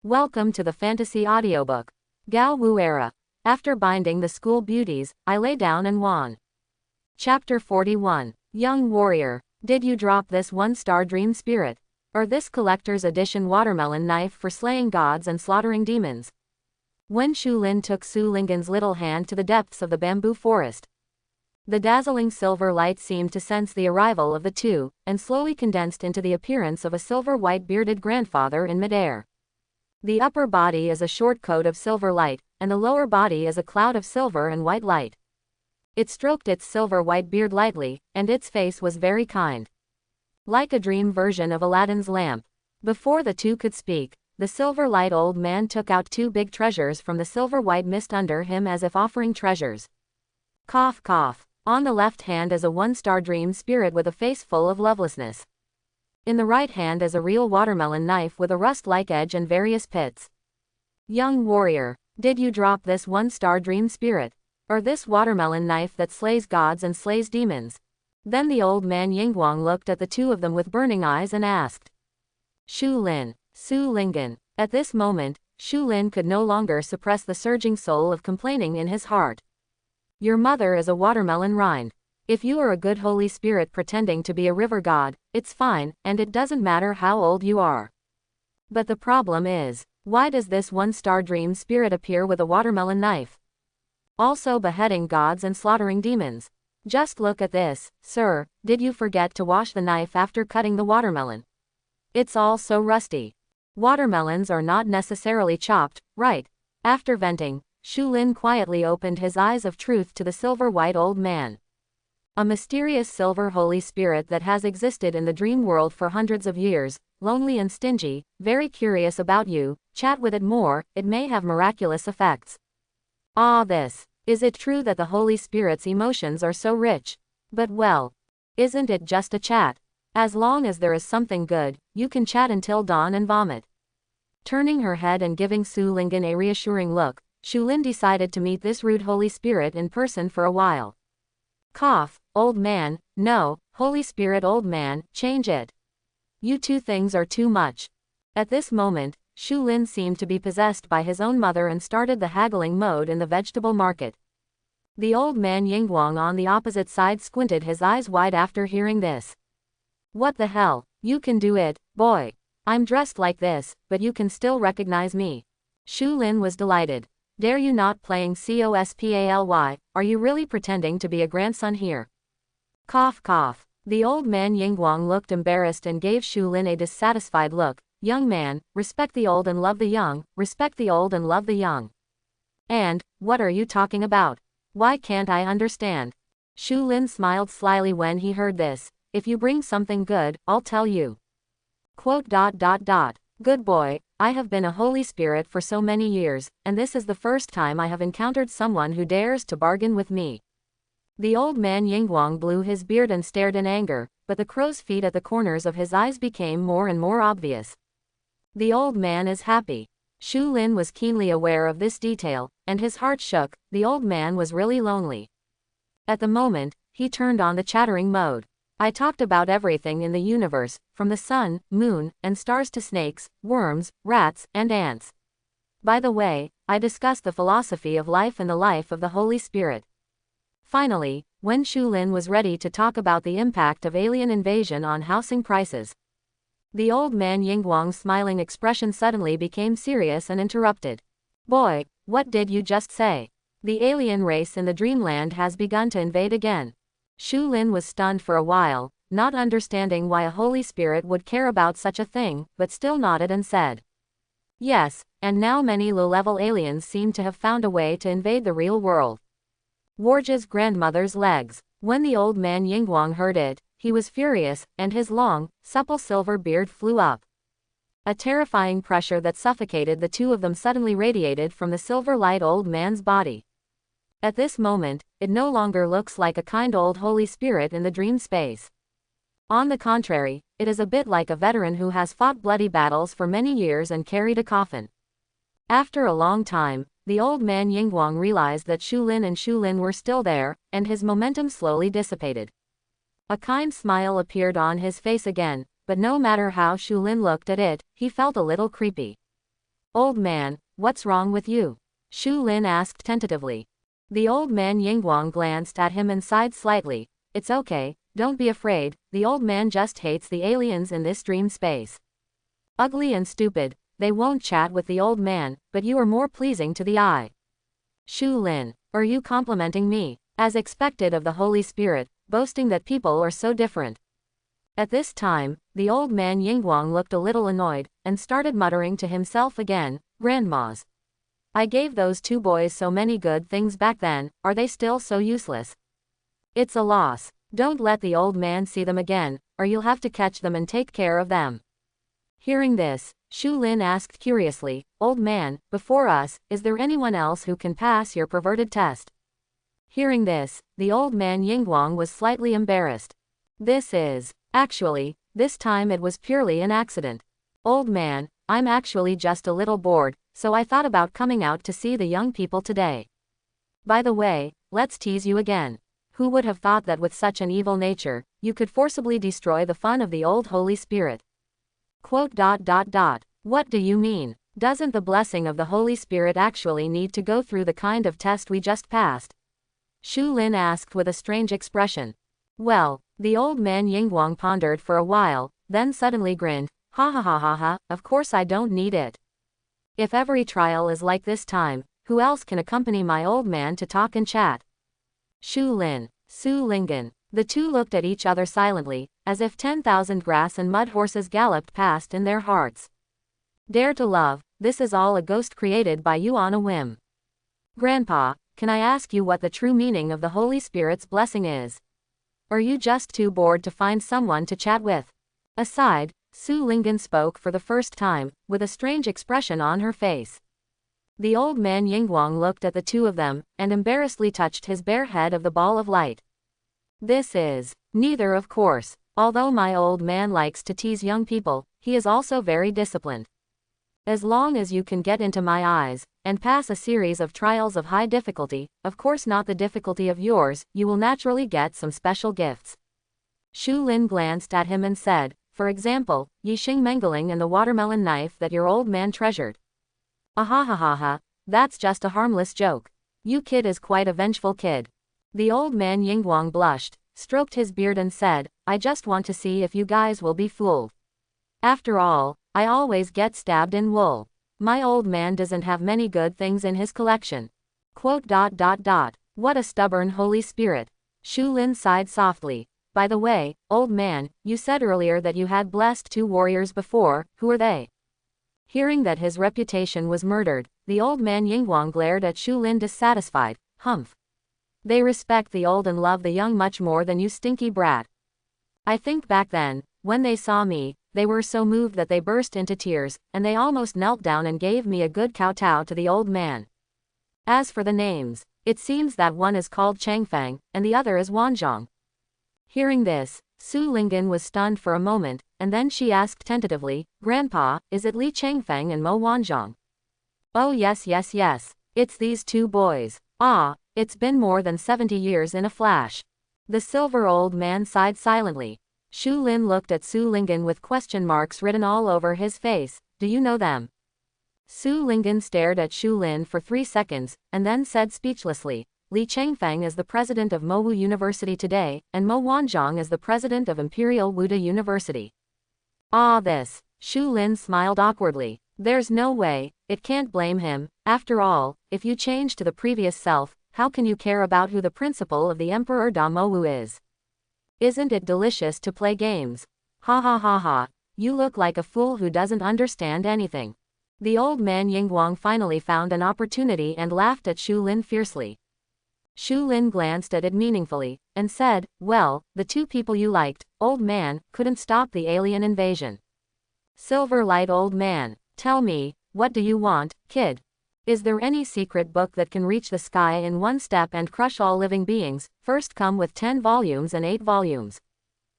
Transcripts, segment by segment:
Welcome to the fantasy audiobook. Gao Wu era. After binding the school beauties, I lay down and won. Chapter 41. Young warrior, did you drop this one-star dream spirit? Or this collector's edition watermelon knife for slaying gods and slaughtering demons? When Shu Lin took Su Linggen's little hand to the depths of the bamboo forest, the dazzling silver light seemed to sense the arrival of the two, and slowly condensed into the appearance of a silver-white bearded grandfather in midair. The upper body is a short coat of silver light, and the lower body is a cloud of silver and white light. It stroked its silver-white beard lightly, and its face was very kind. Like a dream version of Aladdin's lamp. Before the two could speak, the silver-light old man took out two big treasures from the silver-white mist under him as if offering treasures. Cough cough. On the left hand is a one-star dream spirit with a face full of lovelessness. In the right hand is a real watermelon knife with a rust-like edge and various pits. Young warrior, did you drop this one-star dream spirit? Or this watermelon knife that slays gods and slays demons? Then the old man Yingguang looked at the two of them with burning eyes and asked. Shu Lin, Su Linggen. At this moment, Shu Lin could no longer suppress the surging soul of complaining in his heart. Your mother is a watermelon rind. If you are a good holy spirit pretending to be a river god, it's fine, and it doesn't matter how old you are. But the problem is, why does this one-star dream spirit appear with a watermelon knife? Also beheading gods and slaughtering demons. Just look at this, sir, did you forget to wash the knife after cutting the watermelon? It's all so rusty. Watermelons are not necessarily chopped, right? After venting, Shu Lin quietly opened his eyes of truth to the silver-white old man. A mysterious silver holy spirit that has existed in the dream world for hundreds of years, lonely and stingy, very curious about you, chat with it more, it may have miraculous effects. Ah, is it true that the holy spirit's emotions are so rich? But well, isn't it just a chat? As long as there is something good, you can chat until dawn and vomit. Turning her head and giving Su Linggen a reassuring look, Shu Lin decided to meet this rude holy spirit in person for a while. Cough, old man, no, holy spirit old man, change it. You two things are too much. At this moment, Shu Lin seemed to be possessed by his own mother and started the haggling mode in the vegetable market. The old man Yingguang on the opposite side squinted his eyes wide after hearing this. What the hell, you can do it, boy. I'm dressed like this, but you can still recognize me. Shu Lin was delighted. Dare you not playing cosplay, are you really pretending to be a grandson here? Cough cough. The old man Yingguang looked embarrassed and gave Shu Lin a dissatisfied look. Young man, respect the old and love the young, respect the old and love the young. And, what are you talking about? Why can't I understand? Shu Lin smiled slyly when he heard this. If you bring something good, I'll tell you. Quote. Good boy, I have been a holy spirit for so many years, and this is the first time I have encountered someone who dares to bargain with me. The old man Yingguang blew his beard and stared in anger, but the crow's feet at the corners of his eyes became more and more obvious. The old man is happy. Shu Lin was keenly aware of this detail, and his heart shook. The old man was really lonely. At the moment, he turned on the chattering mode. I talked about everything in the universe, from the sun, moon, and stars to snakes, worms, rats, and ants. By the way, I discussed the philosophy of life and the life of the Holy Spirit. Finally, when Shu Lin was ready to talk about the impact of alien invasion on housing prices, the old man Yingguang's smiling expression suddenly became serious and interrupted. Boy, what did you just say? The alien race in the dreamland has begun to invade again. Shu Lin was stunned for a while, not understanding why a holy spirit would care about such a thing, but still nodded and said. Yes, and now many low-level aliens seem to have found a way to invade the real world. Warja's grandmother's legs. When the old man Yingguang heard it, he was furious, and his long, supple silver beard flew up. A terrifying pressure that suffocated the two of them suddenly radiated from the silver-light old man's body. At this moment, it no longer looks like a kind old holy spirit in the dream space. On the contrary, it is a bit like a veteran who has fought bloody battles for many years and carried a coffin. After a long time, the old man Yingguang realized that Shu Lin were still there, and his momentum slowly dissipated. A kind smile appeared on his face again, but no matter how Shu Lin looked at it, he felt a little creepy. Old man, what's wrong with you? Shu Lin asked tentatively. The old man Yingguang glanced at him and sighed slightly. It's okay, don't be afraid, the old man just hates the aliens in this dream space. Ugly and stupid, they won't chat with the old man, but you are more pleasing to the eye. Shu Lin, are you complimenting me? As expected of the Holy Spirit, boasting that people are so different. At this time, the old man Yingguang looked a little annoyed, and started muttering to himself again, Grandmas. I gave those two boys so many good things back then, are they still so useless? It's a loss. Don't let the old man see them again, or you'll have to catch them and take care of them. Hearing this, Shu Lin asked curiously, Old man, before us, is there anyone else who can pass your perverted test? Hearing this, the old man Yingguang was slightly embarrassed. Actually, this time it was purely an accident. Old man, I'm actually just a little bored, so I thought about coming out to see the young people today. By the way, let's tease you again. Who would have thought that with such an evil nature, you could forcibly destroy the fun of the old Holy Spirit? What do you mean? Doesn't the blessing of the Holy Spirit actually need to go through the kind of test we just passed? Shu Lin asked with a strange expression. Well, the old man Yingguang pondered for a while, then suddenly grinned, ha ha ha ha ha, of course I don't need it. If every trial is like this time, who else can accompany my old man to talk and chat? Shu Lin, Su Lingen. The two looked at each other silently, as if 10,000 grass and mud horses galloped past in their hearts. Dare to love, this is all a ghost created by you on a whim. Grandpa, can I ask you what the true meaning of the Holy Spirit's blessing is? Are you just too bored to find someone to chat with? Aside, Su Lingen spoke for the first time, with a strange expression on her face. The old man Yingguang looked at the two of them, and embarrassedly touched his bare head of the ball of light. This is neither, of course. Although my old man likes to tease young people, he is also very disciplined. As long as you can get into my eyes, and pass a series of trials of high difficulty, of course not the difficulty of yours, you will naturally get some special gifts. Shu Lin glanced at him and said, for example, Yixing Mengeling and the watermelon knife that your old man treasured. Ahahaha, that's just a harmless joke. You kid is quite a vengeful kid. The old man Yingguang blushed, stroked his beard and said, I just want to see if you guys will be fooled. After all, I always get stabbed in wool. My old man doesn't have many good things in his collection. What a stubborn Holy Spirit. Shu Lin sighed softly. By the way, old man, you said earlier that you had blessed two warriors before, who are they? Hearing that his reputation was murdered, the old man Yingguang glared at Shu Lin dissatisfied. Humph. They respect the old and love the young much more than you stinky brat. I think back then, when they saw me, they were so moved that they burst into tears, and they almost knelt down and gave me a good kowtow to the old man. As for the names, it seems that one is called Changfeng, and the other is Wanzhong. Hearing this, Su Lingen was stunned for a moment, and then she asked tentatively, Grandpa, is it Li Changfeng and Mo Wanzhong? Oh yes, it's these two boys. Ah, it's been more than 70 years in a flash. The silver old man sighed silently. Shu Lin looked at Su Lingen with question marks written all over his face. Do you know them? Su Lingen stared at Shu Lin for 3 seconds, and then said speechlessly, Li Changfeng is the president of Mowu University today, and Mo Wanzhong is the president of Imperial Wuda University. Ah, this. Shu Lin smiled awkwardly. There's no way, it can't blame him. After all, if you change to the previous self, how can you care about who the principal of the Emperor Da Mowu is? Isn't it delicious to play games? Ha ha ha ha. You look like a fool who doesn't understand anything. The old man Yingguang finally found an opportunity and laughed at Shu Lin fiercely. Shu Lin glanced at it meaningfully, and said, well, the two people you liked, old man, couldn't stop the alien invasion. Silver Light old man, tell me, what do you want, kid? Is there any secret book that can reach the sky in one step and crush all living beings, first come with 10 volumes and 8 volumes?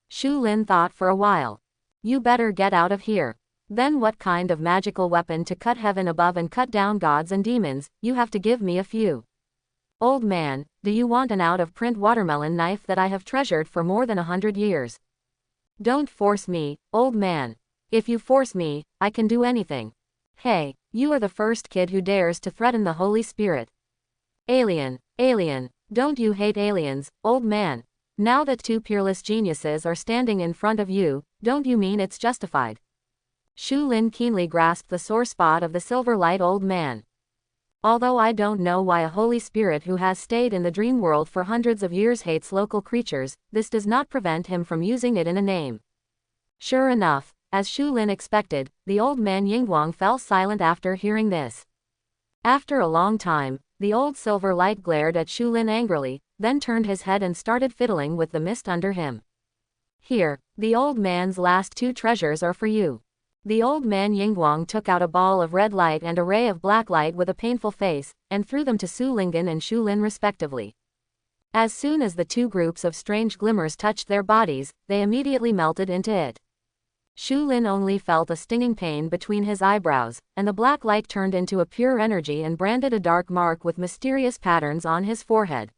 Shu Lin thought for a while. You better get out of here. Then what kind of magical weapon to cut heaven above and cut down gods and demons? You have to give me a few. Old man, do you want an out-of-print watermelon knife that I have treasured for more than 100 years? Don't force me, old man. If you force me, I can do anything. Hey, you are the first kid who dares to threaten the Holy Spirit. Alien, alien, don't you hate aliens, old man? Now that two peerless geniuses are standing in front of you, don't you mean it's justified? Shu Lin keenly grasped the sore spot of the silver light old man. Although I don't know why a Holy Spirit who has stayed in the dream world for hundreds of years hates local creatures, this does not prevent him from using it in a name. Sure enough, as Shu Lin expected, the old man Yingguang fell silent after hearing this. After a long time, the old silver light glared at Shu Lin angrily, then turned his head and started fiddling with the mist under him. Here, the old man's last two treasures are for you. The old man Yingguang took out a ball of red light and a ray of black light with a painful face, and threw them to Su Linggen and Shu Lin respectively. As soon as the two groups of strange glimmers touched their bodies, they immediately melted into it. Shu Lin only felt a stinging pain between his eyebrows, and the black light turned into a pure energy and branded a dark mark with mysterious patterns on his forehead.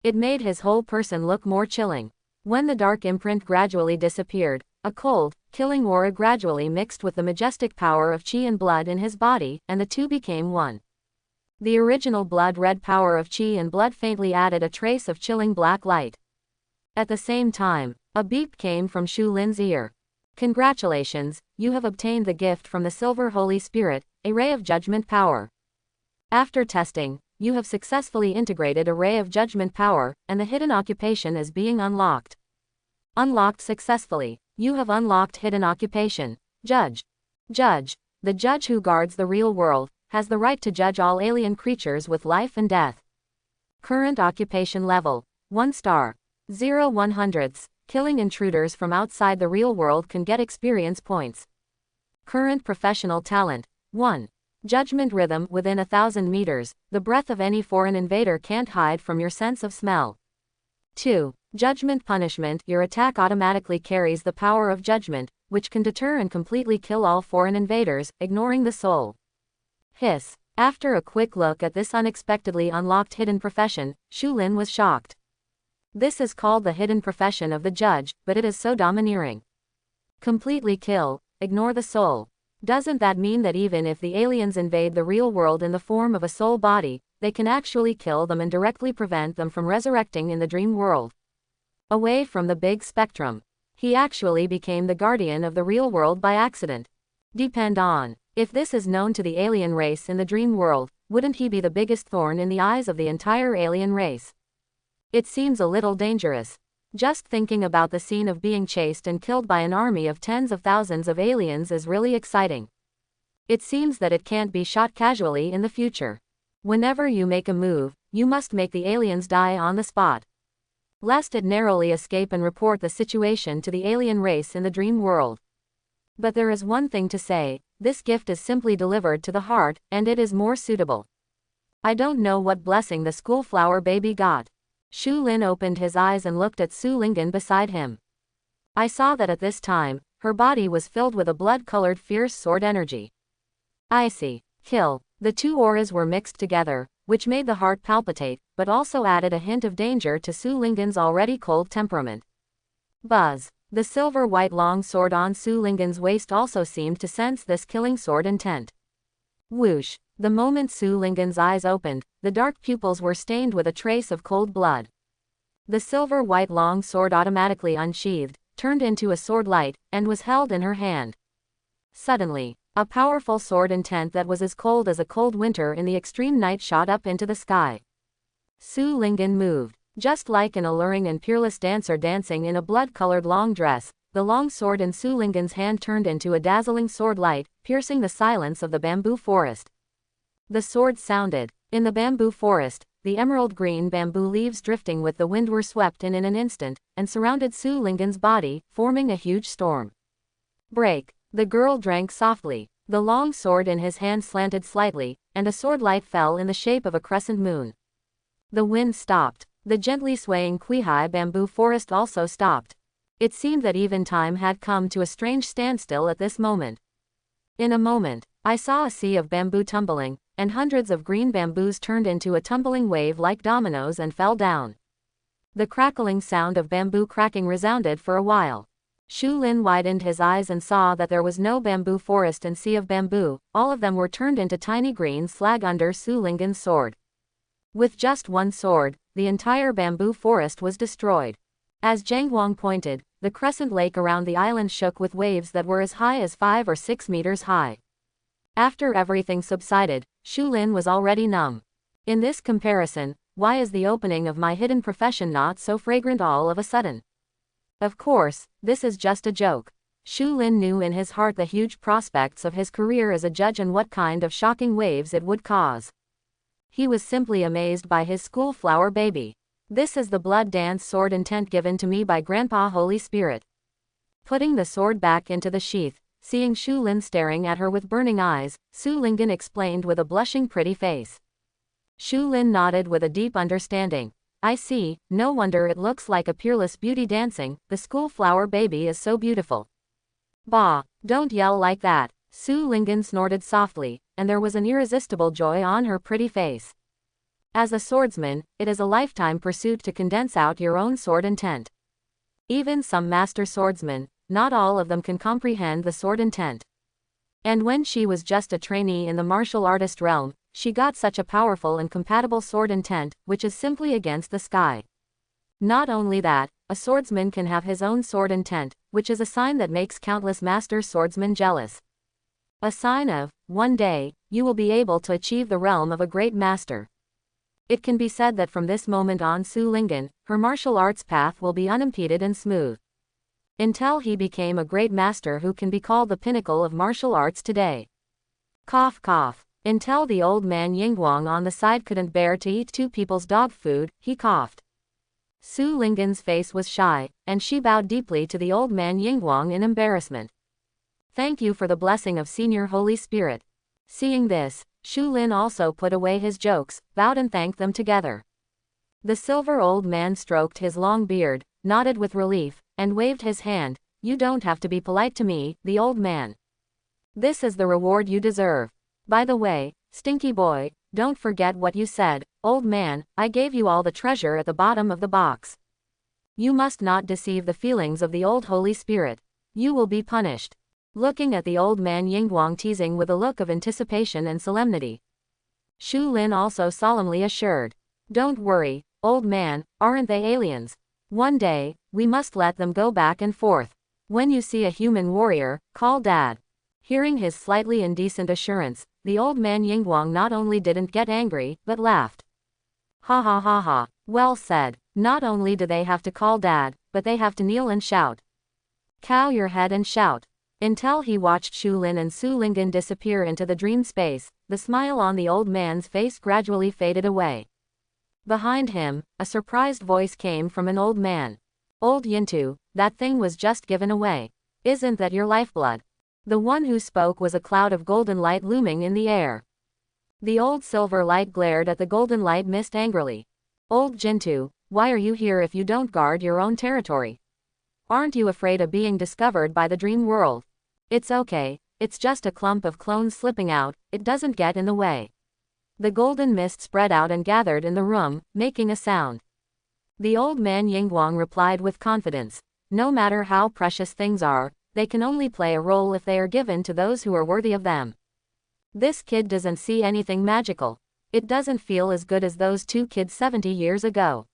It made his whole person look more chilling. When the dark imprint gradually disappeared, a cold, killing aura gradually mixed with the majestic power of qi and blood in his body, and the two became one. The original blood-red power of qi and blood faintly added a trace of chilling black light. At the same time, a beep came from Shu Lin's ear. Congratulations, you have obtained the gift from the Silver Holy Spirit, a ray of judgment power. After testing, you have successfully integrated a ray of judgment power, and the hidden occupation is being unlocked. Unlocked successfully. You have unlocked hidden occupation. Judge. Judge. The judge who guards the real world, has the right to judge all alien creatures with life and death. Current occupation level. 1 star. 0 100ths. Killing intruders from outside the real world can get experience points. Current professional talent. 1. Judgment rhythm. Within 1,000 meters, the breath of any foreign invader can't hide from your sense of smell. 2. Judgment punishment. Your attack automatically carries the power of judgment, which can deter and completely kill all foreign invaders, ignoring the soul. Hiss. After a quick look at this unexpectedly unlocked hidden profession, Shu Lin was shocked. This is called the hidden profession of the judge, but it is so domineering. Completely kill, ignore the soul. Doesn't that mean that even if the aliens invade the real world in the form of a soul body, they can actually kill them and directly prevent them from resurrecting in the dream world? Away from the big spectrum. He actually became the guardian of the real world by accident. Depend on. If this is known to the alien race in the dream world, wouldn't he be the biggest thorn in the eyes of the entire alien race? It seems a little dangerous. Just thinking about the scene of being chased and killed by an army of tens of thousands of aliens is really exciting. It seems that it can't be shot casually in the future. Whenever you make a move, you must make the aliens die on the spot, lest it narrowly escape and report the situation to the alien race in the dream world. But there is one thing to say, this gift is simply delivered to the heart, and it is more suitable. I don't know what blessing the school flower baby got. Shu Lin opened his eyes and looked at Su Linggen beside him. I saw that at this time, her body was filled with a blood-colored fierce sword energy. I see. Kill. The two auras were mixed together, which made the heart palpitate, but also added a hint of danger to Su Linggen's already cold temperament. Buzz. The silver-white long sword on Su Linggen's waist also seemed to sense this killing sword intent. Whoosh. The moment Su Linggen's eyes opened, the dark pupils were stained with a trace of cold blood. The silver-white long sword automatically unsheathed, turned into a sword light, and was held in her hand. Suddenly, a powerful sword intent that was as cold as a cold winter in the extreme night shot up into the sky. Su Linggen moved. Just like an alluring and peerless dancer dancing in a blood-colored long dress, the long sword in Su Linggen's hand turned into a dazzling sword light, piercing the silence of the bamboo forest. The sword sounded. In the bamboo forest, the emerald green bamboo leaves drifting with the wind were swept in an instant, and surrounded Su Linggen's body, forming a huge storm. Break. The girl drank softly. The long sword in his hand slanted slightly, and a sword light fell in the shape of a crescent moon. The wind stopped. The gently swaying Kuihai bamboo forest also stopped. It seemed that even time had come to a strange standstill at this moment. In a moment, I saw a sea of bamboo tumbling, and hundreds of green bamboos turned into a tumbling wave like dominoes and fell down. The crackling sound of bamboo cracking resounded for a while. Shu Lin widened his eyes and saw that there was no bamboo forest and sea of bamboo, all of them were turned into tiny green slag under Su Lingen's sword. With just one sword, the entire bamboo forest was destroyed. As Zhang Guang pointed, the crescent lake around the island shook with waves that were as high as 5 or 6 meters high. After everything subsided, Shu Lin was already numb. In this comparison, why is the opening of my hidden profession not so fragrant all of a sudden? Of course, this is just a joke. Shu Lin knew in his heart the huge prospects of his career as a judge and what kind of shocking waves it would cause. He was simply amazed by his school flower baby. This is the blood dance sword intent given to me by Grandpa Holy Spirit. Putting the sword back into the sheath, seeing Shu Lin staring at her with burning eyes, Su Lingen explained with a blushing pretty face. Shu Lin nodded with a deep understanding. I see, no wonder it looks like a peerless beauty dancing, the school flower baby is so beautiful. Bah, don't yell like that, Su Lingen snorted softly, and there was an irresistible joy on her pretty face. As a swordsman, it is a lifetime pursuit to condense out your own sword intent. Even some master swordsmen, not all of them can comprehend the sword intent. And when she was just a trainee in the martial artist realm, she got such a powerful and compatible sword intent, which is simply against the sky. Not only that, a swordsman can have his own sword intent, which is a sign that makes countless master swordsmen jealous. A sign of, one day, you will be able to achieve the realm of a great master. It can be said that from this moment on Su Lingen, her martial arts path will be unimpeded and smooth. Until he became a great master who can be called the pinnacle of martial arts today. Cough cough. Until the old man Yingguang on the side couldn't bear to eat two people's dog food, he coughed. Su Lingen's face was shy, and she bowed deeply to the old man Yingguang in embarrassment. Thank you for the blessing of Senior Holy Spirit. Seeing this, Shu Lin also put away his jokes, bowed and thanked them together. The silver old man stroked his long beard, nodded with relief, and waved his hand. You don't have to be polite to me, the old man. This is the reward you deserve. By the way, stinky boy, don't forget what you said, old man, I gave you all the treasure at the bottom of the box. You must not deceive the feelings of the old Holy Spirit. You will be punished. Looking at the old man Yingguang teasing with a look of anticipation and solemnity. Shu Lin also solemnly assured. Don't worry, old man, aren't they aliens? One day, we must let them go back and forth. When you see a human warrior, call Dad. Hearing his slightly indecent assurance, the old man Yingguang not only didn't get angry, but laughed. Ha ha ha ha, well said. Not only do they have to call Dad, but they have to kneel and shout. Cow your head and shout. Until he watched Shu Lin and Su Lingen disappear into the dream space, the smile on the old man's face gradually faded away. Behind him, a surprised voice came from an old man. Old Yintu, that thing was just given away. Isn't that your lifeblood? The one who spoke was a cloud of golden light looming in the air. The old silver light glared at the golden light mist angrily. Old Jintu, why are you here if you don't guard your own territory? Aren't you afraid of being discovered by the dream world? It's okay, it's just a clump of clones slipping out, it doesn't get in the way. The golden mist spread out and gathered in the room, making a sound. The old man Yingguang replied with confidence. No matter how precious things are, they can only play a role if they are given to those who are worthy of them. This kid doesn't see anything magical. It doesn't feel as good as those two kids 70 years ago.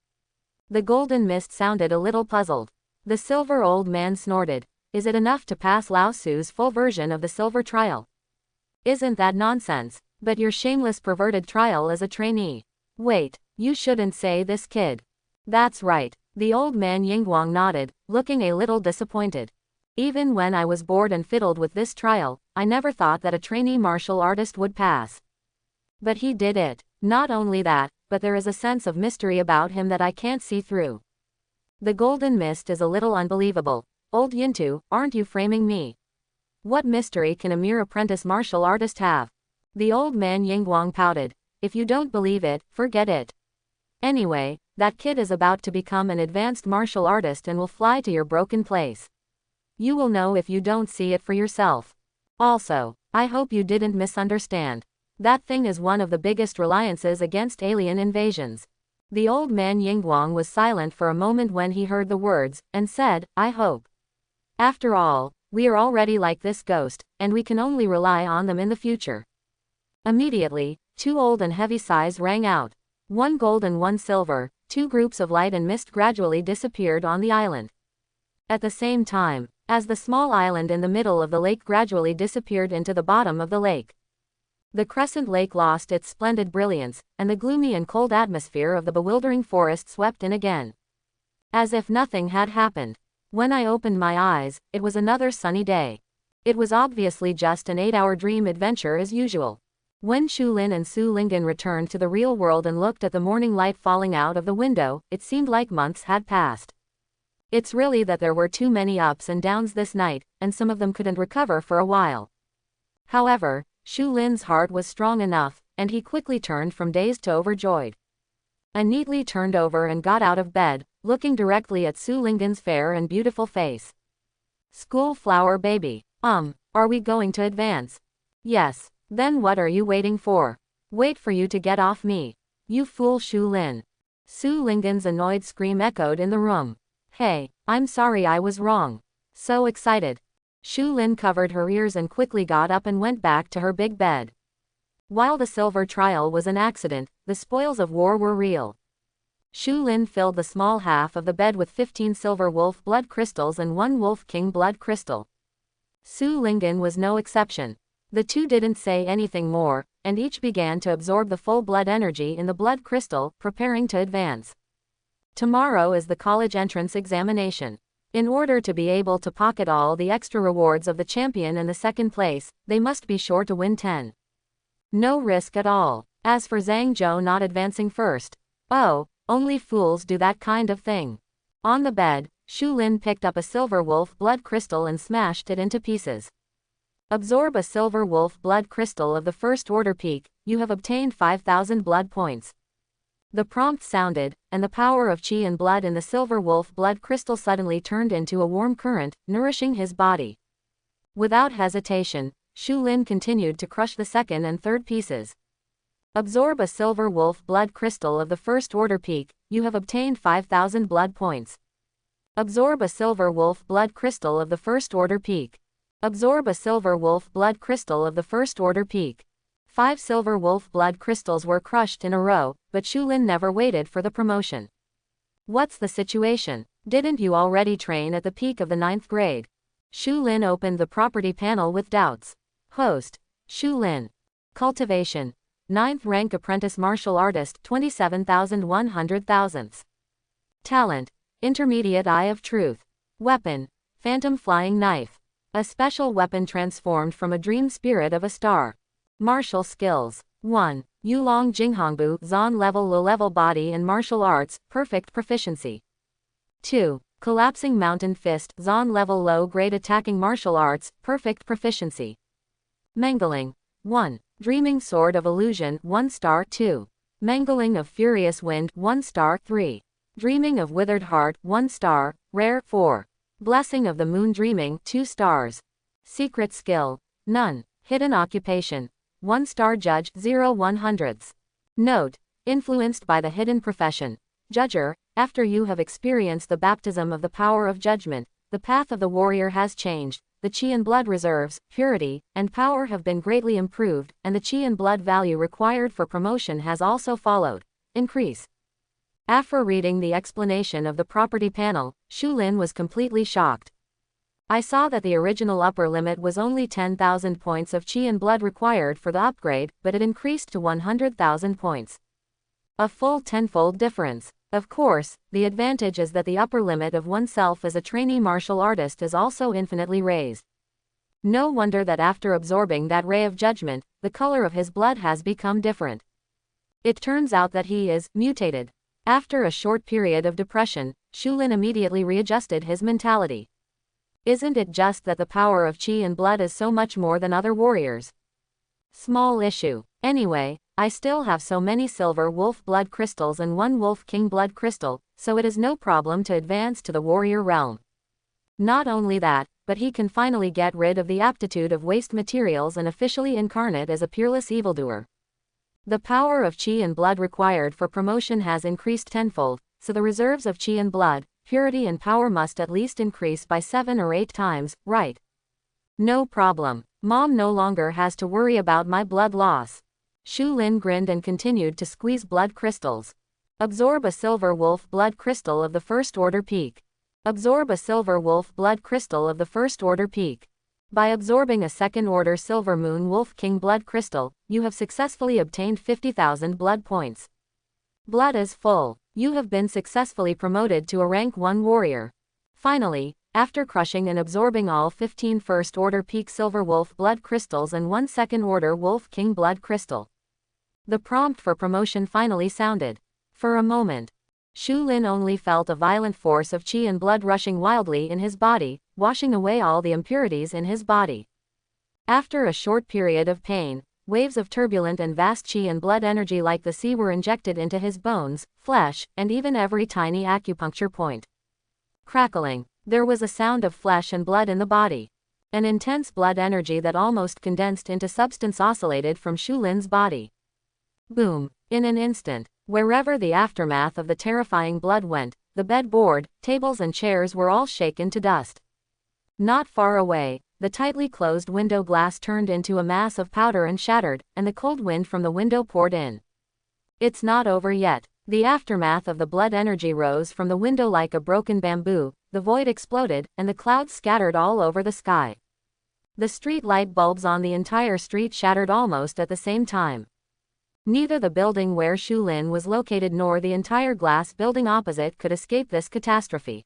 The golden mist sounded a little puzzled. The silver old man snorted. Is it enough to pass Lao Tzu's full version of the silver trial? Isn't that nonsense? But your shameless perverted trial as a trainee. Wait, you shouldn't say this kid. That's right. The old man Yingguang nodded, looking a little disappointed. Even when I was bored and fiddled with this trial, I never thought that a trainee martial artist would pass. But he did it. Not only that, but there is a sense of mystery about him that I can't see through. The golden mist is a little unbelievable. Old Yintu, aren't you framing me? What mystery can a mere apprentice martial artist have? The old man Yingguang pouted. If you don't believe it, forget it. Anyway, that kid is about to become an advanced martial artist and will fly to your broken place. You will know if you don't see it for yourself. Also, I hope you didn't misunderstand. That thing is one of the biggest reliances against alien invasions. The old man Yingguang was silent for a moment when he heard the words, and said, I hope. After all, we are already like this ghost, and we can only rely on them in the future. Immediately, 2 old and heavy sighs rang out. 1 gold and 1 silver, 2 groups of light and mist gradually disappeared on the island. At the same time, as the small island in the middle of the lake gradually disappeared into the bottom of the lake, the crescent lake lost its splendid brilliance, and the gloomy and cold atmosphere of the bewildering forest swept in again, as if nothing had happened. When I opened my eyes, it was another sunny day. It was obviously just an 8-hour dream adventure as usual. When Shulin and Su Lingen returned to the real world and looked at the morning light falling out of the window, it seemed like months had passed. It's really that there were too many ups and downs this night, and some of them couldn't recover for a while. However, Shulin's heart was strong enough, and he quickly turned from dazed to overjoyed. I neatly turned over and got out of bed, looking directly at Su Lingen's fair and beautiful face. School flower baby. Are we going to advance? Yes. Then what are you waiting for? Wait for you to get off me. You fool Shulin. Su Lingen's annoyed scream echoed in the room. Hey, I'm sorry I was wrong. So excited. Shulin covered her ears and quickly got up and went back to her big bed. While the silver trial was an accident, the spoils of war were real. Shulin filled the small half of the bed with 15 silver wolf blood crystals and 1 wolf king blood crystal. Su Lingen was no exception. The 2 didn't say anything more, and each began to absorb the full blood energy in the blood crystal, preparing to advance. Tomorrow is the college entrance examination. In order to be able to pocket all the extra rewards of the champion and the second place, they must be sure to win 10. No risk at all. As for Zhang Zhou not advancing first, oh, only fools do that kind of thing. On the bed, Shulin picked up a silver wolf blood crystal and smashed it into pieces. Absorb a silver wolf blood crystal of the first order peak, you have obtained 5,000 blood points. The prompt sounded, and the power of qi and blood in the silver wolf blood crystal suddenly turned into a warm current, nourishing his body. Without hesitation, Shulin continued to crush the second and third pieces. Absorb a silver wolf blood crystal of the first order peak, you have obtained 5,000 blood points. Absorb a silver wolf blood crystal of the first order peak. Absorb a silver wolf blood crystal of the first order peak. 5 silver wolf blood crystals were crushed in a row, but Shulin never waited for the promotion. What's the situation? Didn't you already train at the peak of the 9th grade? Shulin opened the property panel with doubts. Host. Shulin. Cultivation. 9th rank apprentice martial artist 27,100 Talent. Intermediate Eye of Truth. Weapon. Phantom flying knife. A special weapon transformed from a dream spirit of a star. Martial skills. 1. Yulong Jinghongbu Zon level low level body and martial arts, perfect proficiency. 2. Collapsing mountain fist Zon level low grade attacking martial arts, perfect proficiency. Mangling. 1. Dreaming sword of illusion 1 star 2. Mangling of furious wind 1 star 3. Dreaming of withered heart 1 star, rare 4. Blessing of the moon dreaming 2 stars. Secret skill. None. Hidden occupation. 1 star judge 0/100. Note. Influenced by the hidden profession. Judger, after you have experienced the baptism of the power of judgment, the path of the warrior has changed, the qi and blood reserves, purity, and power have been greatly improved, and the qi and blood value required for promotion has also followed. Increase. After reading the explanation of the property panel, Shulin was completely shocked. I saw that the original upper limit was only 10,000 points of qi and blood required for the upgrade, but it increased to 100,000 points. A full 10-fold difference. Of course, the advantage is that the upper limit of oneself as a trainee martial artist is also infinitely raised. No wonder that after absorbing that ray of judgment, the color of his blood has become different. It turns out that he is mutated. After a short period of depression, Shulin immediately readjusted his mentality. Isn't it just that the power of qi and blood is so much more than other warriors? Small issue. Anyway, I still have so many silver wolf blood crystals and 1 wolf king blood crystal, so it is no problem to advance to the warrior realm. Not only that, but he can finally get rid of the aptitude of waste materials and officially incarnate as a peerless evildoer. The power of qi and blood required for promotion has increased tenfold, so the reserves of qi and blood, purity and power must at least increase by 7 or 8 times, right? No problem. Mom no longer has to worry about my blood loss. Shu Lin grinned and continued to squeeze blood crystals. Absorb a silver wolf blood crystal of the first order peak. Absorb a silver wolf blood crystal of the first order peak. By absorbing a second order silver moon wolf king blood crystal, you have successfully obtained 50,000 blood points. Blood is full. You have been successfully promoted to a rank 1 warrior. Finally, after crushing and absorbing all 15 first order peak silver wolf blood crystals and 1 second order wolf king blood crystal, the prompt for promotion finally sounded. For a moment, Shu Lin only felt a violent force of qi and blood rushing wildly in his body, washing away all the impurities in his body. After a short period of pain, waves of turbulent and vast qi and blood energy like the sea were injected into his bones, flesh, and even every tiny acupuncture point. Crackling, there was a sound of flesh and blood in the body. An intense blood energy that almost condensed into substance oscillated from Shu Lin's body. Boom! In an instant, wherever the aftermath of the terrifying blood went, the bedboard, tables and chairs were all shaken to dust. Not far away, the tightly closed window glass turned into a mass of powder and shattered, and the cold wind from the window poured in. It's not over yet. The aftermath of the blood energy rose from the window like a broken bamboo, the void exploded, and the clouds scattered all over the sky. The street light bulbs on the entire street shattered almost at the same time. Neither the building where Shu Lin was located nor the entire glass building opposite could escape this catastrophe.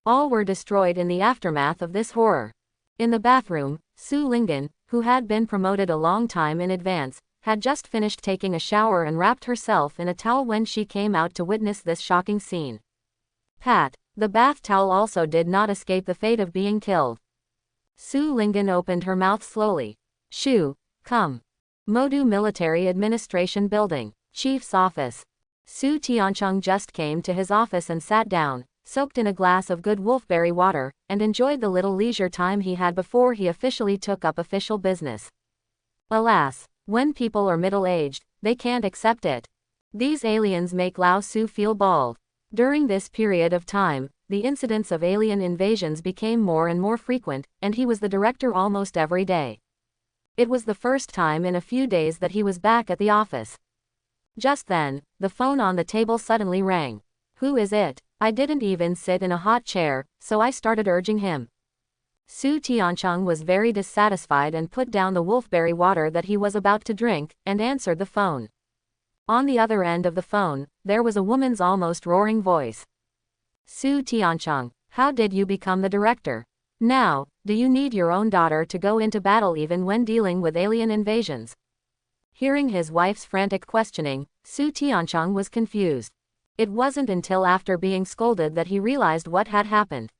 All were destroyed in the aftermath of this horror. In the bathroom, Su Lingyan, who had been promoted a long time in advance, had just finished taking a shower and wrapped herself in a towel when she came out to witness this shocking scene. Pat, the bath towel also did not escape the fate of being killed. Su Lingyan opened her mouth slowly. Shu, come. Modu Military Administration Building, Chief's Office. Su Tiancheng just came to his office and sat down, soaked in a glass of good wolfberry water, and enjoyed the little leisure time he had before he officially took up official business. Alas, when people are middle-aged, they can't accept it. These aliens make Lao Su feel bald. During this period of time, the incidents of alien invasions became more and more frequent, and he was the director almost every day. It was the first time in a few days that he was back at the office. Just then, the phone on the table suddenly rang. Who is it? I didn't even sit in a hot chair, so I started urging him. Su Tiancheng was very dissatisfied and put down the wolfberry water that he was about to drink, and answered the phone. On the other end of the phone, there was a woman's almost roaring voice. Su Tiancheng, how did you become the director? Now, do you need your own daughter to go into battle even when dealing with alien invasions? Hearing his wife's frantic questioning, Su Tiancheng was confused. It wasn't until after being scolded that he realized what had happened.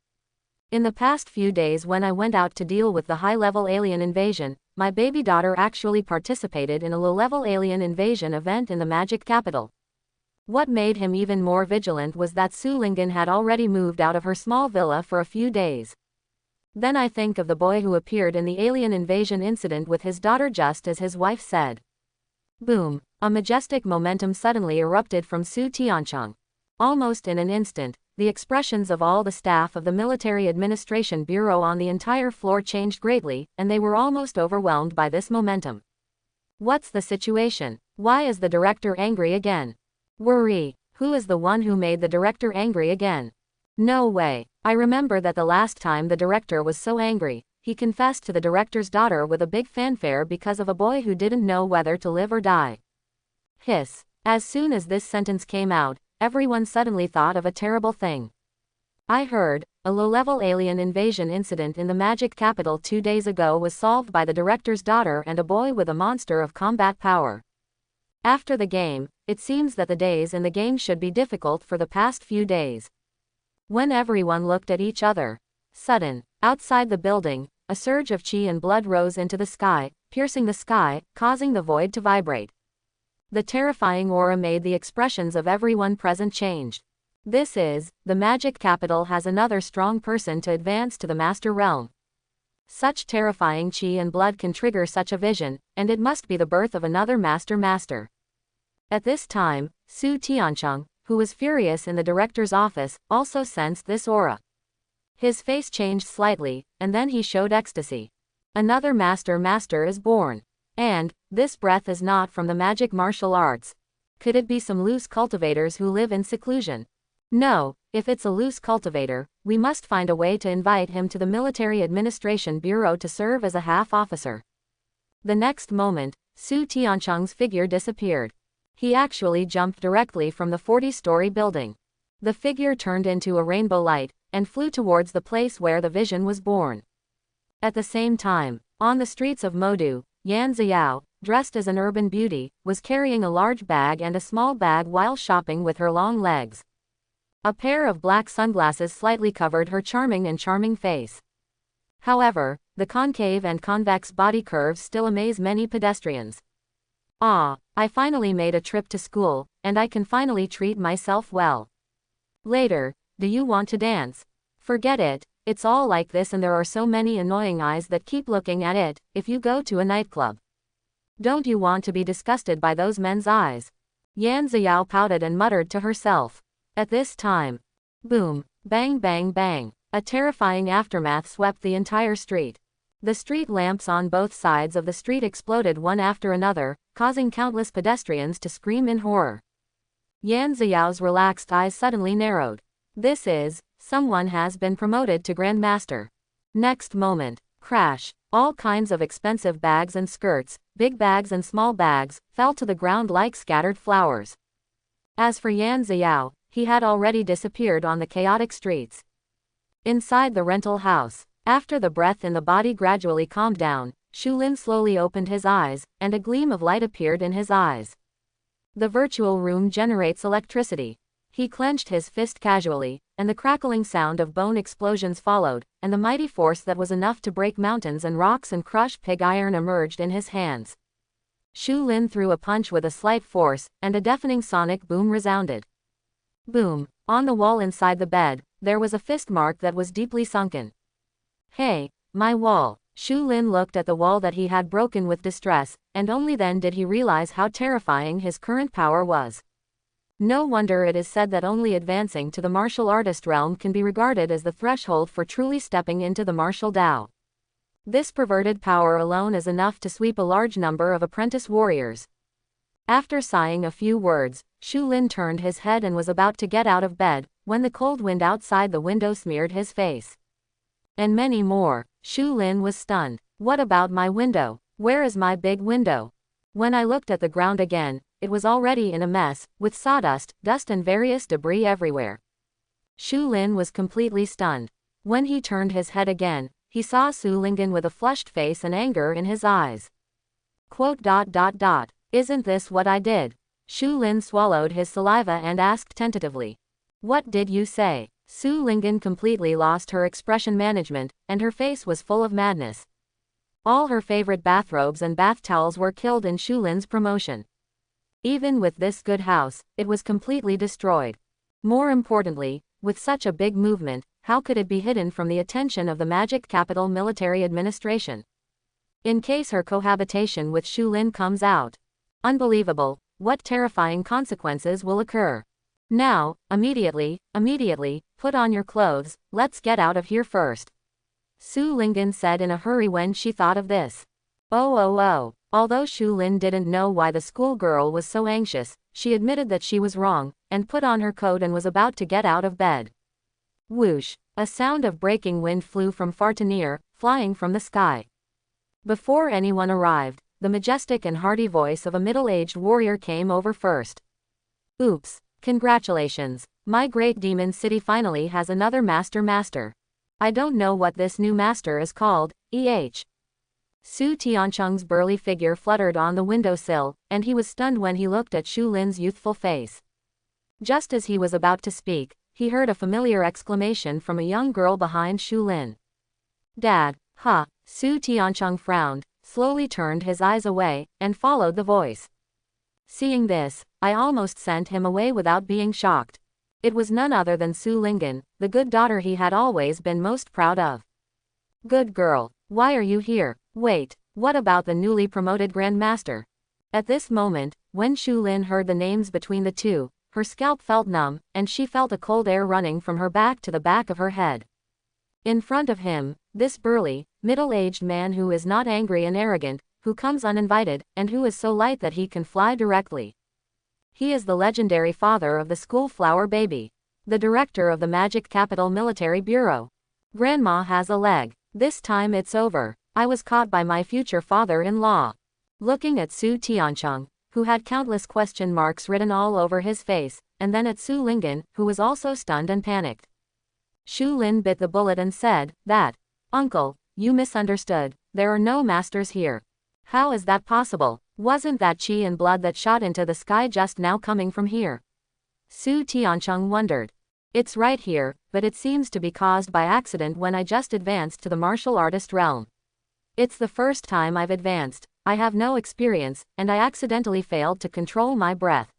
In the past few days when I went out to deal with the high-level alien invasion, my baby daughter actually participated in a low-level alien invasion event in the magic capital. What made him even more vigilant was that Su Lingyan had already moved out of her small villa for a few days. Then I think of the boy who appeared in the alien invasion incident with his daughter just as his wife said. Boom! A majestic momentum suddenly erupted from Su Tiancheng. Almost in an instant, the expressions of all the staff of the Military Administration Bureau on the entire floor changed greatly, and they were almost overwhelmed by this momentum. What's the situation? Why is the director angry again? Worry. Who is the one who made the director angry again? No way. I remember that the last time the director was so angry, he confessed to the director's daughter with a big fanfare because of a boy who didn't know whether to live or die. Hiss. As soon as this sentence came out, everyone suddenly thought of a terrible thing. I heard, a low-level alien invasion incident in the magic capital 2 days ago was solved by the director's daughter and a boy with a monster of combat power. After the game, it seems that the days in the game should be difficult for the past few days. When everyone looked at each other, outside the building, a surge of qi and blood rose into the sky, piercing the sky, causing the void to vibrate. The terrifying aura made the expressions of everyone present change. This is, the magic capital has another strong person to advance to the master realm. Such terrifying qi and blood can trigger such a vision, and it must be the birth of another master. At this time, Su Tiancheng, who was furious in the director's office, also sensed this aura. His face changed slightly, and then he showed ecstasy. Another master is born. And this breath is not from the magic martial arts. Could it be some loose cultivators who live in seclusion? No, if it's a loose cultivator, we must find a way to invite him to the Military Administration Bureau to serve as a half-officer. The next moment, Su Tiancheng's figure disappeared. He actually jumped directly from the 40-story building. The figure turned into a rainbow light, and flew towards the place where the vision was born. At the same time, on the streets of Modu, Yan Xiao, dressed as an urban beauty, was carrying a large bag and a small bag while shopping with her long legs. A pair of black sunglasses slightly covered her charming face. However, the concave and convex body curves still amaze many pedestrians. Ah, I finally made a trip to school, and I can finally treat myself well. Later, do you want to dance? Forget it, it's all like this and there are so many annoying eyes that keep looking at it, if you go to a nightclub. Don't you want to be disgusted by those men's eyes? Yan Xiao pouted and muttered to herself. At this time, boom, bang bang bang, a terrifying aftermath swept the entire street. The street lamps on both sides of the street exploded one after another, causing countless pedestrians to scream in horror. Yan Xiao's relaxed eyes suddenly narrowed. This is, someone has been promoted to Grandmaster. Next moment, crash, all kinds of expensive bags and skirts, big bags and small bags, fell to the ground like scattered flowers. As for Yan Xiao, he had already disappeared on the chaotic streets. Inside the rental house, after the breath in the body gradually calmed down, Shulin slowly opened his eyes, and a gleam of light appeared in his eyes. The virtual room generates electricity. He clenched his fist casually, and the crackling sound of bone explosions followed, and the mighty force that was enough to break mountains and rocks and crush pig iron emerged in his hands. Shulin threw a punch with a slight force, and a deafening sonic boom resounded. Boom! On the wall inside the bed, there was a fist mark that was deeply sunken. Hey, my wall! Shulin looked at the wall that he had broken with distress, and only then did he realize how terrifying his current power was. No wonder it is said that only advancing to the martial artist realm can be regarded as the threshold for truly stepping into the martial Tao. This perverted power alone is enough to sweep a large number of apprentice warriors. After sighing a few words, Shulin turned his head and was about to get out of bed, when the cold wind outside the window smeared his face. And many more. Shulin was stunned. What about my window? Where is my big window? When I looked at the ground again, it was already in a mess, with sawdust, dust and various debris everywhere. Shulin was completely stunned. When he turned his head again, he saw Su Lingyan with a flushed face and anger in his eyes. Isn't this what I did? Shulin swallowed his saliva and asked tentatively. What did you say? Su Lingyan completely lost her expression management, and her face was full of madness. All her favorite bathrobes and bath towels were killed in Shulin's promotion. Even with this good house, it was completely destroyed. More importantly, with such a big movement, how could it be hidden from the attention of the Magic Capital Military Administration? In case her cohabitation with Shulin comes out. Unbelievable, what terrifying consequences will occur? Now, immediately, put on your clothes, let's get out of here first. Su Lingyan said in a hurry when she thought of this. Oh. Although Shulin didn't know why the schoolgirl was so anxious, she admitted that she was wrong, and put on her coat and was about to get out of bed. Whoosh! A sound of breaking wind flew from far to near, flying from the sky. Before anyone arrived, the majestic and hearty voice of a middle-aged warrior came over first. Oops! Congratulations! My great demon city finally has another master. I don't know what this new master is called, Su Tiancheng's burly figure fluttered on the windowsill, and he was stunned when he looked at Shulin's youthful face. Just as he was about to speak, he heard a familiar exclamation from a young girl behind Shulin. Dad, huh? Su Tiancheng frowned, slowly turned his eyes away, and followed the voice. Seeing this, I almost sent him away without being shocked. It was none other than Su Lingyan, the good daughter he had always been most proud of. Good girl, why are you here? Wait, what about the newly promoted Grandmaster? At this moment, when Shulin heard the names between the two, her scalp felt numb, and she felt a cold air running from her back to the back of her head. In front of him, this burly, middle-aged man who is not angry and arrogant, who comes uninvited, and who is so light that he can fly directly. He is the legendary father of the school flower baby. The director of the Magic Capital Military Bureau. Grandma has a leg. This time it's over. I was caught by my future father-in-law. Looking at Su Tiancheng, who had countless question marks written all over his face, and then at Su Lingyan, who was also stunned and panicked. Shu Lin bit the bullet and said, "That. Uncle, you misunderstood. There are no masters here." "How is that possible? Wasn't that qi and blood that shot into the sky just now coming from here?" Su Tiancheng wondered. "It's right here, but it seems to be caused by accident when I just advanced to the martial artist realm. It's the first time I've advanced, I have no experience, and I accidentally failed to control my breath."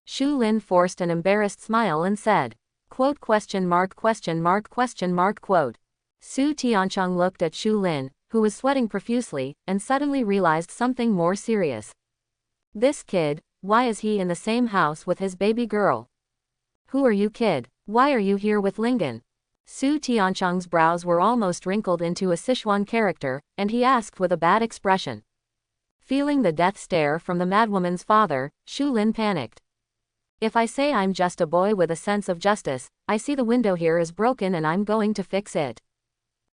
Shu Lin forced an embarrassed smile and said, quote, question mark, quote. Su Tiancheng looked at Shu Lin, who was sweating profusely, and suddenly realized something more serious. This kid, why is he in the same house with his baby girl? "Who are you, kid? Why are you here with Lingyan?" Su Tiancheng's brows were almost wrinkled into a Sichuan character, and he asked with a bad expression. Feeling the death stare from the madwoman's father, Shu Lin panicked. "If I say I'm just a boy with a sense of justice, I see the window here is broken and I'm going to fix it.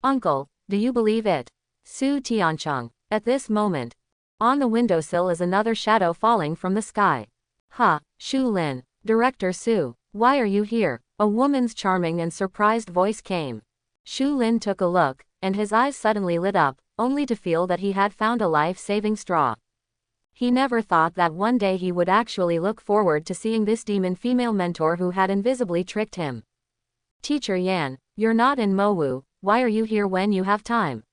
Uncle, do you believe it?" Su Tiancheng. At this moment, on the windowsill is another shadow falling from the sky. "Ha, Shu Lin, Director Su, why are you here?" A woman's charming and surprised voice came. Shu Lin took a look, and his eyes suddenly lit up, only to feel that he had found a life-saving straw. He never thought that one day he would actually look forward to seeing this demon female mentor who had invisibly tricked him. "Teacher Yan, you're not in Mowu, why are you here when you have time?"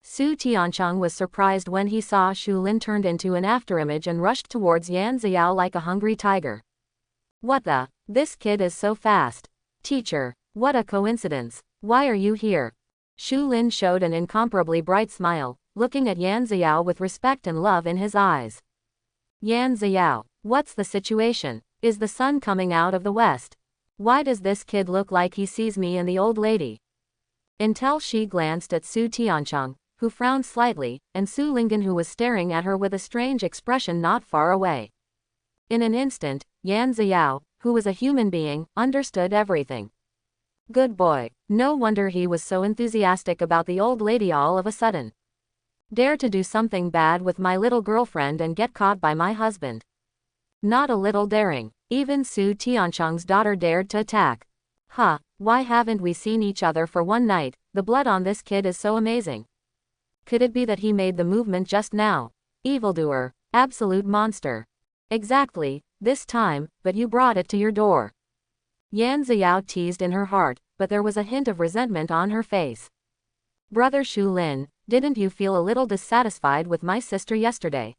Su Tiancheng was surprised when he saw Shu Lin turned into an afterimage and rushed towards Yan Xiao like a hungry tiger. "What the? This kid is so fast. Teacher, what a coincidence. Why are you here?" Shu Lin showed an incomparably bright smile, looking at Yan Xiao with respect and love in his eyes. "Yan Xiao, what's the situation? Is the sun coming out of the west? Why does this kid look like he sees me and the old lady?" Until she glanced at Su Tiancheng, who frowned slightly, and Su Lingyan, who was staring at her with a strange expression not far away. In an instant, Yan Xiao, who was a human being, understood everything. Good boy. No wonder he was so enthusiastic about the old lady all of a sudden. Dare to do something bad with my little girlfriend and get caught by my husband. Not a little daring. Even Su Tiancheng's daughter dared to attack. Huh, why haven't we seen each other for one night? The blood on this kid is so amazing. Could it be that he made the movement just now? Evildoer. Absolute monster. Exactly, this time, but you brought it to your door. Yan Xiao teased in her heart, but there was a hint of resentment on her face. Brother Shu Lin, didn't you feel a little dissatisfied with my sister yesterday?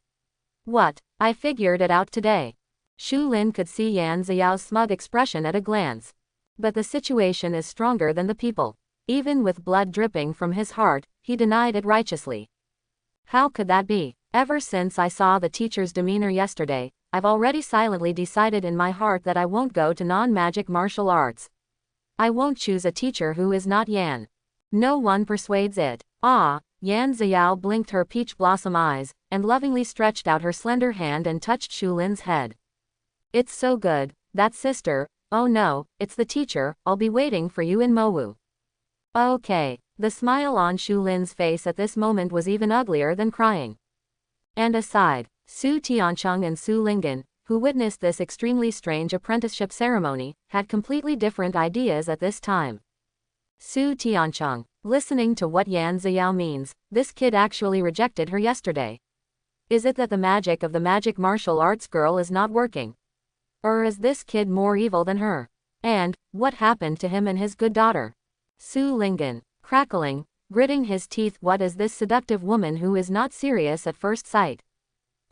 What? I figured it out today. Shu Lin could see Yan Xiao's smug expression at a glance. But the situation is stronger than the people. Even with blood dripping from his heart, he denied it righteously. How could that be? Ever since I saw the teacher's demeanor yesterday, I've already silently decided in my heart that I won't go to non-magic martial arts. I won't choose a teacher who is not Yan. No one persuades it. Ah, Yan Xiao blinked her peach blossom eyes, and lovingly stretched out her slender hand and touched Shu Lin's head. It's so good, that sister. Oh no, it's the teacher. I'll be waiting for you in Mowu. Okay. The smile on Shu Lin's face at this moment was even uglier than crying. And aside, Su Tiancheng and Su Lingyan, who witnessed this extremely strange apprenticeship ceremony, had completely different ideas at this time. Su Tiancheng, listening to what Yan Xiao means, this kid actually rejected her yesterday. Is it that the magic of the magic martial arts girl is not working? Or is this kid more evil than her? And, what happened to him and his good daughter? Su Lingyan, crackling, gritting his teeth, what is this seductive woman who is not serious at first sight?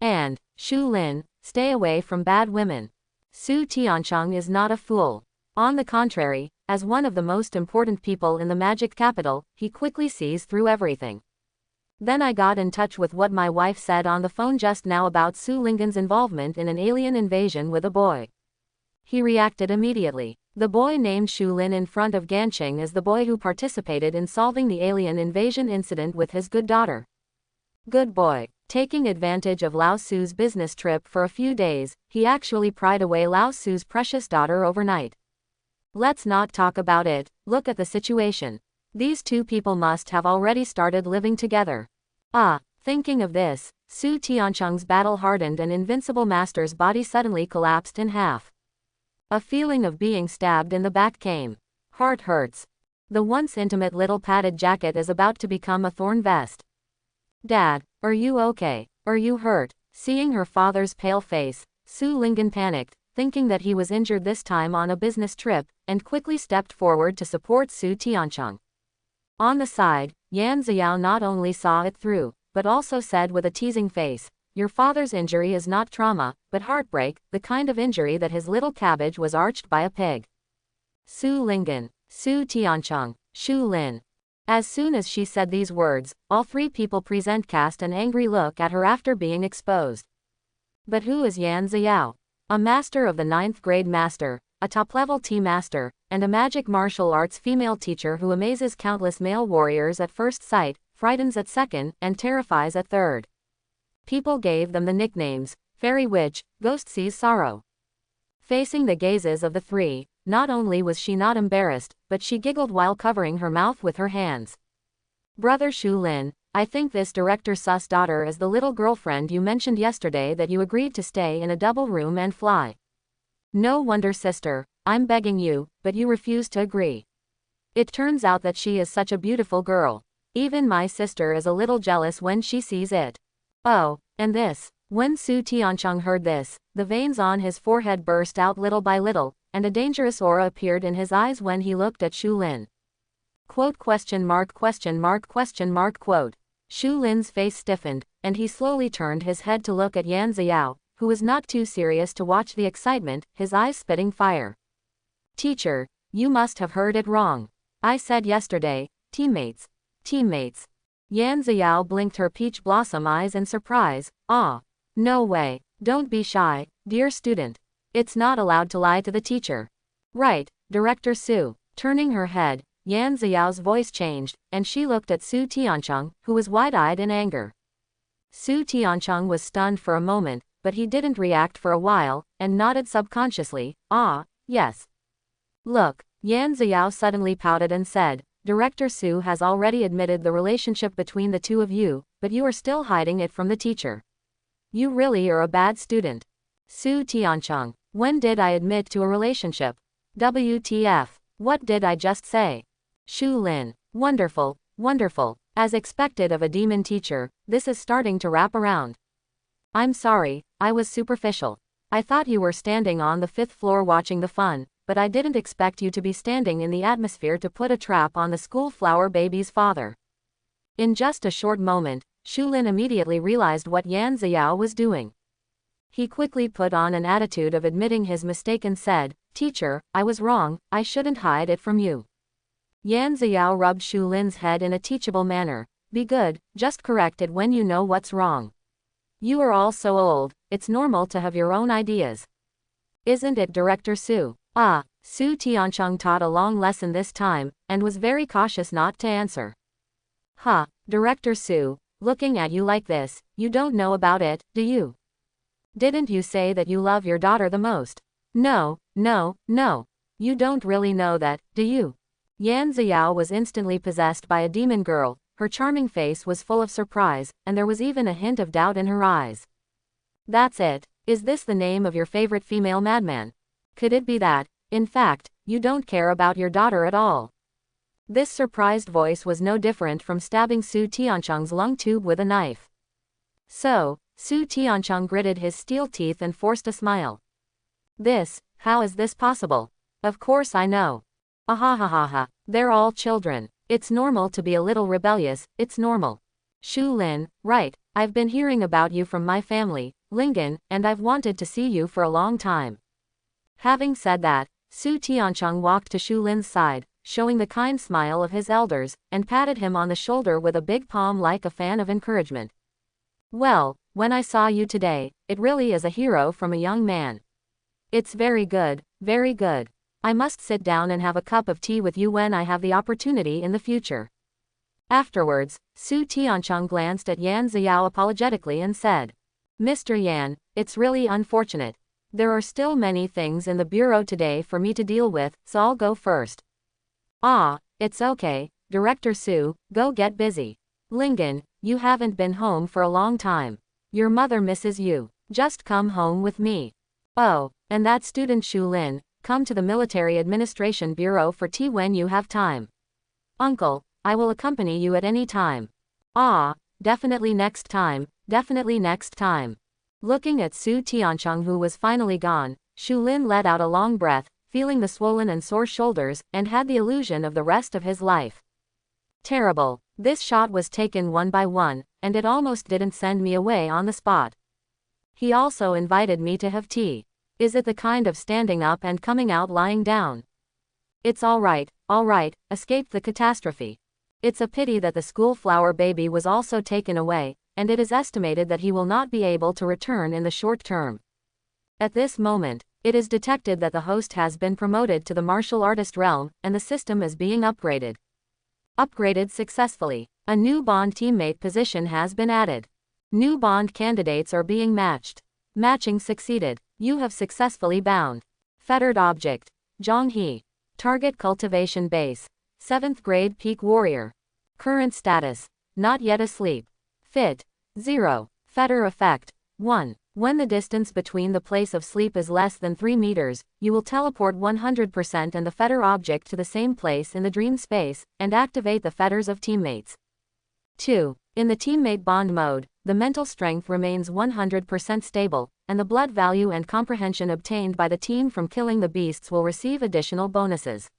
And, Shu Lin, stay away from bad women. Su Tiancheng is not a fool. On the contrary, as one of the most important people in the magic capital, he quickly sees through everything. Then I got in touch with what my wife said on the phone just now about Su Lingyan's involvement in an alien invasion with a boy. He reacted immediately. The boy named Shu Lin in front of Ganqing is the boy who participated in solving the alien invasion incident with his good daughter. Good boy. Taking advantage of Lao Su's business trip for a few days, he actually pried away Lao Su's precious daughter overnight. Let's not talk about it, look at the situation. These two people must have already started living together. Thinking of this, Su Tiancheng's battle-hardened and invincible master's body suddenly collapsed in half. A feeling of being stabbed in the back came. Heart hurts. The once intimate little padded jacket is about to become a thorn vest. Dad, are you okay? Are you hurt? Seeing her father's pale face, Su Lingyan panicked, thinking that he was injured this time on a business trip, and quickly stepped forward to support Su Tiancheng. On the side, Yan Xiao not only saw it through, but also said with a teasing face, "Your father's injury is not trauma, but heartbreak, the kind of injury that his little cabbage was arched by a pig." Su Lingyan, Su Tiancheng, Shu Lin. As soon as she said these words, all three people present cast an angry look at her after being exposed. But who is Yan Xiao? A master of the 9th grade master, a top-level tea master, and a magic martial arts female teacher who amazes countless male warriors at first sight, frightens at second, and terrifies at third. People gave them the nicknames, Fairy Witch, Ghost Sees Sorrow. Facing the gazes of the three, not only was she not embarrassed, but she giggled while covering her mouth with her hands. "Brother Shu Lin, I think this Director Su's daughter is the little girlfriend you mentioned yesterday that you agreed to stay in a double room and fly. No wonder, sister, I'm begging you, but you refuse to agree. It turns out that she is such a beautiful girl. Even my sister is a little jealous when she sees it." Oh, and this. When Su Tiancheng heard this, the veins on his forehead burst out little by little, and a dangerous aura appeared in his eyes when he looked at Shu Lin. Quote? Shu Lin's face stiffened, and he slowly turned his head to look at Yan Xiao, who was not too serious to watch the excitement, his eyes spitting fire. "Teacher, you must have heard it wrong. I said yesterday, teammates. Teammates." Yan Xiao blinked her peach blossom eyes in surprise. No way. Don't be shy, dear student. It's not allowed to lie to the teacher. Right, Director Su. Turning her head, Yan Xiao's voice changed, and she looked at Su Tiancheng, who was wide-eyed in anger. Su Tiancheng was stunned for a moment, but he didn't react for a while, and nodded subconsciously, yes. Look, Yan Xiao suddenly pouted and said, "Director Su has already admitted the relationship between the two of you, but you are still hiding it from the teacher. You really are a bad student." Su Tiancheng, when did I admit to a relationship? WTF, what did I just say? Shu Lin, wonderful, wonderful. As expected of a demon teacher, this is starting to wrap around. I'm sorry, I was superficial. I thought you were standing on the 5th floor watching the fun, but I didn't expect you to be standing in the atmosphere to put a trap on the school flower baby's father. In just a short moment, Shu Lin immediately realized what Yan Xiao was doing. He quickly put on an attitude of admitting his mistake and said, "Teacher, I was wrong, I shouldn't hide it from you." Yan Xiao rubbed Shu Lin's head in a teachable manner. "Be good, just correct it when you know what's wrong. You are all so old, it's normal to have your own ideas. Isn't it, Director Su?" Su Tiancheng taught a long lesson this time, and was very cautious not to answer. Director Su, looking at you like this, you don't know about it, do you? Didn't you say that you love your daughter the most? No. You don't really know that, do you? Yan Xiao was instantly possessed by a demon girl. Her charming face was full of surprise, and there was even a hint of doubt in her eyes. That's it. Is this the name of your favorite female madman? Could it be that, in fact, you don't care about your daughter at all? This surprised voice was no different from stabbing Su Tiancheng's lung tube with a knife. So, Su Tiancheng gritted his steel teeth and forced a smile. How is this possible? Of course I know. They're all children. It's normal to be a little rebellious, it's normal. Shu Lin, right, I've been hearing about you from my family, Lingyan, and I've wanted to see you for a long time. Having said that, Su Tiancheng walked to Shu Lin's side, showing the kind smile of his elders, and patted him on the shoulder with a big palm like a fan of encouragement. Well, when I saw you today, it really is a hero from a young man. It's very good, Very good. I must sit down and have a cup of tea with you when I have the opportunity in the future. Afterwards, Su Tiancheng glanced at Yan Xiao apologetically and said, Mr. Yan, it's really unfortunate. There are still many things in the bureau today for me to deal with, so I'll go first. Ah, it's okay, Director Su, go get busy. Lingen, you haven't been home for a long time. Your mother misses you. Just come home with me. Oh, and that student Shu Lin, come to the Military Administration Bureau for tea when you have time. Uncle, I will accompany you at any time. Ah, definitely next time, definitely next time. Looking at Su Tiancheng, who was finally gone, Shu Lin let out a long breath, feeling the swollen and sore shoulders, and had the illusion of the rest of his life. Terrible. This shot was taken one by one, and it almost didn't send me away on the spot. He also invited me to have tea. Is it the kind of standing up and coming out lying down? It's all right, escaped the catastrophe. It's a pity that the school flower baby was also taken away, and it is estimated that he will not be able to return in the short term. At this moment, it is detected that the host has been promoted to the martial artist realm, and the system is being upgraded. Upgraded successfully. A new bond teammate position has been added. New bond candidates are being matched. Matching succeeded. You have successfully bound. Fettered object. Zhonghe. Target cultivation base. 7th grade peak warrior. Current status. Not yet asleep. Fit. 0. Fetter effect. 1. When the distance between the place of sleep is less than 3 meters, you will teleport 100% and the fetter object to the same place in the dream space, and activate the fetters of teammates. 2. In the teammate bond mode, the mental strength remains 100% stable, and the blood value and comprehension obtained by the team from killing the beasts will receive additional bonuses.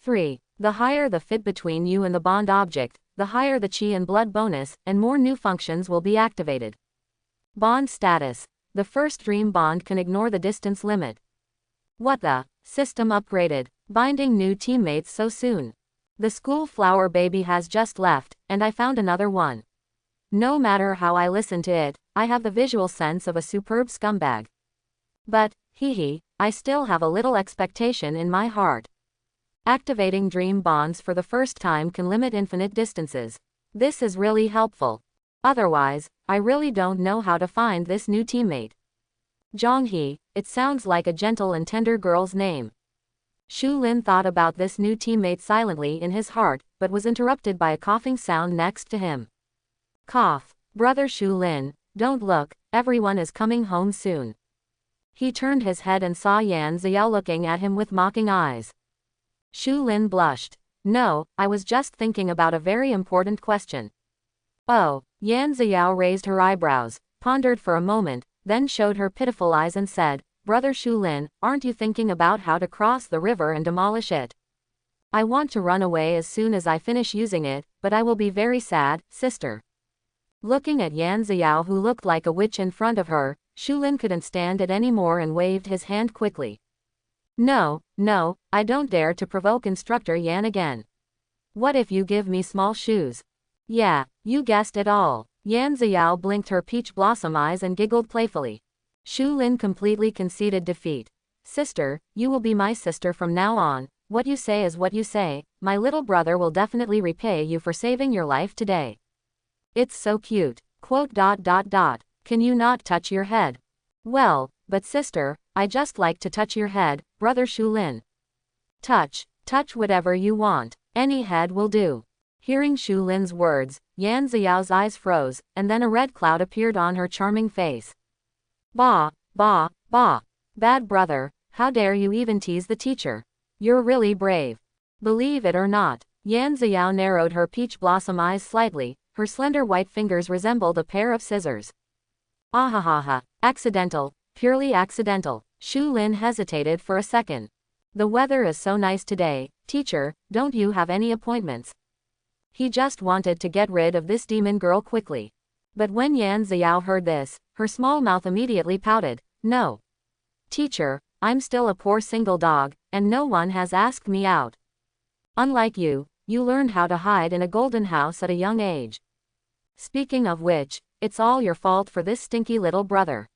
3. The higher the fit between you and the bond object, the higher the chi and blood bonus, and more new functions will be activated. Bond status. The first dream bond can ignore the distance limit. What the? System upgraded. Binding new teammates so soon. The school flower baby has just left, and I found another one. No matter how I listen to it, I have the visual sense of a superb scumbag. But, I still have a little expectation in my heart. Activating dream bonds for the first time can limit infinite distances. This is really helpful. Otherwise, I really don't know how to find this new teammate. Zhonghe, it sounds like a gentle and tender girl's name. Shu Lin thought about this new teammate silently in his heart, but was interrupted by a coughing sound next to him. Cough. Brother Shu Lin, don't look, everyone is coming home soon. He turned his head and saw Yan Xiao looking at him with mocking eyes. Shu Lin blushed. No, I was just thinking about a very important question. Oh. Yan Xiao raised her eyebrows, pondered for a moment, then showed her pitiful eyes and said, Brother Shu Lin, aren't you thinking about how to cross the river and demolish it? I want to run away as soon as I finish using it, but I will be very sad, sister. Looking at Yan Xiao, who looked like a witch in front of her, Shu Lin couldn't stand it anymore and waved his hand quickly. No, I don't dare to provoke Instructor Yan again. What if you give me small shoes? Yeah, you guessed it all. Yan Xiao blinked her peach blossom eyes and giggled playfully. Shu Lin completely conceded defeat. Sister, you will be my sister from now on. What you say is what you say. My little brother will definitely repay you for saving your life today. It's so cute. ... Can you not touch your head? Well, but sister, I just like to touch your head, Brother Shu Lin. Touch whatever you want. Any head will do. Hearing Shu Lin's words, Yan Xiao's eyes froze, and then a red cloud appeared on her charming face. Bah. Bad brother, how dare you even tease the teacher? You're really brave. Believe it or not, Yan Xiao narrowed her peach blossom eyes slightly, her slender white fingers resembled a pair of scissors. Ahahaha, accidental, purely accidental. Shu Lin hesitated for a second. The weather is so nice today, teacher, don't you have any appointments? He just wanted to get rid of this demon girl quickly. But when Yan Xiao heard this, her small mouth immediately pouted. No. Teacher, I'm still a poor single dog, and no one has asked me out. Unlike you, you learned how to hide in a golden house at a young age. Speaking of which, it's all your fault for this stinky little brother.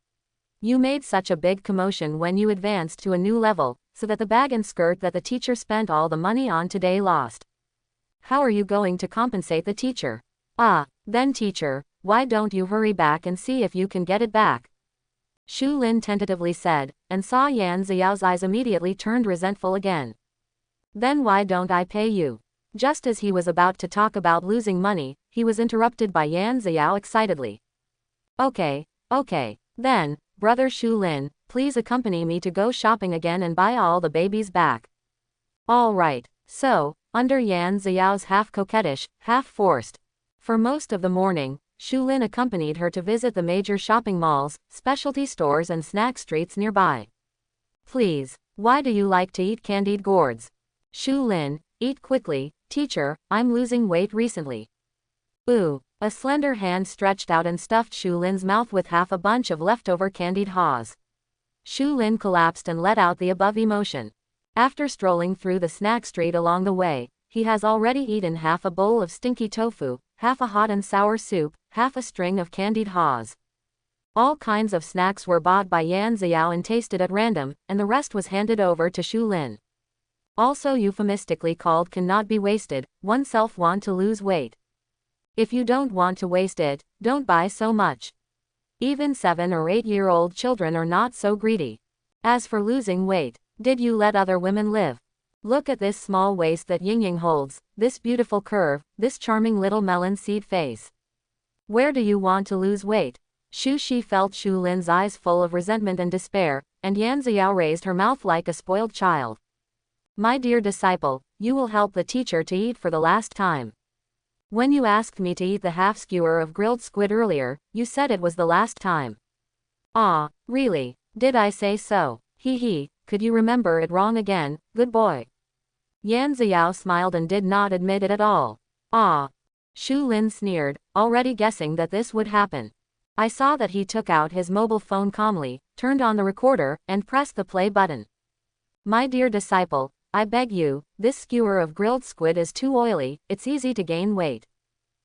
You made such a big commotion when you advanced to a new level, so that the bag and skirt that the teacher spent all the money on today lost. How are you going to compensate the teacher? Then teacher, why don't you hurry back and see if you can get it back? Shu Lin tentatively said, and saw Yan Xiao's eyes immediately turned resentful again. Then why don't I pay you? Just as he was about to talk about losing money, he was interrupted by Yan Xiao excitedly. Okay, then, brother Shu Lin, please accompany me to go shopping again and buy all the babies back. All right. So, under Yan Xiao's half coquettish, half forced. For most of the morning, Shu Lin accompanied her to visit the major shopping malls, specialty stores and snack streets nearby. Please, why do you like to eat candied gourds? Shu Lin, eat quickly, teacher, I'm losing weight recently. Ooh, a slender hand stretched out and stuffed Shu Lin's mouth with half a bunch of leftover candied haws. Shu Lin collapsed and let out the above emotion. After strolling through the snack street along the way, he has already eaten half a bowl of stinky tofu, half a hot and sour soup, half a string of candied haws. All kinds of snacks were bought by Yan Xiao and tasted at random, and the rest was handed over to Shu Lin. Also euphemistically called cannot be wasted, oneself want to lose weight. If you don't want to waste it, don't buy so much. Even 7 or 8-year-old children are not so greedy. As for losing weight, did you let other women live? Look at this small waist that Yingying holds, this beautiful curve, this charming little melon seed face. Where do you want to lose weight? Shu Shi felt Shu Lin's eyes full of resentment and despair, and Yan Xiao raised her mouth like a spoiled child. My dear disciple, you will help the teacher to eat for the last time. When you asked me to eat the half skewer of grilled squid earlier, you said it was the last time. Ah, really? Did I say so? Hee, could you remember it wrong again, good boy? Yan Xiao smiled and did not admit it at all. Ah. Shu Lin sneered, already guessing that this would happen. I saw that he took out his mobile phone calmly, turned on the recorder, and pressed the play button. My dear disciple, I beg you, this skewer of grilled squid is too oily, it's easy to gain weight.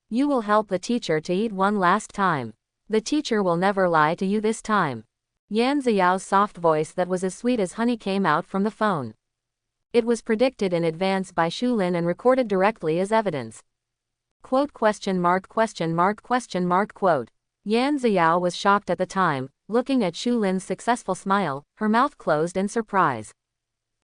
You will help the teacher to eat one last time. The teacher will never lie to you this time. Yan Xiao's soft voice that was as sweet as honey came out from the phone. It was predicted in advance by Shu Lin and recorded directly as evidence. Quote ? Yan Xiao was shocked at the time, looking at Shu Lin's successful smile, her mouth closed in surprise.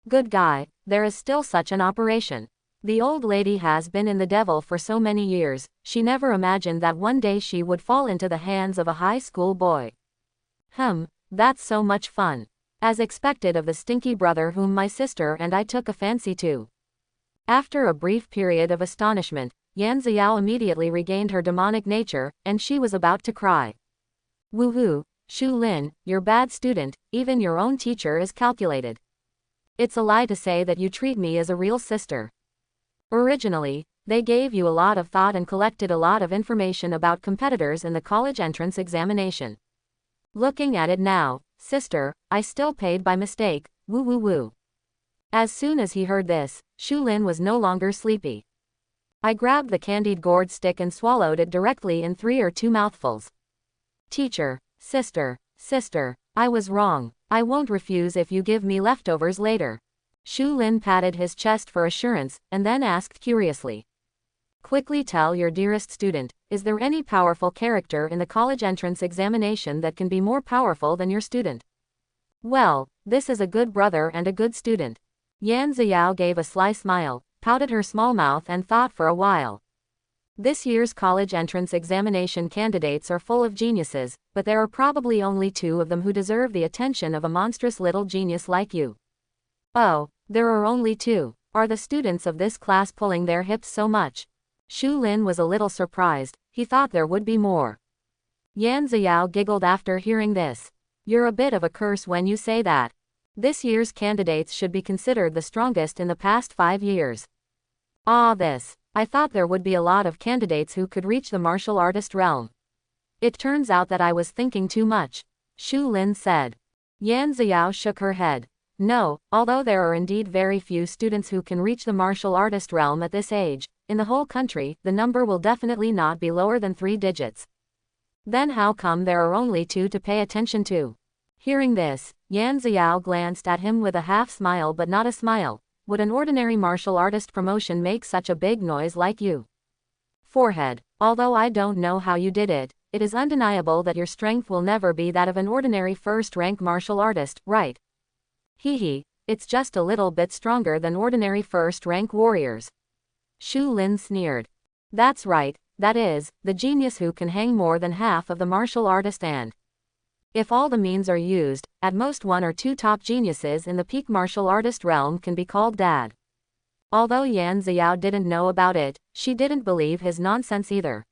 Good guy, there is still such an operation. The old lady has been in the devil for so many years, she never imagined that one day she would fall into the hands of a high school boy. That's so much fun. As expected of the stinky brother whom my sister and I took a fancy to. After a brief period of astonishment, Yan Xiao immediately regained her demonic nature, and she was about to cry. Woohoo, Shu Lin, you're bad student, even your own teacher is calculated. It's a lie to say that you treat me as a real sister. Originally, they gave you a lot of thought and collected a lot of information about competitors in the college entrance examination. Looking at it now, sister, I still paid by mistake, woo. As soon as he heard this, Shu Lin was no longer sleepy. I grabbed the candied gourd stick and swallowed it directly in 3 or 2 mouthfuls. Teacher, sister, I was wrong, I won't refuse if you give me leftovers later. Shu Lin patted his chest for assurance, and then asked curiously. Quickly tell your dearest student, is there any powerful character in the college entrance examination that can be more powerful than your student? Well, this is a good brother and a good student. Yan Xiao gave a sly smile, pouted her small mouth and thought for a while. This year's college entrance examination candidates are full of geniuses, but there are probably only 2 of them who deserve the attention of a monstrous little genius like you. Oh, there are only 2. Are the students of this class pulling their hips so much? Shu Lin was a little surprised, he thought there would be more. Yan Xiao giggled after hearing this. You're a bit of a curse when you say that. This year's candidates should be considered the strongest in the past 5 years. I thought there would be a lot of candidates who could reach the martial artist realm. It turns out that I was thinking too much, Shu Lin said. Yan Xiao shook her head. No, although there are indeed very few students who can reach the martial artist realm at this age, in the whole country, the number will definitely not be lower than 3 digits. Then how come there are only 2 to pay attention to? Hearing this, Yan Xiao glanced at him with a half smile but not a smile. Would an ordinary martial artist promotion make such a big noise like you? Forehead. Although I don't know how you did it, it is undeniable that your strength will never be that of an ordinary first-rank martial artist, right? Hee, it's just a little bit stronger than ordinary first-rank warriors. Shu Lin sneered. That's right, that is, the genius who can hang more than half of the martial artist and, if all the means are used, at most one or two top geniuses in the peak martial artist realm can be called dad. Although Yan Xiao didn't know about it, she didn't believe his nonsense either.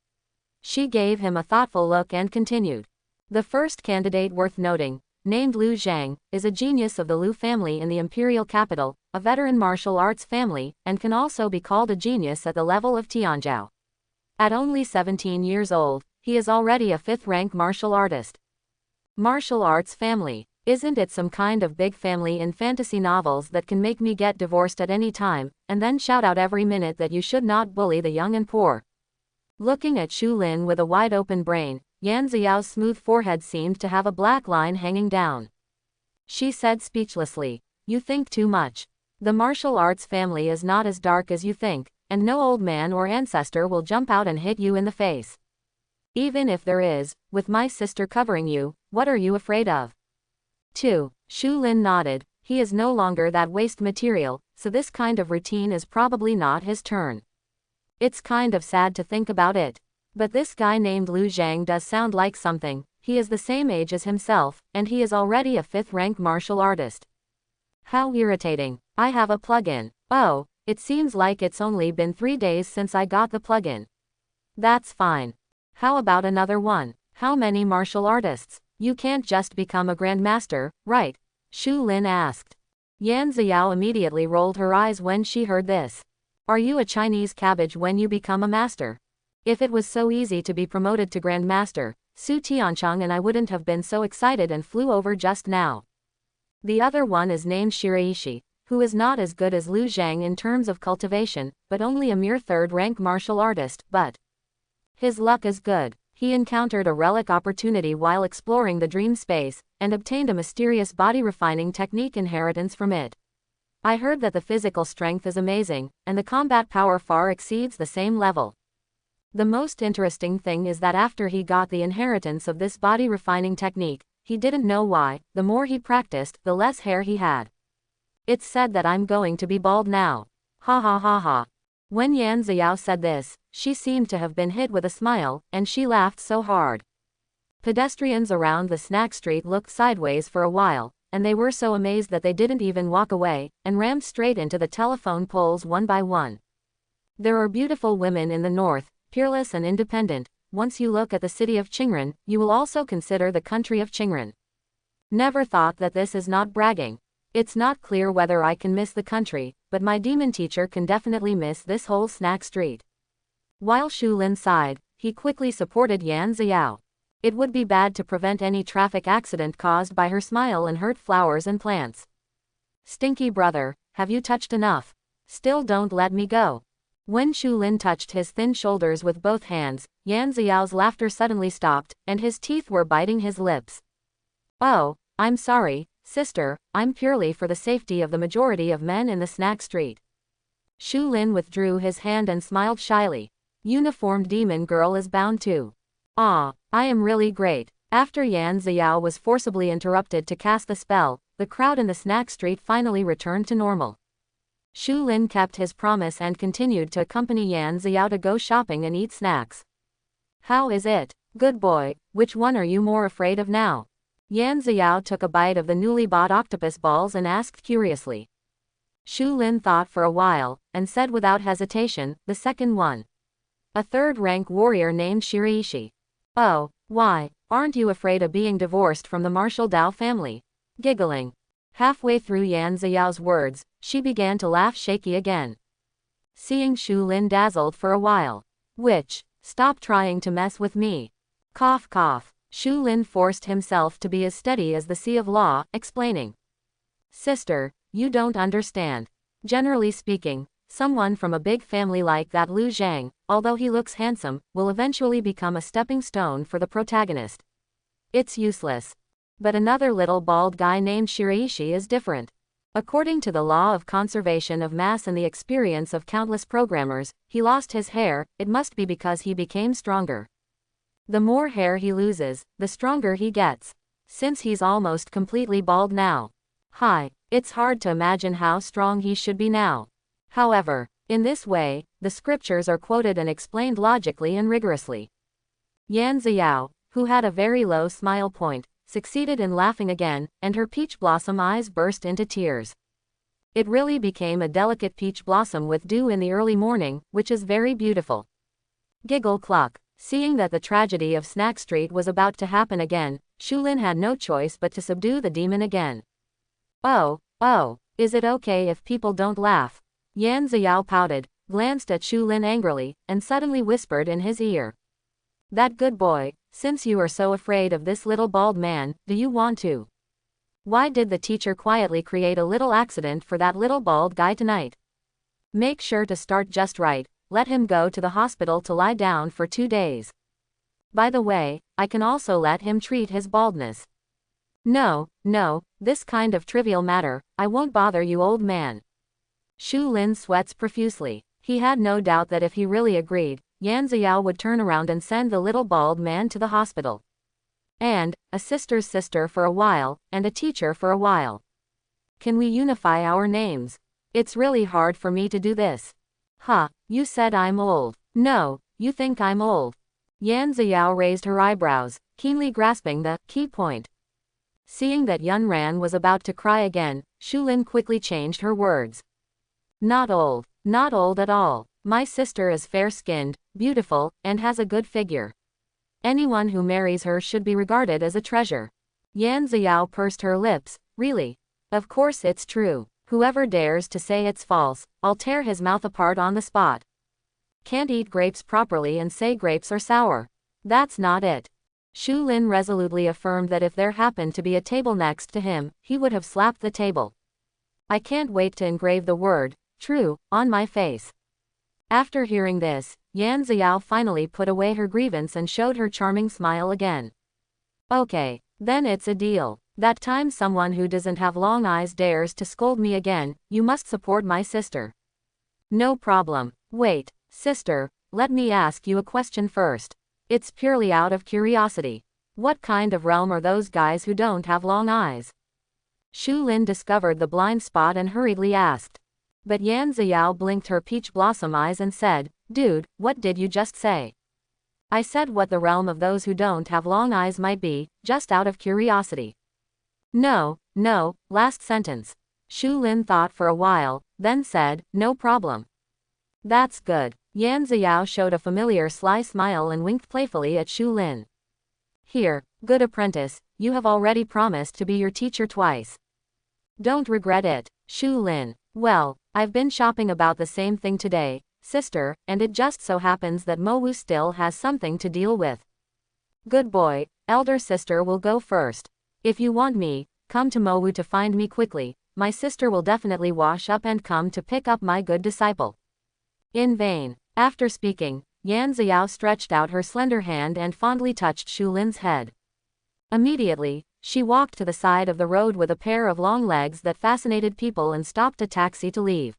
She gave him a thoughtful look and continued. The first candidate worth noting, named Lu Zhang, is a genius of the Lu family in the imperial capital, a veteran martial arts family, and can also be called a genius at the level of Tianzhou. At only 17 years old, he is already a fifth-rank martial artist. Martial arts family. Isn't it some kind of big family in fantasy novels that can make me get divorced at any time, and then shout out every minute that you should not bully the young and poor? Looking at Shu Lin with a wide-open brain, Yan Xiao's smooth forehead seemed to have a black line hanging down. She said speechlessly, "You think too much. The martial arts family is not as dark as you think, and no old man or ancestor will jump out and hit you in the face. Even if there is, with my sister covering you, what are you afraid of?" 2. Shu Lin nodded. He is no longer that waste material, so this kind of routine is probably not his turn. It's kind of sad to think about it. But this guy named Lu Zhang does sound like something. He is the same age as himself, and he is already a fifth-rank martial artist. How irritating. I have a plug-in. Oh, it seems like it's only been 3 days since I got the plug-in. That's fine. How about another one? How many martial artists? You can't just become a grandmaster, right? Shu Lin asked. Yan Xiao immediately rolled her eyes when she heard this. Are you a Chinese cabbage when you become a master? If it was so easy to be promoted to grandmaster, Su Tiancheng and I wouldn't have been so excited and flew over just now. The other one is named Shiraishi, who is not as good as Lu Zhang in terms of cultivation, but only a mere third-rank martial artist, but his luck is good. He encountered a relic opportunity while exploring the dream space, and obtained a mysterious body-refining technique inheritance from it. I heard that the physical strength is amazing, and the combat power far exceeds the same level. The most interesting thing is that after he got the inheritance of this body-refining technique, he didn't know why, the more he practiced, the less hair he had. It's said that I'm going to be bald now. Ha ha ha ha. When Yan Xiao said this, she seemed to have been hit with a smile, and she laughed so hard. Pedestrians around the snack street looked sideways for a while, and they were so amazed that they didn't even walk away, and rammed straight into the telephone poles one by one. There are beautiful women in the north, peerless and independent. Once you look at the city of Qingren, you will also consider the country of Qingren. Never thought that this is not bragging. It's not clear whether I can miss the country, but my demon teacher can definitely miss this whole snack street. While Shu Lin sighed, he quickly supported Yan Xiao. It would be bad to prevent any traffic accident caused by her smile and hurt flowers and plants. Stinky brother, have you touched enough? Still don't let me go. When Shu Lin touched his thin shoulders with both hands, Yan Xiao's laughter suddenly stopped, and his teeth were biting his lips. Oh, I'm sorry, sister, I'm purely for the safety of the majority of men in the snack street. Shu Lin withdrew his hand and smiled shyly. Uniformed demon girl is bound to. Ah, I am really great. After Yan Xiao was forcibly interrupted to cast the spell, the crowd in the snack street finally returned to normal. Shu Lin kept his promise and continued to accompany Yan Xiao to go shopping and eat snacks. How is it? Good boy, which one are you more afraid of now? Yan Xiao took a bite of the newly bought octopus balls and asked curiously. Shu Lin thought for a while, and said without hesitation, the second one. A third-rank warrior named Shiraishi. Oh, why, aren't you afraid of being divorced from the martial Dao family? Giggling. Halfway through Yan Xiao's words, she began to laugh shaky again. Seeing Shu Lin dazzled for a while. Stop trying to mess with me. Cough cough. Shu Lin forced himself to be as steady as the sea of law, explaining. Sister, you don't understand. Generally speaking, someone from a big family like that Lu Zhang, although he looks handsome, will eventually become a stepping stone for the protagonist. It's useless. But another little bald guy named Shiraishi is different. According to the law of conservation of mass and the experience of countless programmers, he lost his hair, it must be because he became stronger. The more hair he loses, the stronger he gets. Since he's almost completely bald now. Hi, it's hard to imagine how strong he should be now. However, in this way, the scriptures are quoted and explained logically and rigorously. Yan Xiao, who had a very low smile point, succeeded in laughing again, and her peach blossom eyes burst into tears. It really became a delicate peach blossom with dew in the early morning, which is very beautiful. Giggle cluck. Seeing that the tragedy of Snack Street was about to happen again, Shulin had no choice but to subdue the demon again. Oh, is it okay if people don't laugh? Yan Xiao pouted, glanced at Shulin angrily, and suddenly whispered in his ear. That good boy, since you are so afraid of this little bald man, do you want to? Why did the teacher quietly create a little accident for that little bald guy tonight? Make sure to start just right, let him go to the hospital to lie down for 2 days. By the way, I can also let him treat his baldness. No, this kind of trivial matter, I won't bother you, old man. Shulin sweats profusely. He had no doubt that if he really agreed, Yan Xiao would turn around and send the little bald man to the hospital. And, a sister's sister for a while, and a teacher for a while. Can we unify our names? It's really hard for me to do this. You said I'm old. No, you think I'm old. Yan Xiao raised her eyebrows, keenly grasping the key point. Seeing that Yun Ran was about to cry again, Shulin quickly changed her words. Not old at all. My sister is fair-skinned, beautiful, and has a good figure. Anyone who marries her should be regarded as a treasure. Yan Xiao pursed her lips. Really? Of course it's true. Whoever dares to say it's false, I'll tear his mouth apart on the spot. Can't eat grapes properly and say grapes are sour. That's not it. Shulin resolutely affirmed that if there happened to be a table next to him, he would have slapped the table. I can't wait to engrave the word, true, on my face. After hearing this, Yan Xiao finally put away her grievance and showed her charming smile again. Okay, then it's a deal. That time someone who doesn't have long eyes dares to scold me again, you must support my sister. No problem. Wait, sister, let me ask you a question first. It's purely out of curiosity. What kind of realm are those guys who don't have long eyes? Shulin discovered the blind spot and hurriedly asked. But Yan Xiao blinked her peach blossom eyes and said, Dude, what did you just say? I said what the realm of those who don't have long eyes might be, just out of curiosity. No, last sentence. Shulin thought for a while, then said, no problem. That's good. Yan Xiao showed a familiar sly smile and winked playfully at Shulin. Here, good apprentice, you have already promised to be your teacher twice. Don't regret it, Shulin. Well, I've been shopping about the same thing today, sister, and it just so happens that Mowu still has something to deal with. Good boy, elder sister will go first. If you want me, come to Mowu to find me quickly, my sister will definitely wash up and come to pick up my good disciple. In vain. After speaking, Yan Xiao stretched out her slender hand and fondly touched Shulin's head. Immediately, she walked to the side of the road with a pair of long legs that fascinated people and stopped a taxi to leave.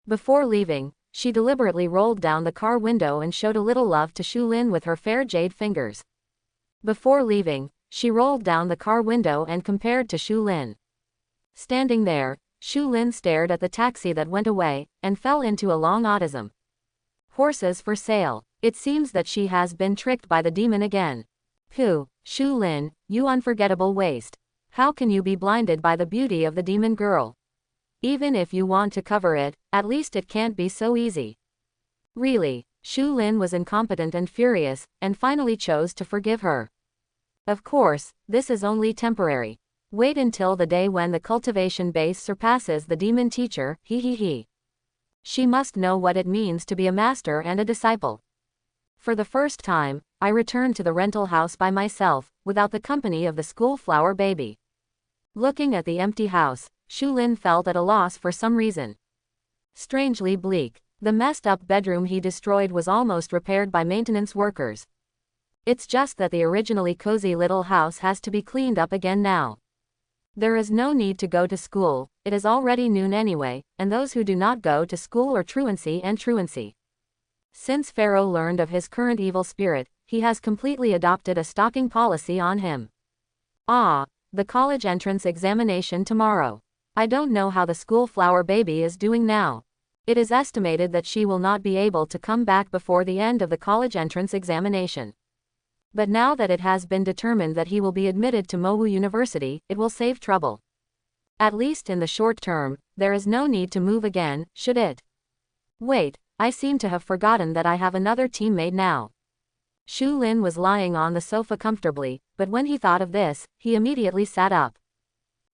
Before leaving, she deliberately rolled down the car window and showed a little love to Shulin with her fair jade fingers. Before leaving, she rolled down the car window and compared to Shulin. Standing there, Shulin stared at the taxi that went away, and fell into a long autism. Horses for sale. It seems that she has been tricked by the demon again. Pooh, Shulin, you unforgettable waste. How can you be blinded by the beauty of the demon girl? Even if you want to cover it, at least it can't be so easy. Really, Shulin was incompetent and furious, and finally chose to forgive her. Of course, this is only temporary. Wait until the day when the cultivation base surpasses the demon teacher, he. She must know what it means to be a master and a disciple. For the first time, I returned to the rental house by myself, without the company of the school flower baby. Looking at the empty house, Shulin felt at a loss for some reason. Strangely bleak. The messed up bedroom he destroyed was almost repaired by maintenance workers. It's just that the originally cozy little house has to be cleaned up again now. There is no need to go to school, it is already noon anyway, and those who do not go to school are truancy and truancy. Since Pharaoh learned of his current evil spirit, he has completely adopted a stalking policy on him. Ah, the college entrance examination tomorrow. I don't know how the school flower baby is doing now. It is estimated that she will not be able to come back before the end of the college entrance examination. But now that it has been determined that he will be admitted to Mowu University, it will save trouble. At least in the short term, there is no need to move again, should it? Wait, I seem to have forgotten that I have another teammate now. Shu Lin was lying on the sofa comfortably, but when he thought of this, he immediately sat up.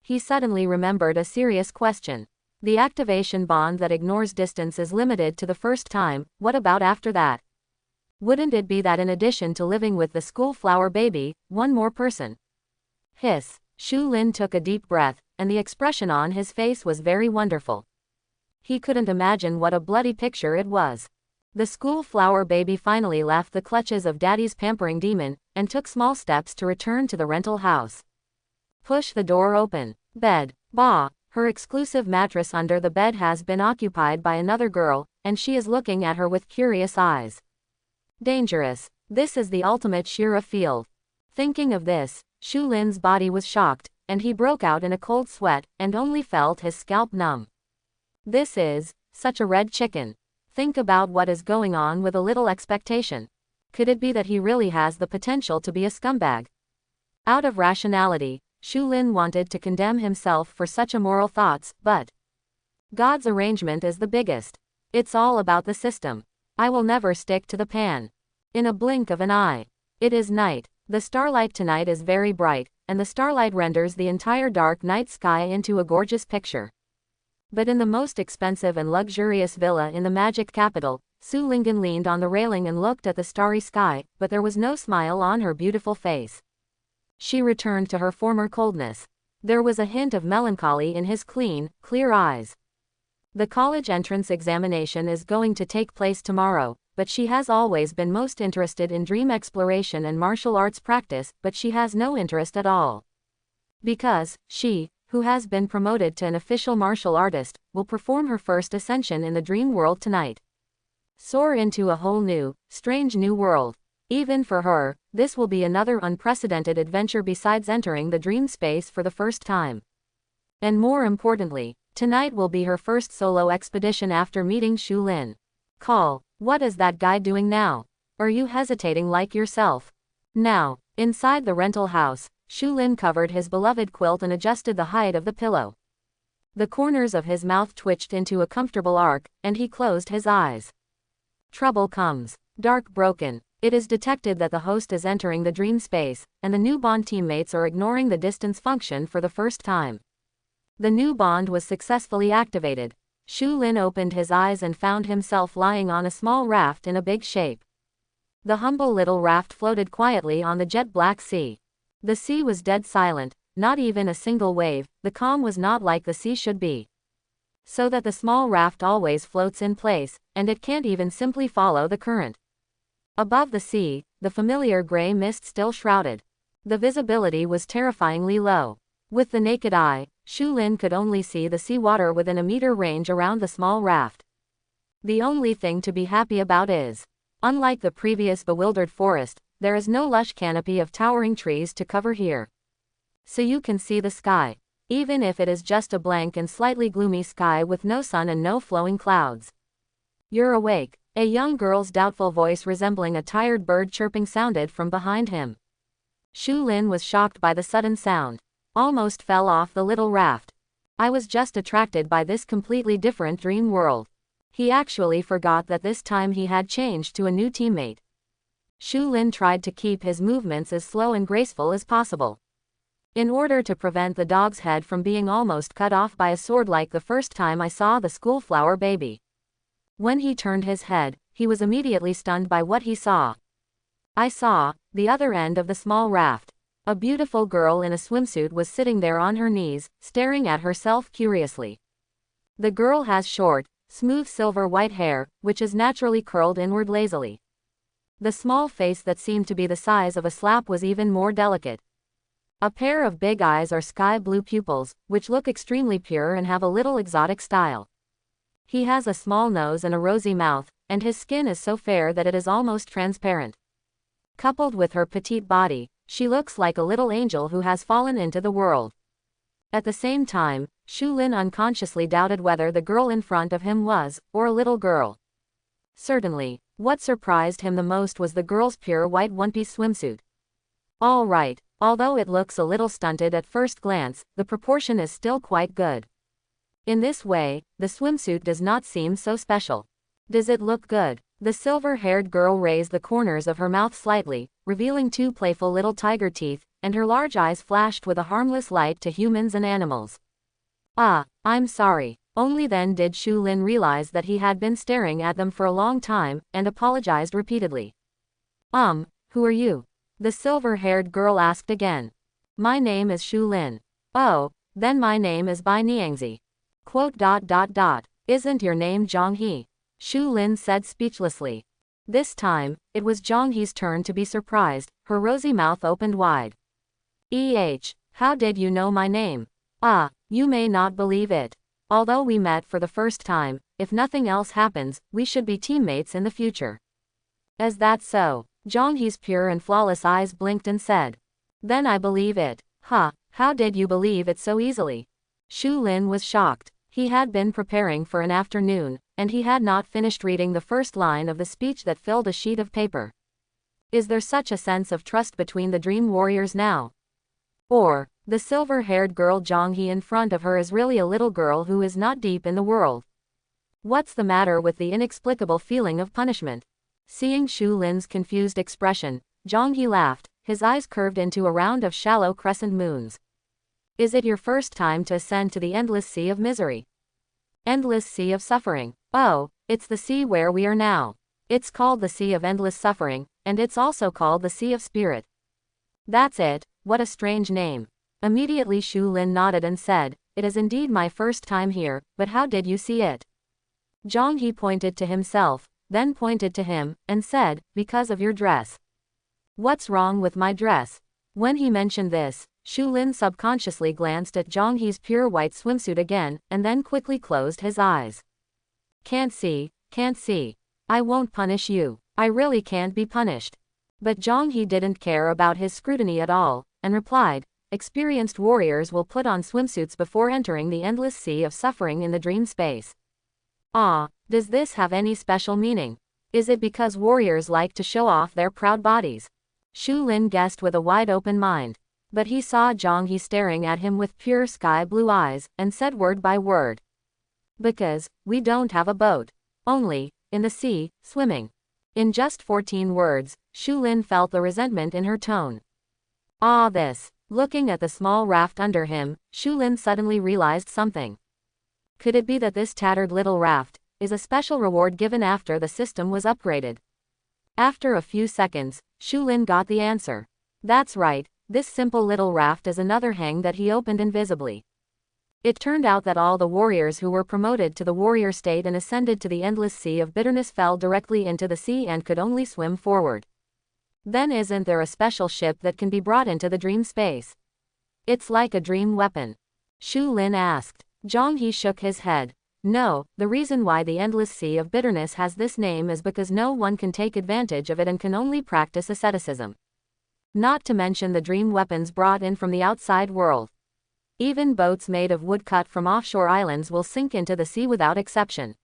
He suddenly remembered a serious question. The activation bond that ignores distance is limited to the first time, what about after that? Wouldn't it be that in addition to living with the school flower baby, one more person? Hiss. Shu Lin took a deep breath, and the expression on his face was very wonderful. He couldn't imagine what a bloody picture it was. The school flower baby finally left the clutches of Daddy's pampering demon, and took small steps to return to the rental house. Push the door open. Bed. Bah, her exclusive mattress under the bed has been occupied by another girl, and she is looking at her with curious eyes. Dangerous. This is the ultimate Shira field. Thinking of this, Shu Lin's body was shocked, and he broke out in a cold sweat, and only felt his scalp numb. This is such a red chicken. Think about what is going on with a little expectation. Could it be that he really has the potential to be a scumbag? Out of rationality, Shu Lin wanted to condemn himself for such immoral thoughts, but God's arrangement is the biggest. It's all about the system. I will never stick to the pan. In a blink of an eye. It is night. The starlight tonight is very bright, and the starlight renders the entire dark night sky into a gorgeous picture. But in the most expensive and luxurious villa in the magic capital, Su Lingyan leaned on the railing and looked at the starry sky, but there was no smile on her beautiful face. She returned to her former coldness. There was a hint of melancholy in his clean, clear eyes. The college entrance examination is going to take place tomorrow, but she has always been most interested in dream exploration and martial arts practice, but she has no interest at all. Because, she, who has been promoted to an official martial artist, will perform her first ascension in the dream world tonight. Soar into a whole new, strange new world. Even for her, this will be another unprecedented adventure besides entering the dream space for the first time. And more importantly, tonight will be her first solo expedition after meeting Shu Lin. Call, what is that guy doing now? Are you hesitating like yourself? Now, inside the rental house, Shu Lin covered his beloved quilt and adjusted the height of the pillow. The corners of his mouth twitched into a comfortable arc, and he closed his eyes. Trouble comes. Dark broken. It is detected that the host is entering the dream space, and the new bond teammates are ignoring the distance function for the first time. The new bond was successfully activated. Shu Lin opened his eyes and found himself lying on a small raft in a big shape. The humble little raft floated quietly on the jet-black sea. The sea was dead silent, not even a single wave, the calm was not like the sea should be. So that the small raft always floats in place, and it can't even simply follow the current. Above the sea, the familiar gray mist still shrouded. The visibility was terrifyingly low. With the naked eye, Shu Lin could only see the sea water within a meter range around the small raft. The only thing to be happy about is, unlike the previous bewildered forest, there is no lush canopy of towering trees to cover here. So you can see the sky, even if it is just a blank and slightly gloomy sky with no sun and no flowing clouds. You're awake, a young girl's doubtful voice resembling a tired bird chirping sounded from behind him. Shu Lin was shocked by the sudden sound. Almost fell off the little raft. I was just attracted by this completely different dream world. He actually forgot that this time he had changed to a new teammate. Shu Lin tried to keep his movements as slow and graceful as possible. In order to prevent the dog's head from being almost cut off by a sword like the first time I saw the school flower baby. When he turned his head, he was immediately stunned by what he saw. I saw, the other end of the small raft. A beautiful girl in a swimsuit was sitting there on her knees, staring at herself curiously. The girl has short, smooth silver white hair, which is naturally curled inward lazily. The small face that seemed to be the size of a slap was even more delicate. A pair of big eyes are sky blue pupils, which look extremely pure and have a little exotic style. He has a small nose and a rosy mouth, and his skin is so fair that it is almost transparent. Coupled with her petite body, she looks like a little angel who has fallen into the world. At the same time, Shu Lin unconsciously doubted whether the girl in front of him was, or a little girl. Certainly, what surprised him the most was the girl's pure white one-piece swimsuit. All right, although it looks a little stunted at first glance, the proportion is still quite good. In this way, the swimsuit does not seem so special. Does it look good? The silver-haired girl raised the corners of her mouth slightly, revealing two playful little tiger teeth, and her large eyes flashed with a harmless light to humans and animals. Ah, I'm sorry. Only then did Shu Lin realize that he had been staring at them for a long time, and apologized repeatedly. Who are you? The silver-haired girl asked again. My name is Shu Lin. Oh, then my name is Bai Niangzi. Isn't your name Zhang He? Shu Lin said speechlessly. This time, it was Zhang He's turn to be surprised, her rosy mouth opened wide. How did you know my name? Ah, you may not believe it. Although we met for the first time, if nothing else happens, we should be teammates in the future. Is that so? Zhang He's pure and flawless eyes blinked and said. Then I believe it. How did you believe it so easily? Shu Lin was shocked. He had been preparing for an afternoon, and he had not finished reading the first line of the speech that filled a sheet of paper. Is there such a sense of trust between the Dream Warriors now? Or, the silver-haired girl Zhang He in front of her is really a little girl who is not deep in the world? What's the matter with the inexplicable feeling of punishment? Seeing Shu Lin's confused expression, Zhang He laughed, his eyes curved into a round of shallow crescent moons. Is it your first time to ascend to the endless sea of misery? Endless sea of suffering. Oh, it's the sea where we are now. It's called the Sea of Endless Suffering, and it's also called the Sea of Spirit. That's it, what a strange name. Immediately Shu Lin nodded and said, it is indeed my first time here, but how did you see it? Zhang He pointed to himself, then pointed to him, and said, because of your dress. What's wrong with my dress? When he mentioned this, Shu Lin subconsciously glanced at Zhang He's pure white swimsuit again, and then quickly closed his eyes. Can't see. I won't punish you. I really can't be punished. But Zhang He didn't care about his scrutiny at all, and replied, experienced warriors will put on swimsuits before entering the endless sea of suffering in the dream space. Does this have any special meaning? Is it because warriors like to show off their proud bodies? Shu Lin guessed with a wide open mind. But he saw Zhang He staring at him with pure sky blue eyes, and said word by word. Because, we don't have a boat. Only, in the sea, swimming. In just 14 words, Shu Lin felt the resentment in her tone. Looking at the small raft under him, Shu Lin suddenly realized something. Could it be that this tattered little raft is a special reward given after the system was upgraded? After a few seconds, Shu Lin got the answer. That's right. This simple little raft is another hang that he opened invisibly. It turned out that all the warriors who were promoted to the warrior state and ascended to the endless sea of bitterness fell directly into the sea and could only swim forward. Then isn't there a special ship that can be brought into the dream space? It's like a dream weapon. Shu Lin asked. Zhang He shook his head. No, the reason why the endless sea of bitterness has this name is because no one can take advantage of it and can only practice asceticism. Not to mention the dream weapons brought in from the outside world. Even boats made of wood cut from offshore islands will sink into the sea without exception.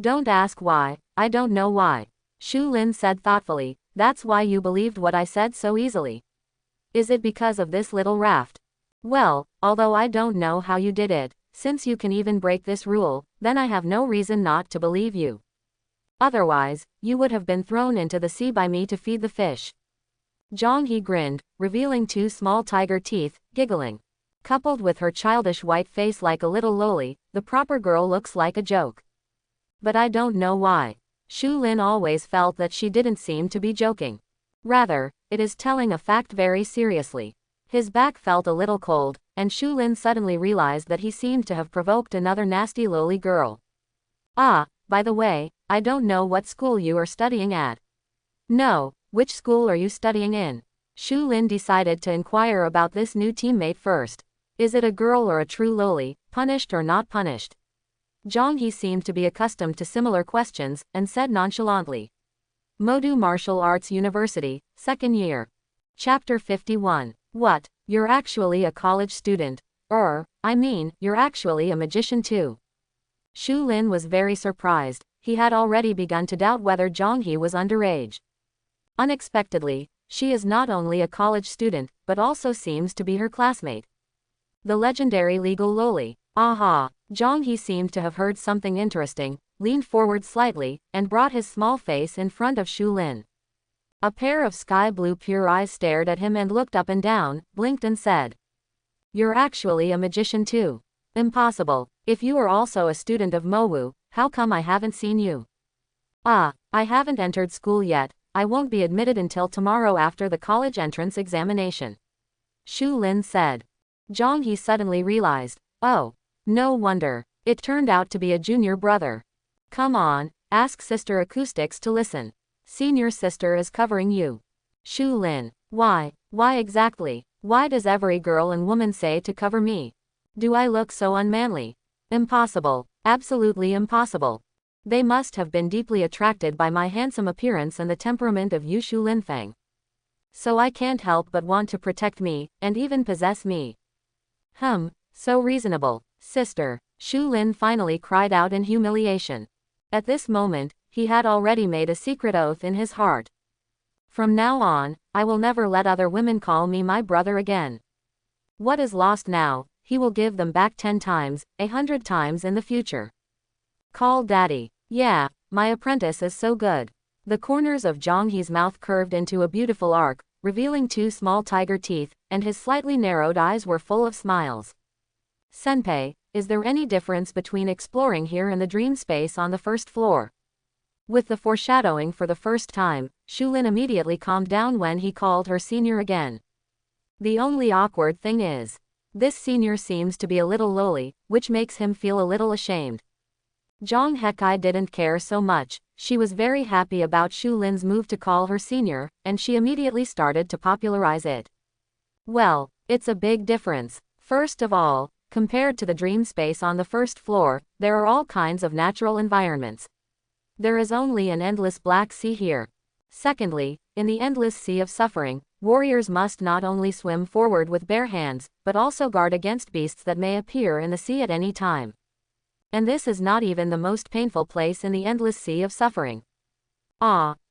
Don't ask why, I don't know why. Shu Lin said thoughtfully, that's why you believed what I said so easily. Is it because of this little raft? Well, although I don't know how you did it, since you can even break this rule, then I have no reason not to believe you. Otherwise, you would have been thrown into the sea by me to feed the fish. Zhang He grinned, revealing two small tiger teeth, giggling. Coupled with her childish white face like a little loli, the proper girl looks like a joke. But I don't know why. Shu Lin always felt that she didn't seem to be joking. Rather, it is telling a fact very seriously. His back felt a little cold, and Shu Lin suddenly realized that he seemed to have provoked another nasty loli girl. By the way, I don't know what school you are studying at. No, which school are you studying in? Shu Lin decided to inquire about this new teammate first. Is it a girl or a true loli, punished or not punished? Zhang He seemed to be accustomed to similar questions, and said nonchalantly. Modu Martial Arts University, 2nd year. Chapter 51. What? You're actually a college student. You're actually a magician too. Shu Lin was very surprised. He had already begun to doubt whether Zhang He was underage. Unexpectedly, she is not only a college student, but also seems to be her classmate. The legendary legal loli. Aha! Zhang He seemed to have heard something interesting, leaned forward slightly, and brought his small face in front of Shu Lin. A pair of sky-blue pure eyes stared at him and looked up and down, blinked and said. You're actually a magician too. Impossible. If you are also a student of Mowu, how come I haven't seen you? I haven't entered school yet. I won't be admitted until tomorrow after the college entrance examination. Shu Lin said. Zhang He suddenly realized, oh, no wonder. It turned out to be a junior brother. Come on, ask Sister Acoustics to listen. Senior sister is covering you. Shu Lin. Why exactly? Why does every girl and woman say to cover me? Do I look so unmanly? Impossible. Absolutely impossible. They must have been deeply attracted by my handsome appearance and the temperament of Yu Shu Linfeng. So I can't help but want to protect me, and even possess me. So reasonable. Sister. Shu Lin finally cried out in humiliation. At this moment, he had already made a secret oath in his heart. From now on, I will never let other women call me my brother again. What is lost now, he will give them back 10 times, 100 times in the future. Call daddy. Yeah, my apprentice is so good. The corners of Zhang He's mouth curved into a beautiful arc, revealing 2 small tiger teeth, and his slightly narrowed eyes were full of smiles. Senpai, is there any difference between exploring here and the dream space on the 1st floor? With the foreshadowing for the first time, Shu Lin immediately calmed down when he called her senior again. The only awkward thing is, this senior seems to be a little lowly, which makes him feel a little ashamed. Zhang Hekai didn't care so much. She was very happy about Shu Lin's move to call her senior, and she immediately started to popularize it. Well, it's a big difference. First of all, compared to the dream space on the 1st floor, there are all kinds of natural environments. There is only an endless black sea here. Secondly, in the endless sea of suffering, warriors must not only swim forward with bare hands, but also guard against beasts that may appear in the sea at any time. And this is not even the most painful place in the endless sea of suffering.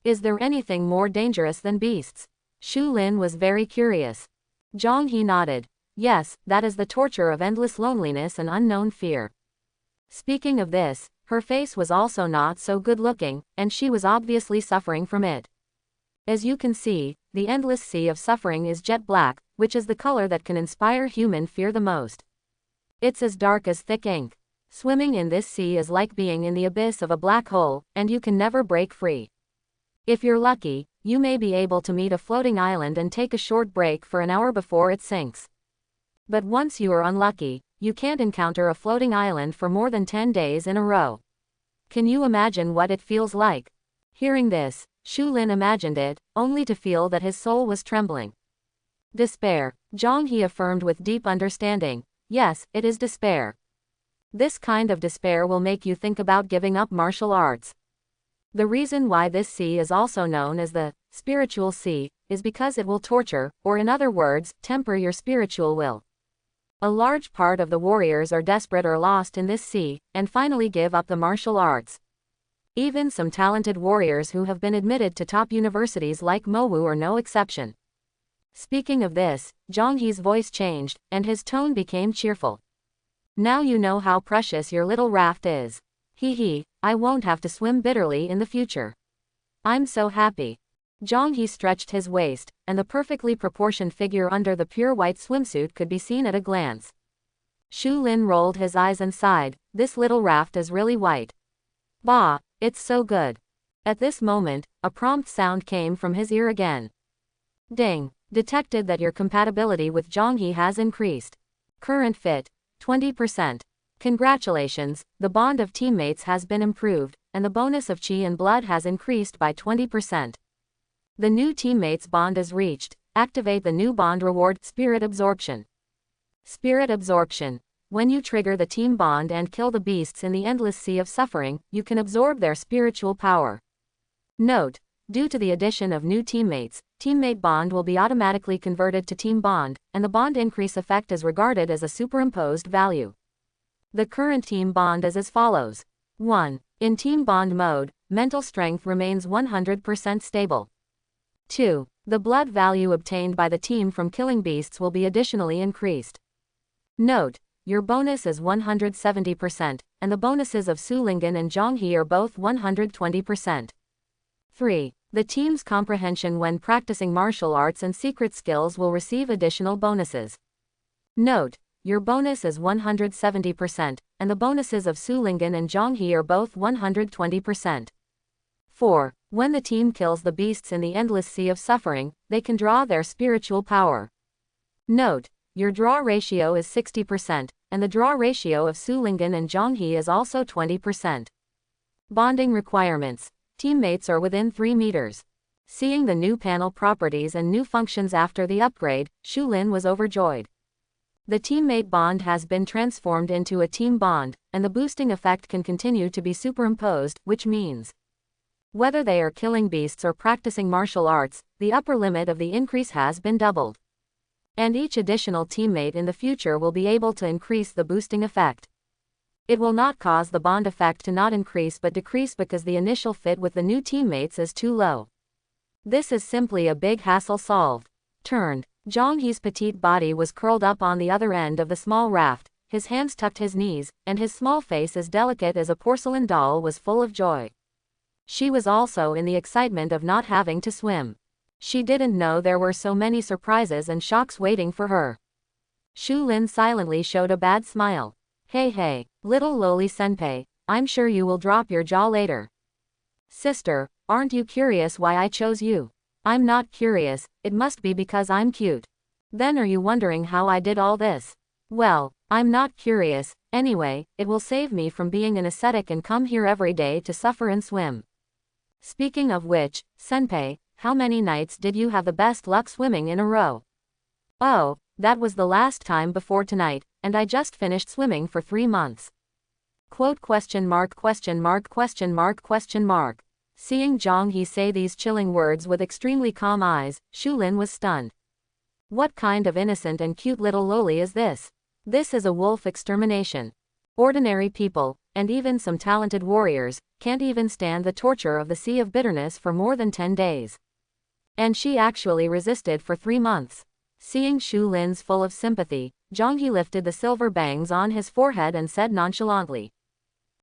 Is there anything more dangerous than beasts? Shu Lin was very curious. Zhang He nodded. Yes, that is the torture of endless loneliness and unknown fear. Speaking of this, her face was also not so good looking, and she was obviously suffering from it. As you can see, the endless sea of suffering is jet black, which is the color that can inspire human fear the most. It's as dark as thick ink. Swimming in this sea is like being in the abyss of a black hole, and you can never break free. If you're lucky, you may be able to meet a floating island and take a short break for an hour before it sinks. But once you are unlucky, you can't encounter a floating island for more than 10 days in a row. Can you imagine what it feels like? Hearing this, Shu Lin imagined it, only to feel that his soul was trembling. Despair. Zhang He affirmed with deep understanding. Yes, it is despair. This kind of despair will make you think about giving up martial arts. The reason why this sea is also known as the spiritual sea is because it will torture, or in other words, temper your spiritual will. A large part of the warriors are desperate or lost in this sea, and finally give up the martial arts. Even some talented warriors who have been admitted to top universities like Mowu are no exception. Speaking of this, Zhang He's voice changed, and his tone became cheerful. Now you know how precious your little raft is. I won't have to swim bitterly in the future. I'm so happy. Zhang He stretched his waist, and the perfectly proportioned figure under the pure white swimsuit could be seen at a glance. Shu Lin rolled his eyes and sighed. This little raft is really white. Bah, it's so good. At this moment, a prompt sound came from his ear again. Ding. Detected that your compatibility with Zhang He has increased. Current fit, 20%. Congratulations, the bond of teammates has been improved, and the bonus of chi and blood has increased by 20%. The new teammates bond is reached. Activate the new bond reward, Spirit Absorption. Spirit Absorption. When you trigger the team bond and kill the beasts in the endless sea of suffering, you can absorb their spiritual power. Note: due to the addition of new teammates, teammate bond will be automatically converted to team bond, and the bond increase effect is regarded as a superimposed value. The current team bond is as follows. 1. In team bond mode, mental strength remains 100% stable. 2. The blood value obtained by the team from killing beasts will be additionally increased. Note: your bonus is 170%, and the bonuses of Sulingen and Zhonghe are both 120%. 3. The team's comprehension when practicing martial arts and secret skills will receive additional bonuses. Note: your bonus is 170%, and the bonuses of Sulingen and Zhonghe are both 120%. 4. When the team kills the beasts in the endless sea of suffering, they can draw their spiritual power. Note: your draw ratio is 60%, and the draw ratio of Sulingen and Zhonghe is also 20%. Bonding requirements. Teammates are within 3 meters. Seeing the new panel properties and new functions after the upgrade, Shulin was overjoyed. The teammate bond has been transformed into a team bond, and the boosting effect can continue to be superimposed, which means whether they are killing beasts or practicing martial arts, the upper limit of the increase has been doubled. And each additional teammate in the future will be able to increase the boosting effect. It will not cause the bond effect to not increase but decrease because the initial fit with the new teammates is too low. This is simply a big hassle solved. Turned. Zhonghe's petite body was curled up on the other end of the small raft, his hands tucked his knees, and his small face as delicate as a porcelain doll was full of joy. She was also in the excitement of not having to swim. She didn't know there were so many surprises and shocks waiting for her. Shulin silently showed a bad smile. Hey, little loli senpai, I'm sure you will drop your jaw later. Sister, aren't you curious why I chose you? I'm not curious, it must be because I'm cute. Then are you wondering how I did all this? Well, I'm not curious, anyway, it will save me from being an ascetic and come here every day to suffer and swim. Speaking of which, senpai, how many nights did you have the best luck swimming in a row? Oh, that was the last time before tonight, and I just finished swimming for 3 months. Quote question mark question mark question mark question mark. Seeing Zhonghe say these chilling words with extremely calm eyes, Shulin was stunned. What kind of innocent and cute little loli is this? This is a wolf extermination. Ordinary people, and even some talented warriors, can't even stand the torture of the Sea of Bitterness for more than 10 days. And she actually resisted for 3 months. Seeing Shulin's full of sympathy, Zhonghe lifted the silver bangs on his forehead and said nonchalantly,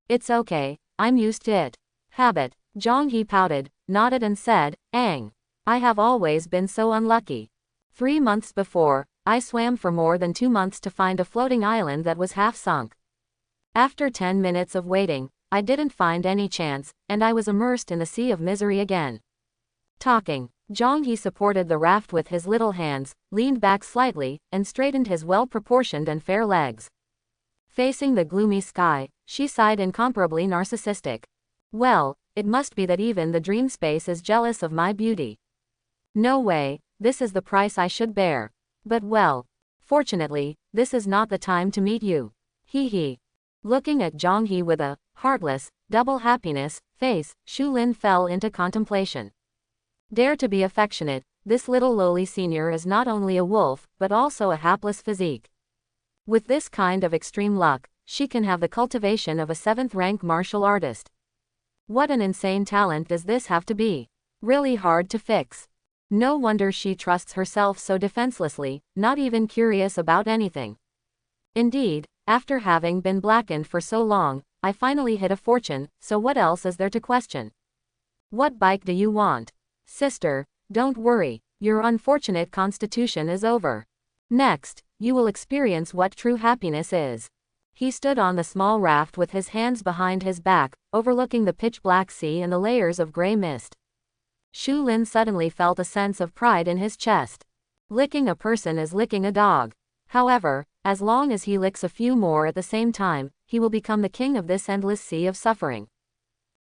"It's okay, I'm used to it. Habit." Zhonghe pouted, nodded and said, "Ang. I have always been so unlucky. 3 months before, I swam for more than 2 months to find a floating island that was half sunk. After 10 minutes of waiting, I didn't find any chance, and I was immersed in the sea of misery again." Talking, Zhonghe supported the raft with his little hands, leaned back slightly, and straightened his well-proportioned and fair legs. Facing the gloomy sky, she sighed incomparably narcissistic. "Well, it must be that even the dream space is jealous of my beauty. No way, this is the price I should bear. But well, fortunately, this is not the time to meet you. Hee." Looking at Zhonghe with a heartless, double happiness face, Shulin fell into contemplation. Dare to be affectionate, this little loli senior is not only a wolf, but also a hapless physique. With this kind of extreme luck, she can have the cultivation of a 7th-rank martial artist. What an insane talent does this have to be? Really hard to fix. No wonder she trusts herself so defenselessly, not even curious about anything. Indeed, after having been blackened for so long, I finally hit a fortune, so what else is there to question? What bike do you want? Sister, don't worry, your unfortunate constitution is over. Next, you will experience what true happiness is. He stood on the small raft with his hands behind his back, overlooking the pitch-black sea and the layers of gray mist. Shulin suddenly felt a sense of pride in his chest. Licking a person is licking a dog. However, as long as he licks a few more at the same time, he will become the king of this endless sea of suffering.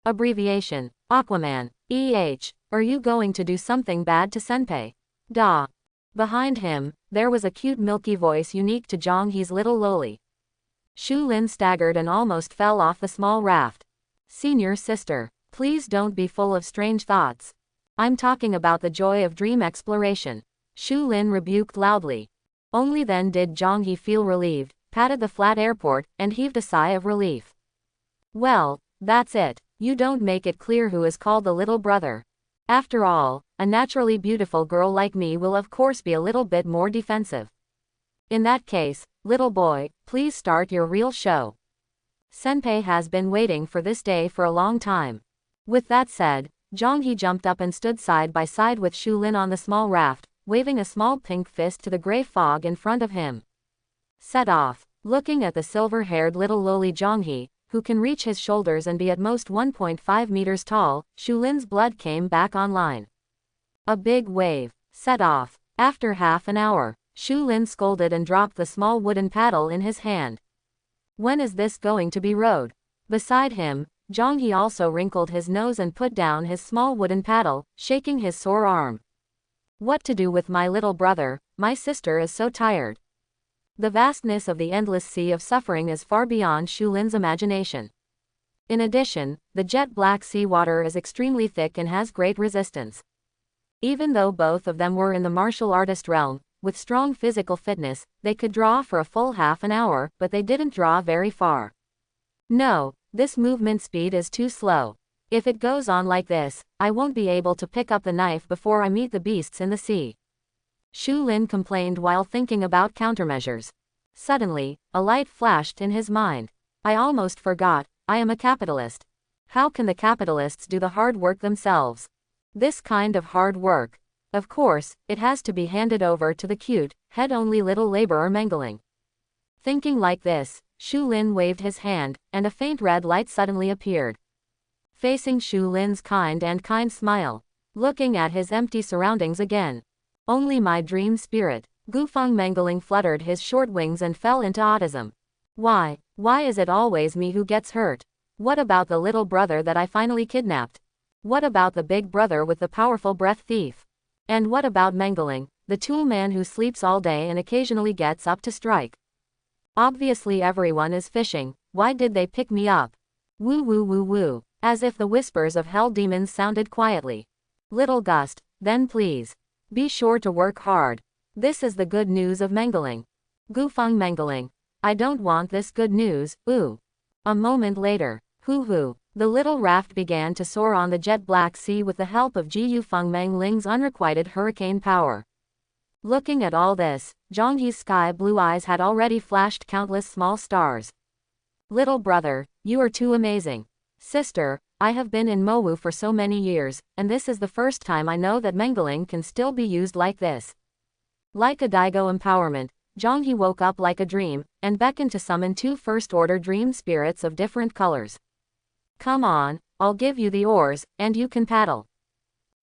Abbreviation: Aquaman. Are you going to do something bad to Senpei? Da. Behind him, there was a cute milky voice unique to Zhang He's little loli. Shu Lin staggered and almost fell off the small raft. Senior sister, please don't be full of strange thoughts. I'm talking about the joy of dream exploration. Shu Lin rebuked loudly. Only then did Zhang He feel relieved, patted the flat airport, and heaved a sigh of relief. Well, that's it. You don't make it clear who is called the little brother. After all, a naturally beautiful girl like me will of course be a little bit more defensive. In that case, little boy, please start your real show. Senpei has been waiting for this day for a long time. With that said, Zhang He jumped up and stood side by side with Shu Lin on the small raft, waving a small pink fist to the gray fog in front of him. Set off. Looking at the silver-haired little loli Zhang He, who can reach his shoulders and be at most 1.5 meters tall, Shu Lin's blood came back online. A big wave. Set off. After half an hour, Shu Lin scolded and dropped the small wooden paddle in his hand. When is this going to be rowed? Beside him, Zhang He also wrinkled his nose and put down his small wooden paddle, shaking his sore arm. What to do with my little brother? My sister is so tired. The vastness of the endless sea of suffering is far beyond Shu Lin's imagination. In addition, the jet-black sea water is extremely thick and has great resistance. Even though both of them were in the martial artist realm, with strong physical fitness, they could draw for a full half an hour, but they didn't draw very far. No, this movement speed is too slow. If it goes on like this, I won't be able to pick up the knife before I meet the beasts in the sea. Shu Lin complained while thinking about countermeasures. Suddenly, a light flashed in his mind. I almost forgot, I am a capitalist. How can the capitalists do the hard work themselves? This kind of hard work. Of course, it has to be handed over to the cute, head-only little laborer Mengeling. Thinking like this, Shu Lin waved his hand, and a faint red light suddenly appeared. Facing Shu Lin's kind smile. Looking at his empty surroundings again. Only my dream spirit. Gufeng Mengeling fluttered his short wings and fell into autism. Why is it always me who gets hurt? What about the little brother that I finally kidnapped? What about the big brother with the powerful breath thief? And what about Mengeling, the tool man who sleeps all day and occasionally gets up to strike? Obviously everyone is fishing, why did they pick me up? Woo woo woo woo, as if the whispers of hell demons sounded quietly. Little gust, then please. Be sure to work hard. This is the good news of Mengeling. Gufeng Mengeling. I don't want this good news, ooh. A moment later, hoo-hoo, the little raft began to soar on the jet-black sea with the help of Jiu Feng Mengeling's unrequited hurricane power. Looking at all this, Zhang He's sky-blue eyes had already flashed countless small stars. Little brother, you are too amazing. Sister, I have been in Mowu for so many years, and this is the first time I know that Mengeling can still be used like this. Like a Daigo empowerment, Zhang He woke up like a dream, and beckoned to summon 2 first-order dream spirits of different colors. Come on, I'll give you the oars, and you can paddle.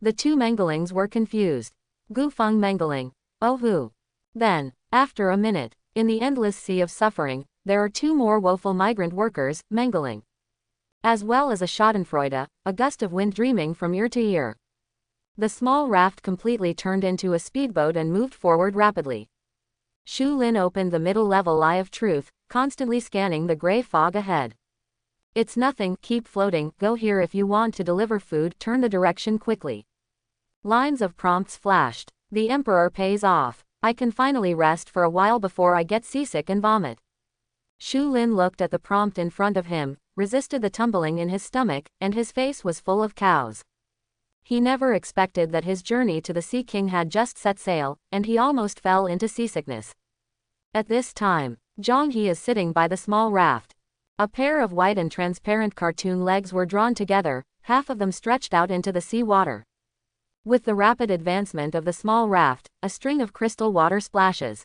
The 2 Mengelings were confused. Gufeng Mengeling. Oh who? Then, after a minute, in the endless sea of suffering, there are 2 more woeful migrant workers, Mengeling. As well as a schadenfreude, a gust of wind dreaming from ear to ear. The small raft completely turned into a speedboat and moved forward rapidly. Shu Lin opened the middle-level eye of truth, constantly scanning the gray fog ahead. It's nothing, keep floating, go here if you want to deliver food, turn the direction quickly. Lines of prompts flashed. The Emperor pays off. I can finally rest for a while before I get seasick and vomit. Shu Lin looked at the prompt in front of him, resisted the tumbling in his stomach, and his face was full of cows. He never expected that his journey to the Sea King had just set sail, and he almost fell into seasickness. At this time, Zhang He is sitting by the small raft. A pair of white and transparent cartoon legs were drawn together, half of them stretched out into the sea water. With the rapid advancement of the small raft, a string of crystal water splashes.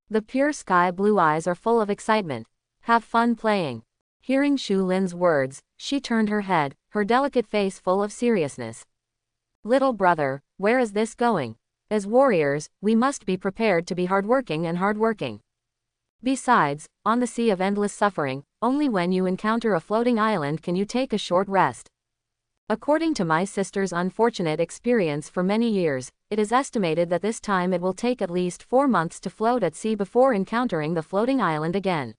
The pure sky blue eyes are full of excitement. Have fun playing. Hearing Shu Lin's words, she turned her head, her delicate face full of seriousness. Little brother, where is this going? As warriors, we must be prepared to be hardworking. Besides, on the sea of endless suffering, only when you encounter a floating island can you take a short rest. According to my sister's unfortunate experience for many years, it is estimated that this time it will take at least 4 months to float at sea before encountering the floating island again.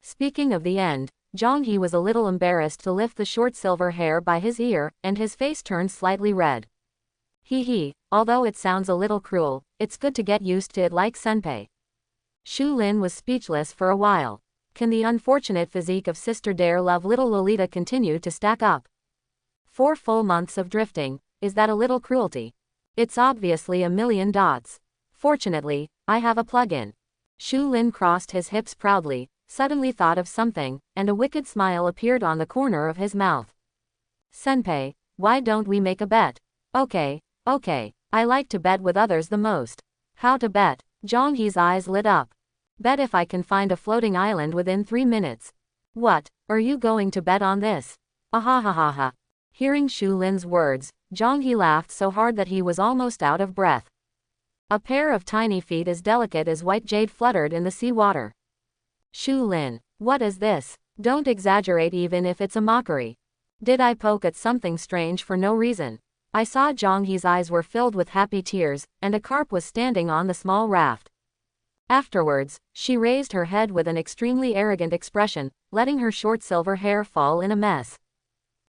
Speaking of the end, Zhang was a little embarrassed to lift the short silver hair by his ear, and his face turned slightly red. He, although it sounds a little cruel, it's good to get used to it like senpai. Shu Lin was speechless for a while. Can the unfortunate physique of Sister Dare Love little Lolita continue to stack up? 4 full months of drifting, is that a little cruelty? It's obviously a million dots. Fortunately, I have a plug-in. Shu Lin crossed his hips proudly, suddenly thought of something, and a wicked smile appeared on the corner of his mouth. Senpai, why don't we make a bet? Okay, I like to bet with others the most. How to bet? Zhang He's eyes lit up. Bet if I can find a floating island within 3 minutes. What, are you going to bet on this? Ahahaha. Hearing Shu Lin's words, Zhang He laughed so hard that he was almost out of breath. A pair of tiny feet as delicate as white jade fluttered in the sea water. Shu Lin, what is this? Don't exaggerate even if it's a mockery. Did I poke at something strange for no reason? I saw Zhang He's eyes were filled with happy tears, and a carp was standing on the small raft. Afterwards, she raised her head with an extremely arrogant expression, letting her short silver hair fall in a mess.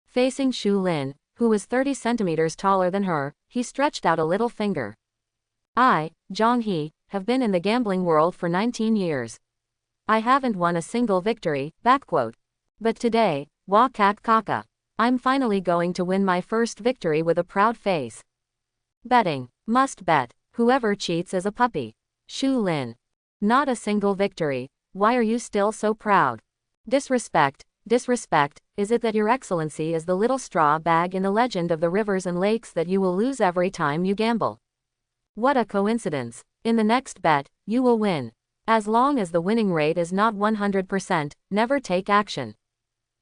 Facing Shu Lin, who was 30 centimeters taller than her, he stretched out a little finger. I, Zhang He, have been in the gambling world for 19 years. I haven't won a single victory, backquote. But today, wa kak kaka. I'm finally going to win my first victory with a proud face. Betting. Must bet. Whoever cheats is a puppy. Shu Lin. Not a single victory. Why are you still so proud? Disrespect. Is it that your excellency is the little straw bag in the legend of the rivers and lakes that you will lose every time you gamble? What a coincidence. In the next bet, you will win. As long as the winning rate is not 100%, never take action.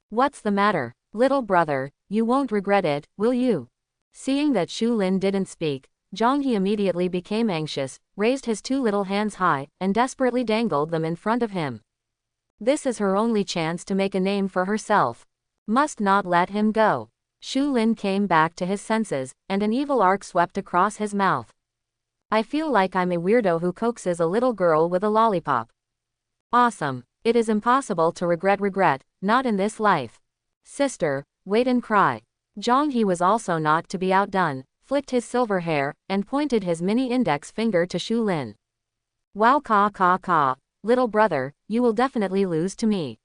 What's the matter? Little brother, you won't regret it, will you? Seeing that Shu Lin didn't speak, Zhang He immediately became anxious, raised his 2 little hands high, and desperately dangled them in front of him. This is her only chance to make a name for herself. Must not let him go. Shu Lin came back to his senses, and an evil arc swept across his mouth. I feel like I'm a weirdo who coaxes a little girl with a lollipop. Awesome. It is impossible to regret, not in this life. Sister, wait and cry. Zhang He was also not to be outdone, flicked his silver hair, and pointed his mini index finger to Shu Lin. Wow ka, little brother, you will definitely lose to me.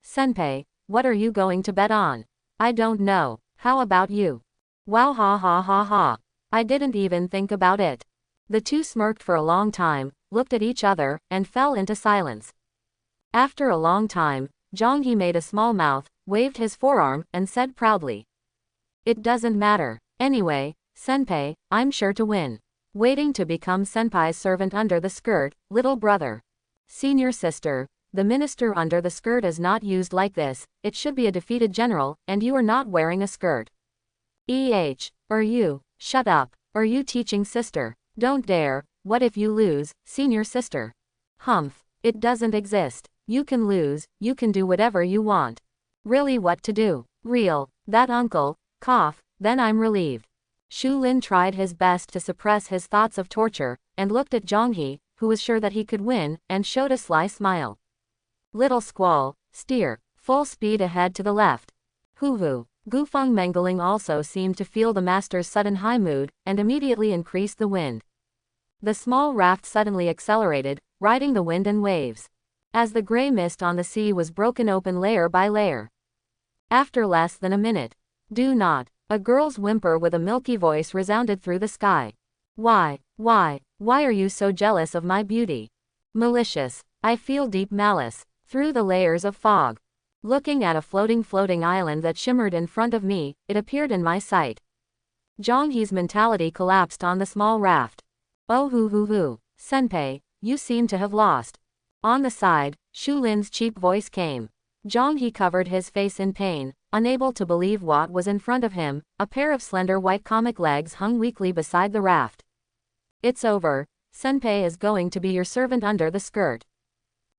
Senpai, what are you going to bet on? I don't know, how about you? Wow ha. I didn't even think about it. The two smirked for a long time, looked at each other, and fell into silence. After a long time, Zhang He made a small mouth, waved his forearm, and said proudly. It doesn't matter. Anyway, senpai, I'm sure to win. Waiting to become senpai's servant under the skirt, little brother. Senior sister, the minister under the skirt is not used like this, it should be a defeated general, and you are not wearing a skirt. Are you? Shut up. Are you teaching sister? Don't dare. What if you lose, senior sister? Humph. It doesn't exist. You can lose, you can do whatever you want. Really what to do? Real. That uncle. Cough. Then I'm relieved. Shu Lin tried his best to suppress his thoughts of torture, and looked at Zhang He, who was sure that he could win, and showed a sly smile. Little squall. Steer. Full speed ahead to the left. Hoo-hoo. Gufeng Mengeling also seemed to feel the master's sudden high mood, and immediately increased the wind. The small raft suddenly accelerated, riding the wind and waves. As the gray mist on the sea was broken open layer by layer. After less than a minute. Do not. A girl's whimper with a milky voice resounded through the sky. Why are you so jealous of my beauty? Malicious. I feel deep malice. Through the layers of fog. Looking at a floating island that shimmered in front of me, it appeared in my sight. Zhang He's mentality collapsed on the small raft. Oh hoo. Senpai, you seem to have lost. On the side, Shu Lin's cheap voice came. Zhang He covered his face in pain, unable to believe what was in front of him. A pair of slender white comic legs hung weakly beside the raft. It's over. Senpai is going to be your servant under the skirt.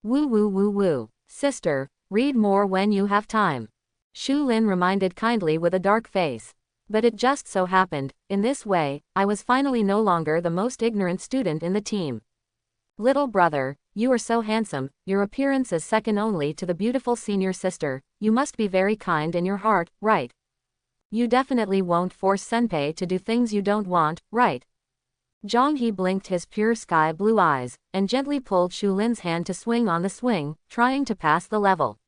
Woo. Sister, read more when you have time. Shu Lin reminded kindly with a dark face. But it just so happened, in this way, I was finally no longer the most ignorant student in the team. Little brother, you are so handsome, your appearance is second only to the beautiful senior sister, you must be very kind in your heart, right? You definitely won't force Senpai to do things you don't want, right? Zhang He blinked his pure sky blue eyes, and gently pulled Shu Lin's hand to swing on the swing, trying to pass the level.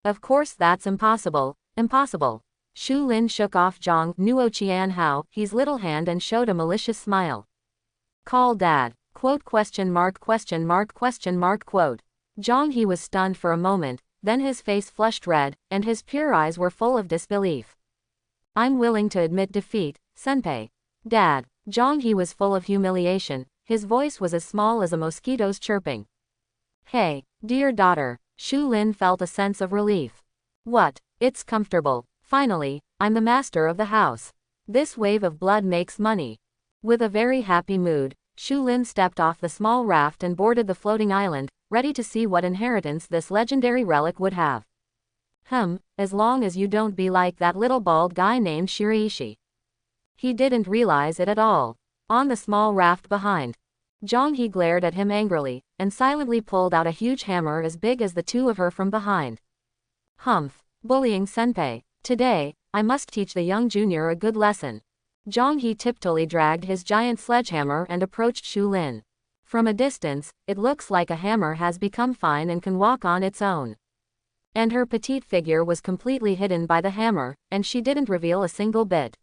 Of course that's impossible, impossible. Shu Lin shook off Zhang Nuo Qian Hao, his little hand and showed a malicious smile. Call dad, quote question mark question mark question mark quote. Zhang He was stunned for a moment, then his face flushed red, and his pure eyes were full of disbelief. I'm willing to admit defeat, Senpai. Dad. Zhang He was full of humiliation, his voice was as small as a mosquito's chirping. Hey, dear daughter. Shu Lin felt a sense of relief. What? It's comfortable. Finally, I'm the master of the house. This wave of blood makes money. With a very happy mood, Shu Lin stepped off the small raft and boarded the floating island, ready to see what inheritance this legendary relic would have. As long as you don't be like that little bald guy named Shiraishi. He didn't realize it at all. On the small raft behind, Zhang He glared at him angrily, and silently pulled out a huge hammer as big as the two of her from behind. Bullying Senpai. Today, I must teach the young junior a good lesson. Zhang He tiptoely dragged his giant sledgehammer and approached Shu Lin. From a distance, it looks like a hammer has become fine and can walk on its own. And her petite figure was completely hidden by the hammer, and she didn't reveal a single bit.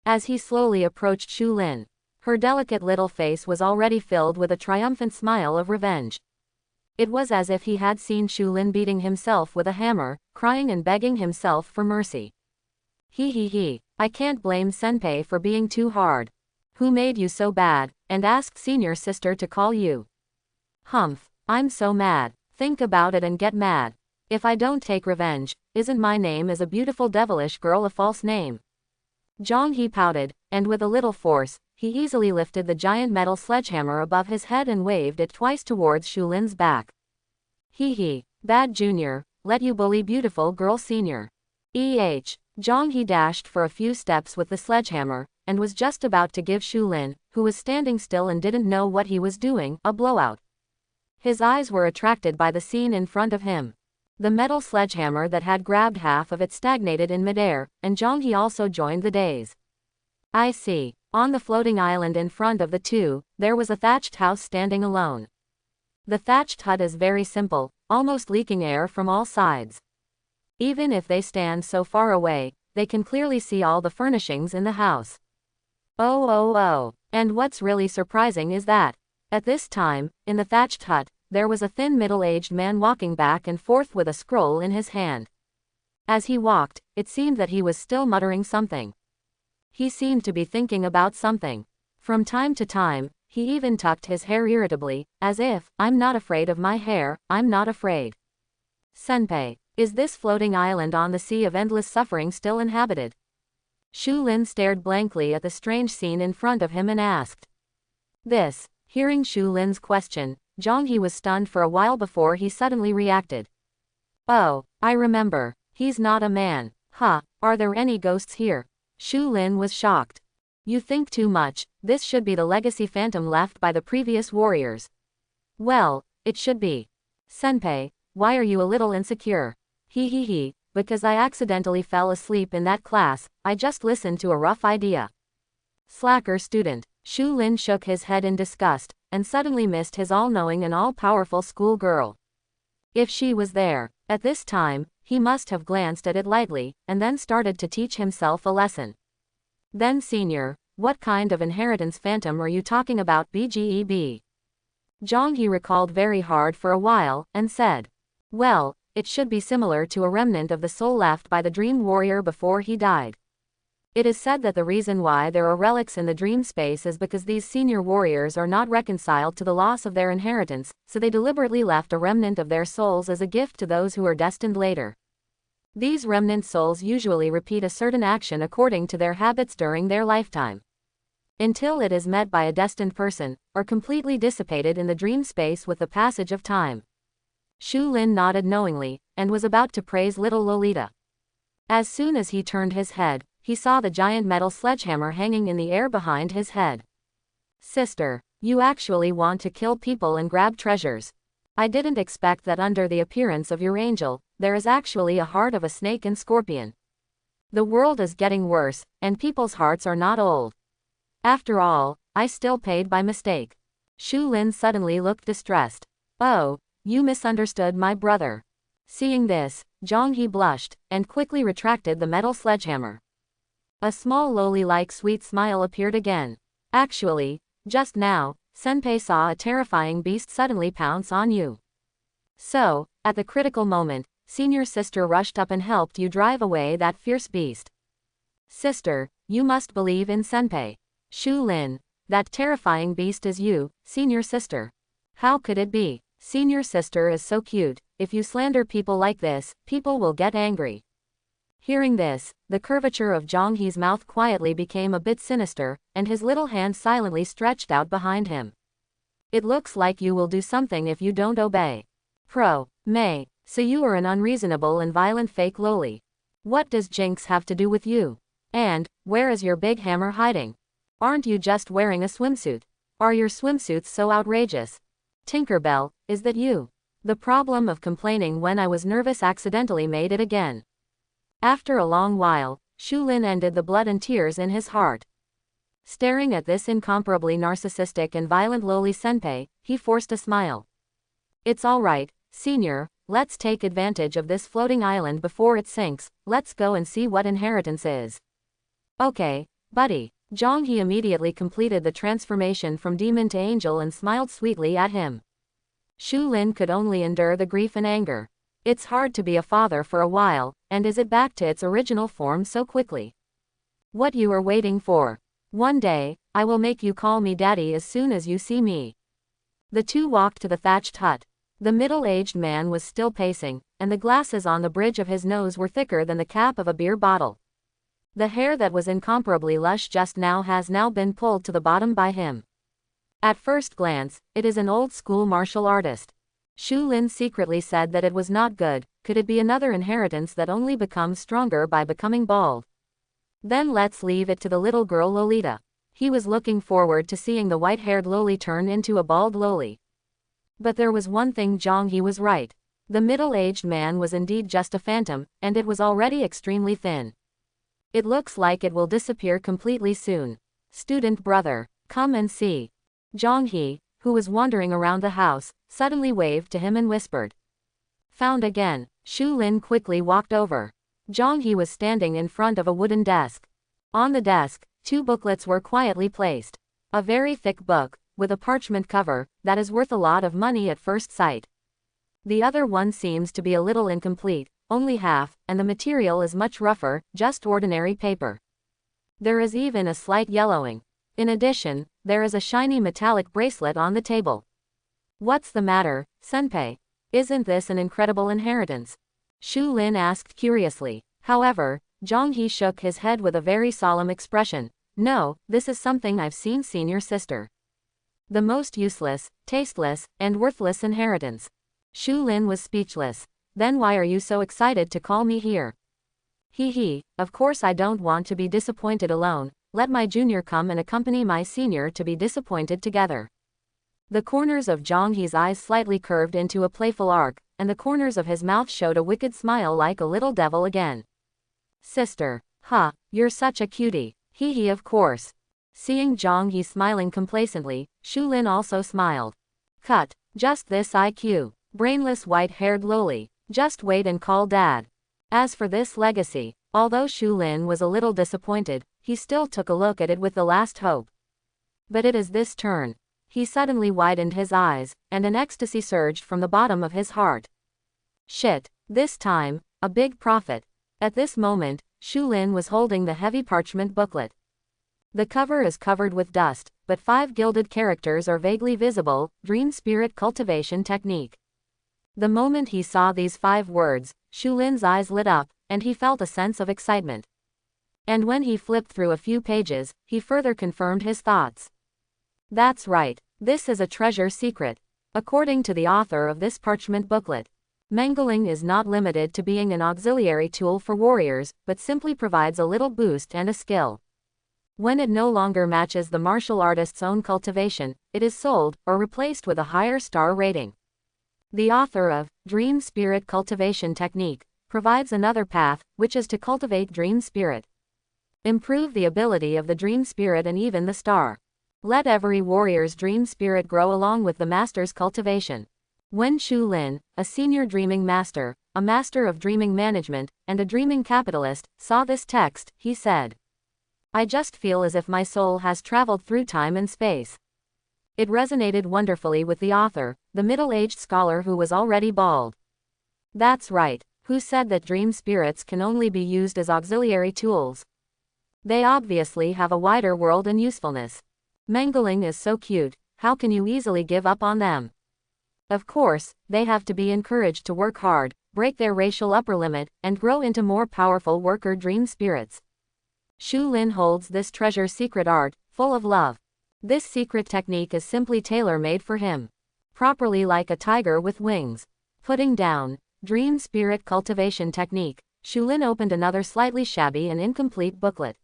As he slowly approached Shu Lin, her delicate little face was already filled with a triumphant smile of revenge. It was as if he had seen Shu Lin beating himself with a hammer, crying and begging himself for mercy. He. I can't blame Senpai for being too hard. Who made you so bad, and asked senior sister to call you? I'm so mad. Think about it and get mad. If I don't take revenge, isn't my name as a beautiful devilish girl a false name? Zhang He pouted, and with a little force, he easily lifted the giant metal sledgehammer above his head and waved it twice towards Shu Lin's back. Bad junior, let you bully beautiful girl senior. Zhang He dashed for a few steps with the sledgehammer, and was just about to give Shu Lin, who was standing still and didn't know what he was doing, a blowout. His eyes were attracted by the scene in front of him. The metal sledgehammer that had grabbed half of it stagnated in midair, and Zhang He also joined the daze. I see. On the floating island in front of the two, there was a thatched house standing alone. The thatched hut is very simple, almost leaking air from all sides. Even if they stand so far away, they can clearly see all the furnishings in the house. Oh. And what's really surprising is that, at this time, in the thatched hut, there was a thin middle-aged man walking back and forth with a scroll in his hand. As he walked, it seemed that he was still muttering something. He seemed to be thinking about something. From time to time, he even tucked his hair irritably, as if, I'm not afraid of my hair, I'm not afraid. Senpai, is this floating island on the sea of endless suffering still inhabited? Shu Lin stared blankly at the strange scene in front of him and asked. Hearing Shu Lin's question, Zhang He was stunned for a while before he suddenly reacted. Oh, I remember. He's not a man. Are there any ghosts here? Shu Lin was shocked. You think too much, this should be the legacy phantom left by the previous warriors. Well, it should be. Senpai, why are you a little insecure? Because I accidentally fell asleep in that class, I just listened to a rough idea. Slacker student. Shu Lin shook his head in disgust, and suddenly missed his all-knowing and all-powerful schoolgirl. If she was there, at this time, he must have glanced at it lightly, and then started to teach himself a lesson. Then senior, what kind of inheritance phantom are you talking about BGEB? Zhang He recalled very hard for a while, and said. Well, it should be similar to a remnant of the soul left by the dream warrior before he died. It is said that the reason why there are relics in the dream space is because these senior warriors are not reconciled to the loss of their inheritance, so they deliberately left a remnant of their souls as a gift to those who are destined later. These remnant souls usually repeat a certain action according to their habits during their lifetime, until it is met by a destined person, or completely dissipated in the dream space with the passage of time. Shu Lin nodded knowingly, and was about to praise little Lolita. As soon as he turned his head, he saw the giant metal sledgehammer hanging in the air behind his head. Sister, you actually want to kill people and grab treasures. I didn't expect that under the appearance of your angel, there is actually a heart of a snake and scorpion. The world is getting worse, and people's hearts are not old. After all, I still paid by mistake. Shu Lin suddenly looked distressed. Oh, you misunderstood my brother. Seeing this, Zhang He blushed, and quickly retracted the metal sledgehammer. A small loli-like sweet smile appeared again. Actually, just now, Senpai saw a terrifying beast suddenly pounce on you. So, at the critical moment, senior sister rushed up and helped you drive away that fierce beast. Sister, you must believe in Senpai. Shu Lin, that terrifying beast is you, senior sister. How could it be? Senior sister is so cute. If you slander people like this, people will get angry. Hearing this, the curvature of Zhang He's mouth quietly became a bit sinister, and his little hand silently stretched out behind him. It looks like you will do something if you don't obey. May, so you are an unreasonable and violent fake loli. What does Jinx have to do with you? And, where is your big hammer hiding? Aren't you just wearing a swimsuit? Are your swimsuits so outrageous? Tinkerbell, is that you? The problem of complaining when I was nervous accidentally made it again. After a long while, Shu Lin ended the blood and tears in his heart. Staring at this incomparably narcissistic and violent loli senpai, he forced a smile. It's alright, senior, let's take advantage of this floating island before it sinks, let's go and see what inheritance is. Okay, buddy. Zhang He immediately completed the transformation from demon to angel and smiled sweetly at him. Shu Lin could only endure the grief and anger. It's hard to be a father for a while, and is it back to its original form so quickly? What you are waiting for? One day, I will make you call me daddy as soon as you see me. The two walked to the thatched hut. The middle-aged man was still pacing, and the glasses on the bridge of his nose were thicker than the cap of a beer bottle. The hair that was incomparably lush just now has now been pulled to the bottom by him. At first glance, it is an old-school martial artist. Shu Lin secretly said that it was not good. Could it be another inheritance that only becomes stronger by becoming bald? Then let's leave it to the little girl Lolita. He was looking forward to seeing the white-haired loli turn into a bald loli. But there was one thing, Zhang He was right. The middle-aged man was indeed just a phantom, and it was already extremely thin. It looks like it will disappear completely soon. Student brother, come and see. Zhang He, who was wandering around the house, suddenly waved to him and whispered. Found again. Shu Lin quickly walked over. Zhang He was standing in front of a wooden desk. On the desk, two booklets were quietly placed. A very thick book, with a parchment cover, that is worth a lot of money at first sight. The other one seems to be a little incomplete, only half, and the material is much rougher, just ordinary paper. There is even a slight yellowing. In addition, there is a shiny metallic bracelet on the table. What's the matter, senpai? Isn't this an incredible inheritance? Shu Lin asked curiously. However, Zhang He shook his head with a very solemn expression. No, this is something I've seen, senior sister. The most useless, tasteless, and worthless inheritance. Shu Lin was speechless. Then why are you so excited to call me here? Of course I don't want to be disappointed alone. Let my junior come and accompany my senior to be disappointed together. The corners of Zhang He's eyes slightly curved into a playful arc, and the corners of his mouth showed a wicked smile like a little devil again. Sister, you're such a cutie. Of course. Seeing Zhang He smiling complacently, Shu Lin also smiled. Cut. Just this IQ. Brainless white-haired loli. Just wait and call dad. As for this legacy, although Shu Lin was a little disappointed, he still took a look at it with the last hope. But it is this turn. He suddenly widened his eyes, and an ecstasy surged from the bottom of his heart. Shit, this time, a big profit. At this moment, Shu Lin was holding the heavy parchment booklet. The cover is covered with dust, but 5 gilded characters are vaguely visible. Dream Spirit Cultivation Technique. The moment he saw these 5 words, Shu Lin's eyes lit up, and he felt a sense of excitement. And when he flipped through a few pages, he further confirmed his thoughts. That's right, this is a treasure secret. According to the author of this parchment booklet, Mangling is not limited to being an auxiliary tool for warriors, but simply provides a little boost and a skill. When it no longer matches the martial artist's own cultivation, it is sold, or replaced with a higher star rating. The author of Dream Spirit Cultivation Technique provides another path, which is to cultivate dream spirit. Improve the ability of the dream spirit and even the star. Let every warrior's dream spirit grow along with the master's cultivation. When Shu Lin, a senior dreaming master, a master of dreaming management, and a dreaming capitalist, saw this text, he said, "I just feel as if my soul has traveled through time and space." It resonated wonderfully with the author, the middle-aged scholar who was already bald. That's right, who said that dream spirits can only be used as auxiliary tools? They obviously have a wider world and usefulness. Mangling is so cute, how can you easily give up on them? Of course, they have to be encouraged to work hard, break their racial upper limit, and grow into more powerful worker dream spirits. Shu Lin holds this treasure secret art, full of love. This secret technique is simply tailor-made for him. Properly like a tiger with wings. Putting down Dream Spirit Cultivation Technique, Shu Lin opened another slightly shabby and incomplete booklet.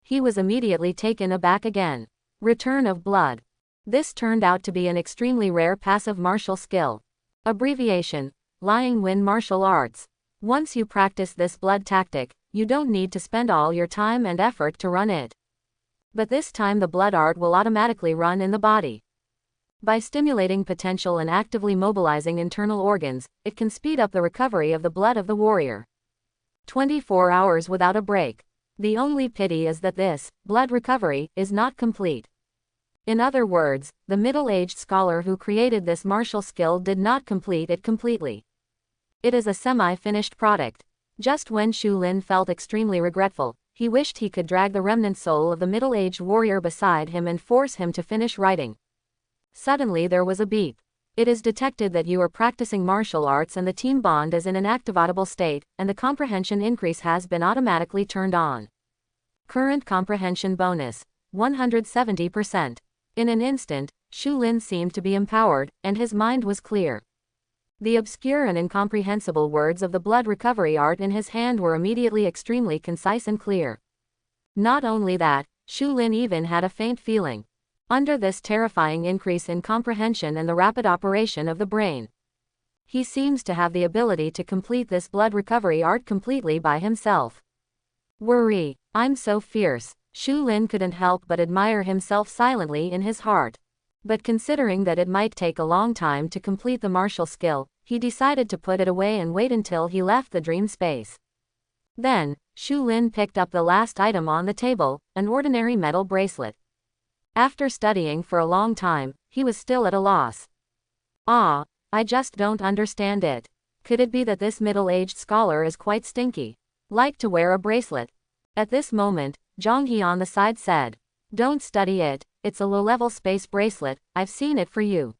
He was immediately taken aback again. Return of Blood. This turned out to be an extremely rare passive martial skill. Abbreviation: Lying Wind Martial Arts. Once you practice this blood tactic, you don't need to spend all your time and effort to run it. But this time the blood art will automatically run in the body. By stimulating potential and actively mobilizing internal organs, it can speed up the recovery of the blood of the warrior. 24 hours without a break. The only pity is that this blood recovery is not complete. In other words, the middle-aged scholar who created this martial skill did not complete it completely. It is a semi-finished product. Just when Shu Lin felt extremely regretful, he wished he could drag the remnant soul of the middle-aged warrior beside him and force him to finish writing. Suddenly there was a beep. It is detected that you are practicing martial arts and the team bond is in an activatable state, and the comprehension increase has been automatically turned on. Current comprehension bonus: 170%. In an instant, Shu Lin seemed to be empowered, and his mind was clear. The obscure and incomprehensible words of the blood recovery art in his hand were immediately extremely concise and clear. Not only that, Shu Lin even had a faint feeling. Under this terrifying increase in comprehension and the rapid operation of the brain, he seems to have the ability to complete this blood recovery art completely by himself. Worry, I'm so fierce. Shu Lin couldn't help but admire himself silently in his heart. But considering that it might take a long time to complete the martial skill, he decided to put it away and wait until he left the dream space. Then, Shu Lin picked up the last item on the table, an ordinary metal bracelet. After studying for a long time, he was still at a loss. I just don't understand it. Could it be that this middle-aged scholar is quite stinky? Like to wear a bracelet? At this moment, Zhang He on the side said, "Don't study it, it's a low-level space bracelet, I've seen it for you.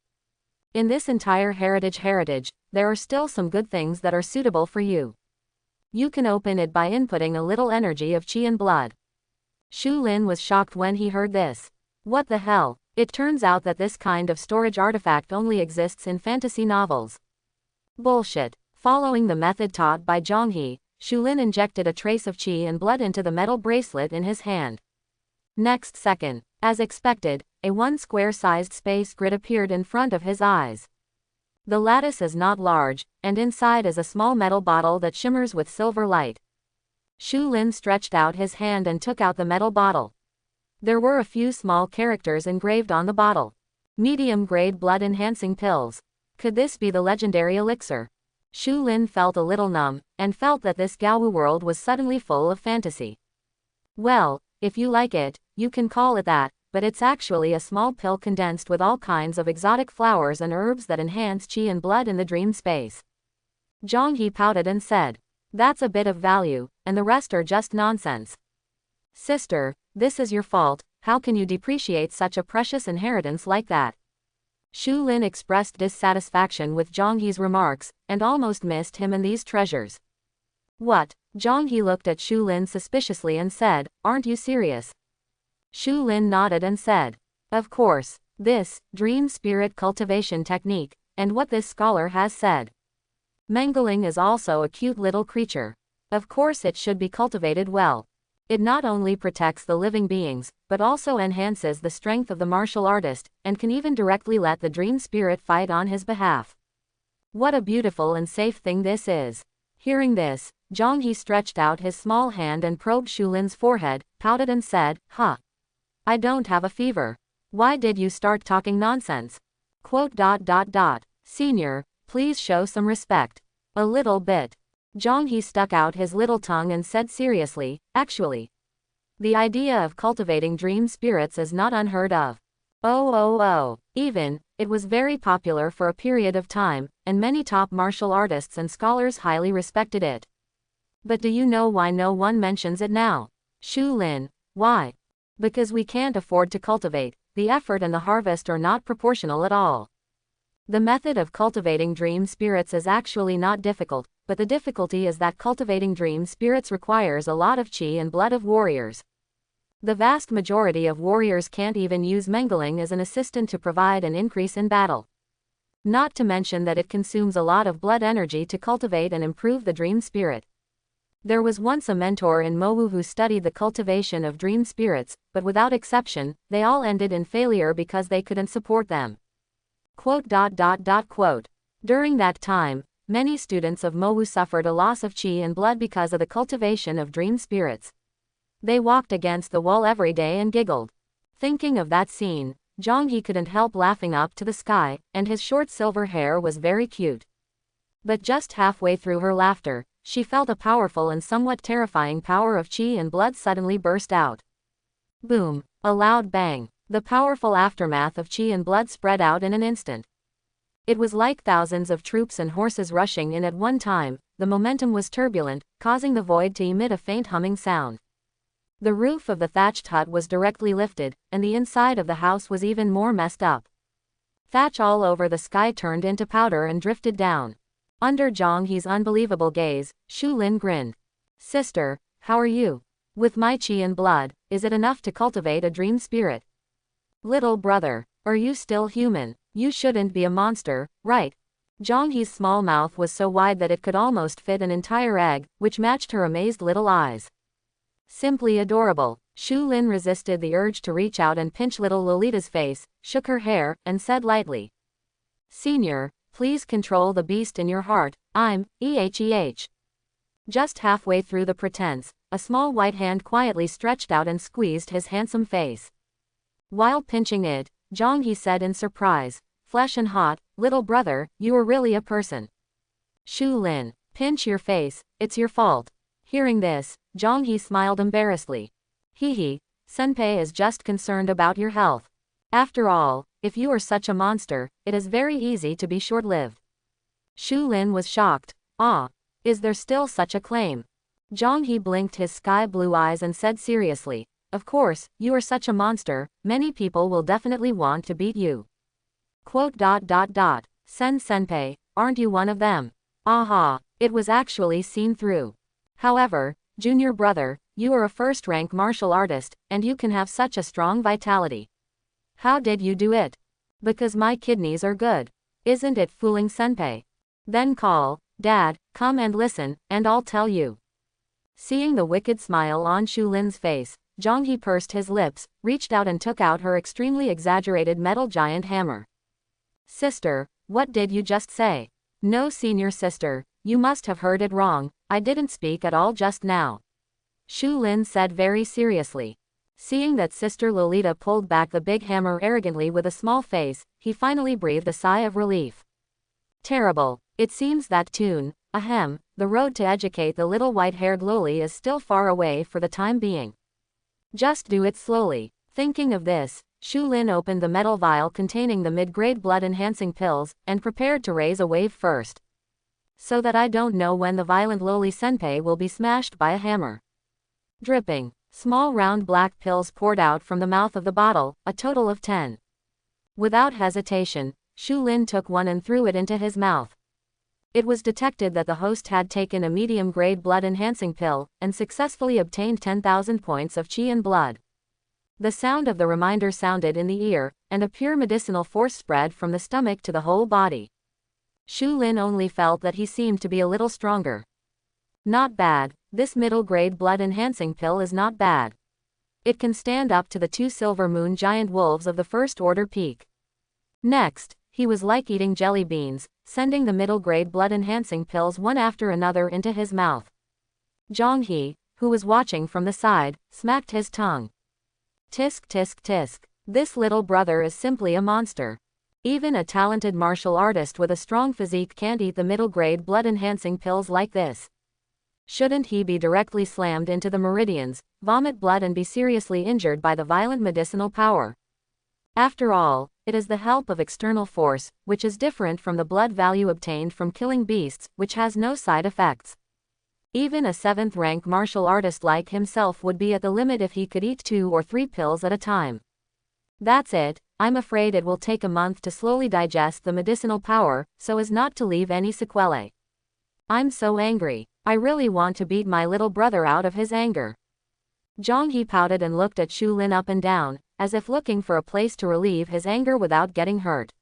In this entire heritage, there are still some good things that are suitable for you. You can open it by inputting a little energy of qi and blood." Shu Lin was shocked when he heard this. What the hell? It turns out that this kind of storage artifact only exists in fantasy novels. Bullshit. Following the method taught by Zhang He, Shu Lin injected a trace of qi and blood into the metal bracelet in his hand. Next second, as expected, a one square-sized space grid appeared in front of his eyes. The lattice is not large, and inside is a small metal bottle that shimmers with silver light. Shu Lin stretched out his hand and took out the metal bottle. There were a few small characters engraved on the bottle. Medium-grade blood-enhancing pills. Could this be the legendary elixir? Shu Lin felt a little numb, and felt that this Gaowu world was suddenly full of fantasy. Well, if you like it, you can call it that, but it's actually a small pill condensed with all kinds of exotic flowers and herbs that enhance qi and blood in the dream space. Zhang He pouted and said, "That's a bit of value, and the rest are just nonsense." "Sister, this is your fault, how can you depreciate such a precious inheritance like that?" Shu Lin expressed dissatisfaction with Zhang He's remarks, and almost missed him and these treasures. "What?" Zhang He looked at Shu Lin suspiciously and said, "Aren't you serious?" Shu Lin nodded and said, "Of course, this dream spirit cultivation technique, and what this scholar has said. Mangling is also a cute little creature. Of course it should be cultivated well. It not only protects the living beings, but also enhances the strength of the martial artist, and can even directly let the dream spirit fight on his behalf. What a beautiful and safe thing this is. Hearing this, Zhang He stretched out his small hand and probed Shu Lin's forehead, pouted and said, "Huh. I don't have a fever. Why did you start talking nonsense? Senior, please show some respect. A little bit." Zhang He stuck out his little tongue and said seriously, "Actually, the idea of cultivating dream spirits is not unheard of. Even, it was very popular for a period of time, and many top martial artists and scholars highly respected it. But do you know why no one mentions it now?" "Shu Lin, why?" "Because we can't afford to cultivate. The effort and the harvest are not proportional at all. The method of cultivating dream spirits is actually not difficult, but the difficulty is that cultivating dream spirits requires a lot of chi and blood of warriors. The vast majority of warriors can't even use mangling as an assistant to provide an increase in battle. Not to mention that it consumes a lot of blood energy to cultivate and improve the dream spirit. There was once a mentor in Mowu who studied the cultivation of dream spirits, but without exception, they all ended in failure because they couldn't support them. During that time, many students of Mowu suffered a loss of chi and blood because of the cultivation of dream spirits. They walked against the wall every day and giggled. Thinking of that scene, Zhang He couldn't help laughing up to the sky, and his short silver hair was very cute. But just halfway through her laughter, she felt a powerful and somewhat terrifying power of chi and blood suddenly burst out. Boom! A loud bang. The powerful aftermath of chi and blood spread out in an instant. It was like thousands of troops and horses rushing in at one time. The momentum was turbulent, causing the void to emit a faint humming sound. The roof of the thatched hut was directly lifted, and the inside of the house was even more messed up. Thatch all over the sky turned into powder and drifted down. Under Zhang He's unbelievable gaze, Shu Lin grinned. "Sister, how are you? With my chi and blood, is it enough to cultivate a dream spirit? Little brother, are you still human? You shouldn't be a monster, right?" Zhang He's small mouth was so wide that it could almost fit an entire egg, which matched her amazed little eyes. Simply adorable. Shu Lin resisted the urge to reach out and pinch little Lolita's face, shook her hair, and said lightly, "Senior, please control the beast in your heart. I'm, EHEH. Just halfway through the pretense, a small white hand quietly stretched out and squeezed his handsome face. While pinching it, Zhang He said in surprise, "Flesh and hot, little brother, you are really a person." "Shu Lin, pinch your face, it's your fault." Hearing this, Zhang He smiled embarrassedly. "Hehe, Senpai is just concerned about your health. After all, if you are such a monster, it is very easy to be short-lived." Shu Lin was shocked. "Ah, is there still such a claim?" Zhang He blinked his sky-blue eyes and said seriously, "Of course, you are such a monster, many people will definitely want to beat you." Sen Senpai, aren't you one of them? Aha, it was actually seen through. However, junior brother, you are a first-rank martial artist, and you can have such a strong vitality. How did you do it? Because my kidneys are good. Isn't it fooling Senpai? Then call, Dad, come and listen, and I'll tell you. Seeing the wicked smile on Shu Lin's face, Zhang He pursed his lips, reached out and took out her extremely exaggerated metal giant hammer. "Sister, what did you just say?" "No, senior sister, you must have heard it wrong, I didn't speak at all just now," Shu Lin said very seriously. Seeing that Sister Lolita pulled back the big hammer arrogantly with a small face, he finally breathed a sigh of relief. Terrible. It seems that the road to educate the little white-haired loli is still far away for the time being. Just do it slowly. Thinking of this, Shu Lin opened the metal vial containing the mid-grade blood-enhancing pills, and prepared to raise a wave first. So that I don't know when the violent loli senpai will be smashed by a hammer. Dripping. Small round black pills poured out from the mouth of the bottle, a total of 10. Without hesitation, Shu Lin took one and threw it into his mouth. It was detected that the host had taken a medium-grade blood-enhancing pill, and successfully obtained 10,000 points of chi and blood. The sound of the reminder sounded in the ear, and a pure medicinal force spread from the stomach to the whole body. Shu Lin only felt that he seemed to be a little stronger. Not bad, this middle-grade blood-enhancing pill is not bad. It can stand up to the 2 silver moon giant wolves of the first order peak. Next, he was like eating jelly beans, sending the middle-grade blood-enhancing pills one after another into his mouth. Zhang He, who was watching from the side, smacked his tongue. Tisk tisk tisk. This little brother is simply a monster. Even a talented martial artist with a strong physique can't eat the middle-grade blood-enhancing pills like this. Shouldn't he be directly slammed into the meridians, vomit blood and be seriously injured by the violent medicinal power? After all, it is the help of external force, which is different from the blood value obtained from killing beasts, which has no side effects. Even a 7th-rank martial artist like himself would be at the limit if he could eat 2 or 3 pills at a time. That's it, I'm afraid it will take a month to slowly digest the medicinal power, so as not to leave any sequelae. I'm so angry. I really want to beat my little brother out of his anger. Zhang He pouted and looked at Shu Lin up and down, as if looking for a place to relieve his anger without getting hurt.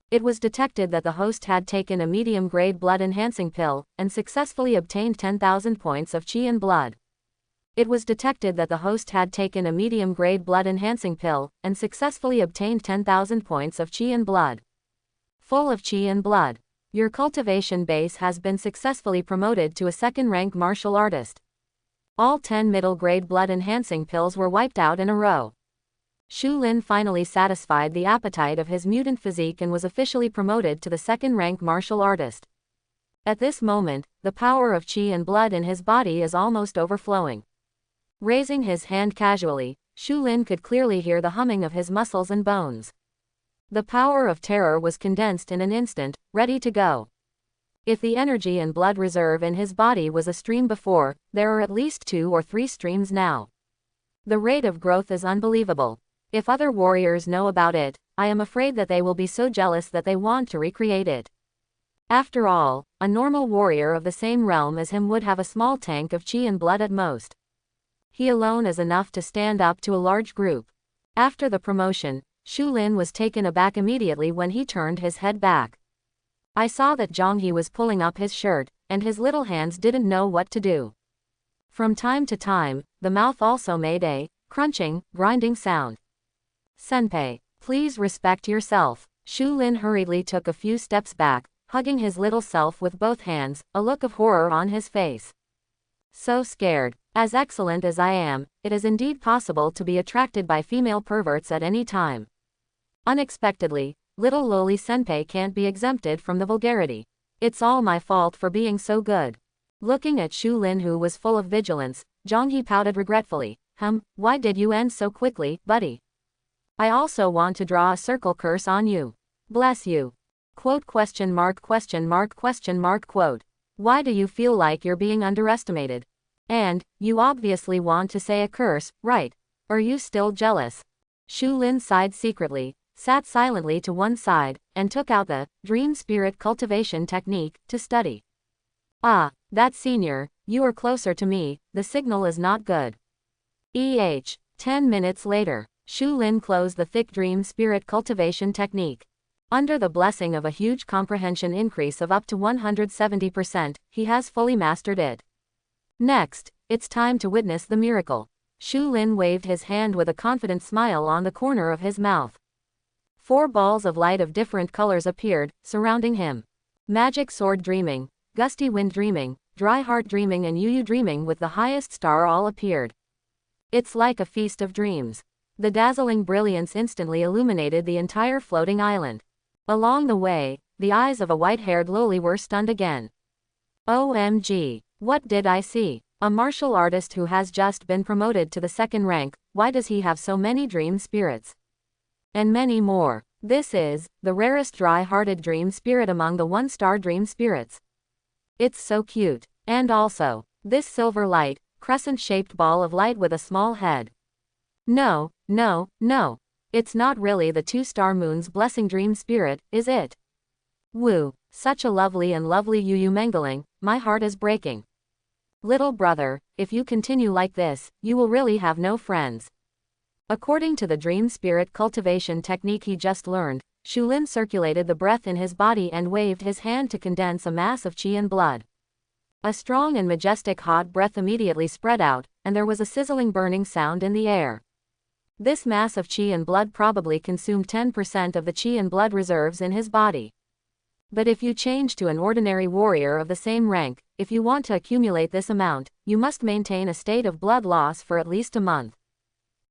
It was detected that the host had taken a medium-grade blood-enhancing pill, and successfully obtained 10,000 points of qi and blood. It was detected that the host had taken a medium-grade blood-enhancing pill, and successfully obtained 10,000 points of qi and blood. Full of qi and blood. Your cultivation base has been successfully promoted to a 2nd-rank martial artist. All 10 middle-grade blood-enhancing pills were wiped out in a row. Shu Lin finally satisfied the appetite of his mutant physique and was officially promoted to the 2nd-rank martial artist. At this moment, the power of qi and blood in his body is almost overflowing. Raising his hand casually, Shu Lin could clearly hear the humming of his muscles and bones. The power of terror was condensed in an instant, ready to go. If the energy and blood reserve in his body was a stream before, there are at least 2 or 3 streams now. The rate of growth is unbelievable. If other warriors know about it, I am afraid that they will be so jealous that they want to recreate it. After all, a normal warrior of the same realm as him would have a small tank of qi and blood at most. He alone is enough to stand up to a large group. After the promotion, Shu Lin was taken aback immediately when he turned his head back. I saw that Zhang He was pulling up his shirt, and his little hands didn't know what to do. From time to time, the mouth also made a crunching, grinding sound. Senpai, please respect yourself. Shu Lin hurriedly took a few steps back, hugging his little self with both hands, a look of horror on his face. So scared. As excellent as I am, it is indeed possible to be attracted by female perverts at any time. Unexpectedly, little lowly senpai can't be exempted from the vulgarity. It's all my fault for being so good. Looking at Shu Lin, who was full of vigilance, Zhang He pouted regretfully. Why did you end so quickly, buddy? I also want to draw a circle curse on you. Bless you. Quote question mark question mark question mark quote. Why do you feel like you're being underestimated? And, you obviously want to say a curse, right? Are you still jealous? Shu Lin sighed secretly, sat silently to one side, and took out the dream spirit cultivation technique to study. Ah, that senior, you are closer to me, the signal is not good. 10 minutes later, Shu Lin closed the thick dream spirit cultivation technique. Under the blessing of a huge comprehension increase of up to 170%, he has fully mastered it. Next, it's time to witness the miracle. Shu Lin waved his hand with a confident smile on the corner of his mouth. 4 balls of light of different colors appeared, surrounding him. Magic sword dreaming, gusty wind dreaming, dry heart dreaming and Yu dreaming with the highest star all appeared. It's like a feast of dreams. The dazzling brilliance instantly illuminated the entire floating island. Along the way, the eyes of a white-haired loli were stunned again. OMG, what did I see? A martial artist who has just been promoted to the 2nd rank, why does he have so many dream spirits? And many more. This is the rarest dry-hearted dream spirit among the 1-star dream spirits. It's so cute. And also, this silver light, crescent-shaped ball of light with a small head. No, no, no. It's not really the 2-star moon's blessing dream spirit, is it? Woo, such a lovely and lovely Yu mangling, my heart is breaking. Little brother, if you continue like this, you will really have no friends. According to the dream spirit cultivation technique he just learned, Shulin circulated the breath in his body and waved his hand to condense a mass of qi and blood. A strong and majestic hot breath immediately spread out, and there was a sizzling burning sound in the air. This mass of qi and blood probably consumed 10% of the qi and blood reserves in his body. But if you change to an ordinary warrior of the same rank, if you want to accumulate this amount, you must maintain a state of blood loss for at least a month.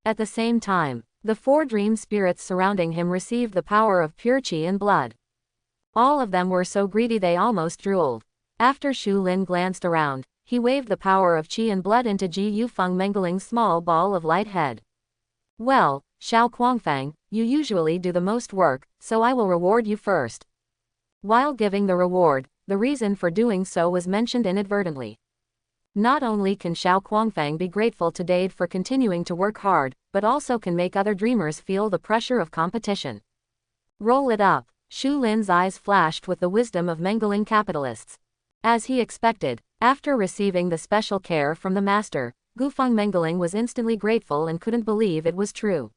At the same time, the 4 dream spirits surrounding him received the power of pure qi and blood. All of them were so greedy they almost drooled. After Shulin glanced around, he waved the power of qi and blood into Ji Yufeng Mengling's small ball of light head. Well, Xiao Kuangfang, you usually do the most work, so I will reward you first. While giving the reward, the reason for doing so was mentioned inadvertently. Not only can Xiao Kuangfang be grateful to Dade for continuing to work hard, but also can make other dreamers feel the pressure of competition. Roll it up. Shulin's eyes flashed with the wisdom of Mengling capitalists. As he expected, after receiving the special care from the master, Gufeng Mengling was instantly grateful and couldn't believe it was true.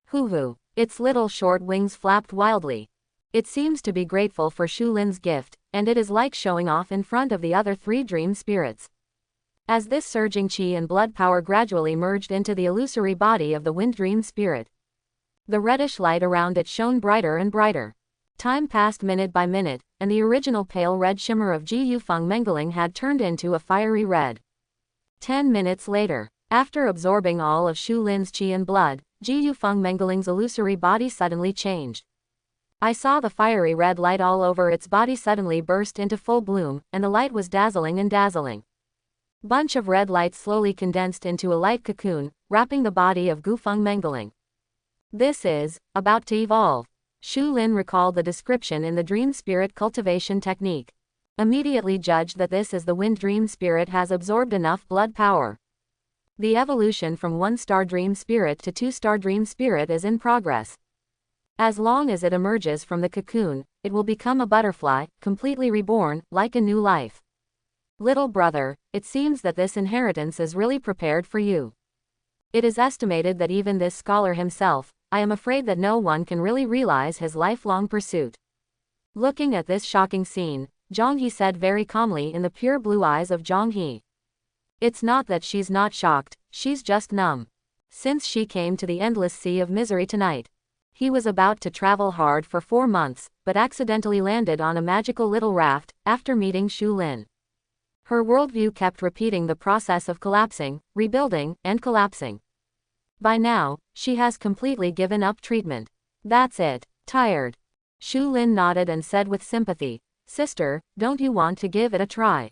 Hoo-hoo. Its little short wings flapped wildly. It seems to be grateful for Shulin's gift, and it is like showing off in front of the other 3 dream spirits. As this surging qi and blood power gradually merged into the illusory body of the wind dream spirit, the reddish light around it shone brighter and brighter. Time passed minute by minute, and the original pale red shimmer of Ji Yufeng Mengling had turned into a fiery red. 10 minutes later, after absorbing all of Shulin's qi and blood, Ji Yufeng Mengling's illusory body suddenly changed. I saw the fiery red light all over its body suddenly burst into full bloom, and the light was dazzling and dazzling. Bunch of red light slowly condensed into a light cocoon, wrapping the body of Gufeng Mengling. This is about to evolve. Shulin recalled the description in the dream spirit cultivation technique. Immediately judged that this is the wind dream spirit has absorbed enough blood power. The evolution from 1-star dream spirit to 2-star dream spirit is in progress. As long as it emerges from the cocoon, it will become a butterfly, completely reborn, like a new life. Little brother, it seems that this inheritance is really prepared for you. It is estimated that even this scholar himself, I am afraid that no one can really realize his lifelong pursuit. Looking at this shocking scene, Zhang He said very calmly in the pure blue eyes of Zhang He. It's not that she's not shocked, she's just numb. Since she came to the endless sea of misery tonight. He was about to travel hard for 4 months, but accidentally landed on a magical little raft, after meeting Shulin. Her worldview kept repeating the process of collapsing, rebuilding, and collapsing. By now, she has completely given up treatment. That's it. Tired. Shulin nodded and said with sympathy, Sister, don't you want to give it a try?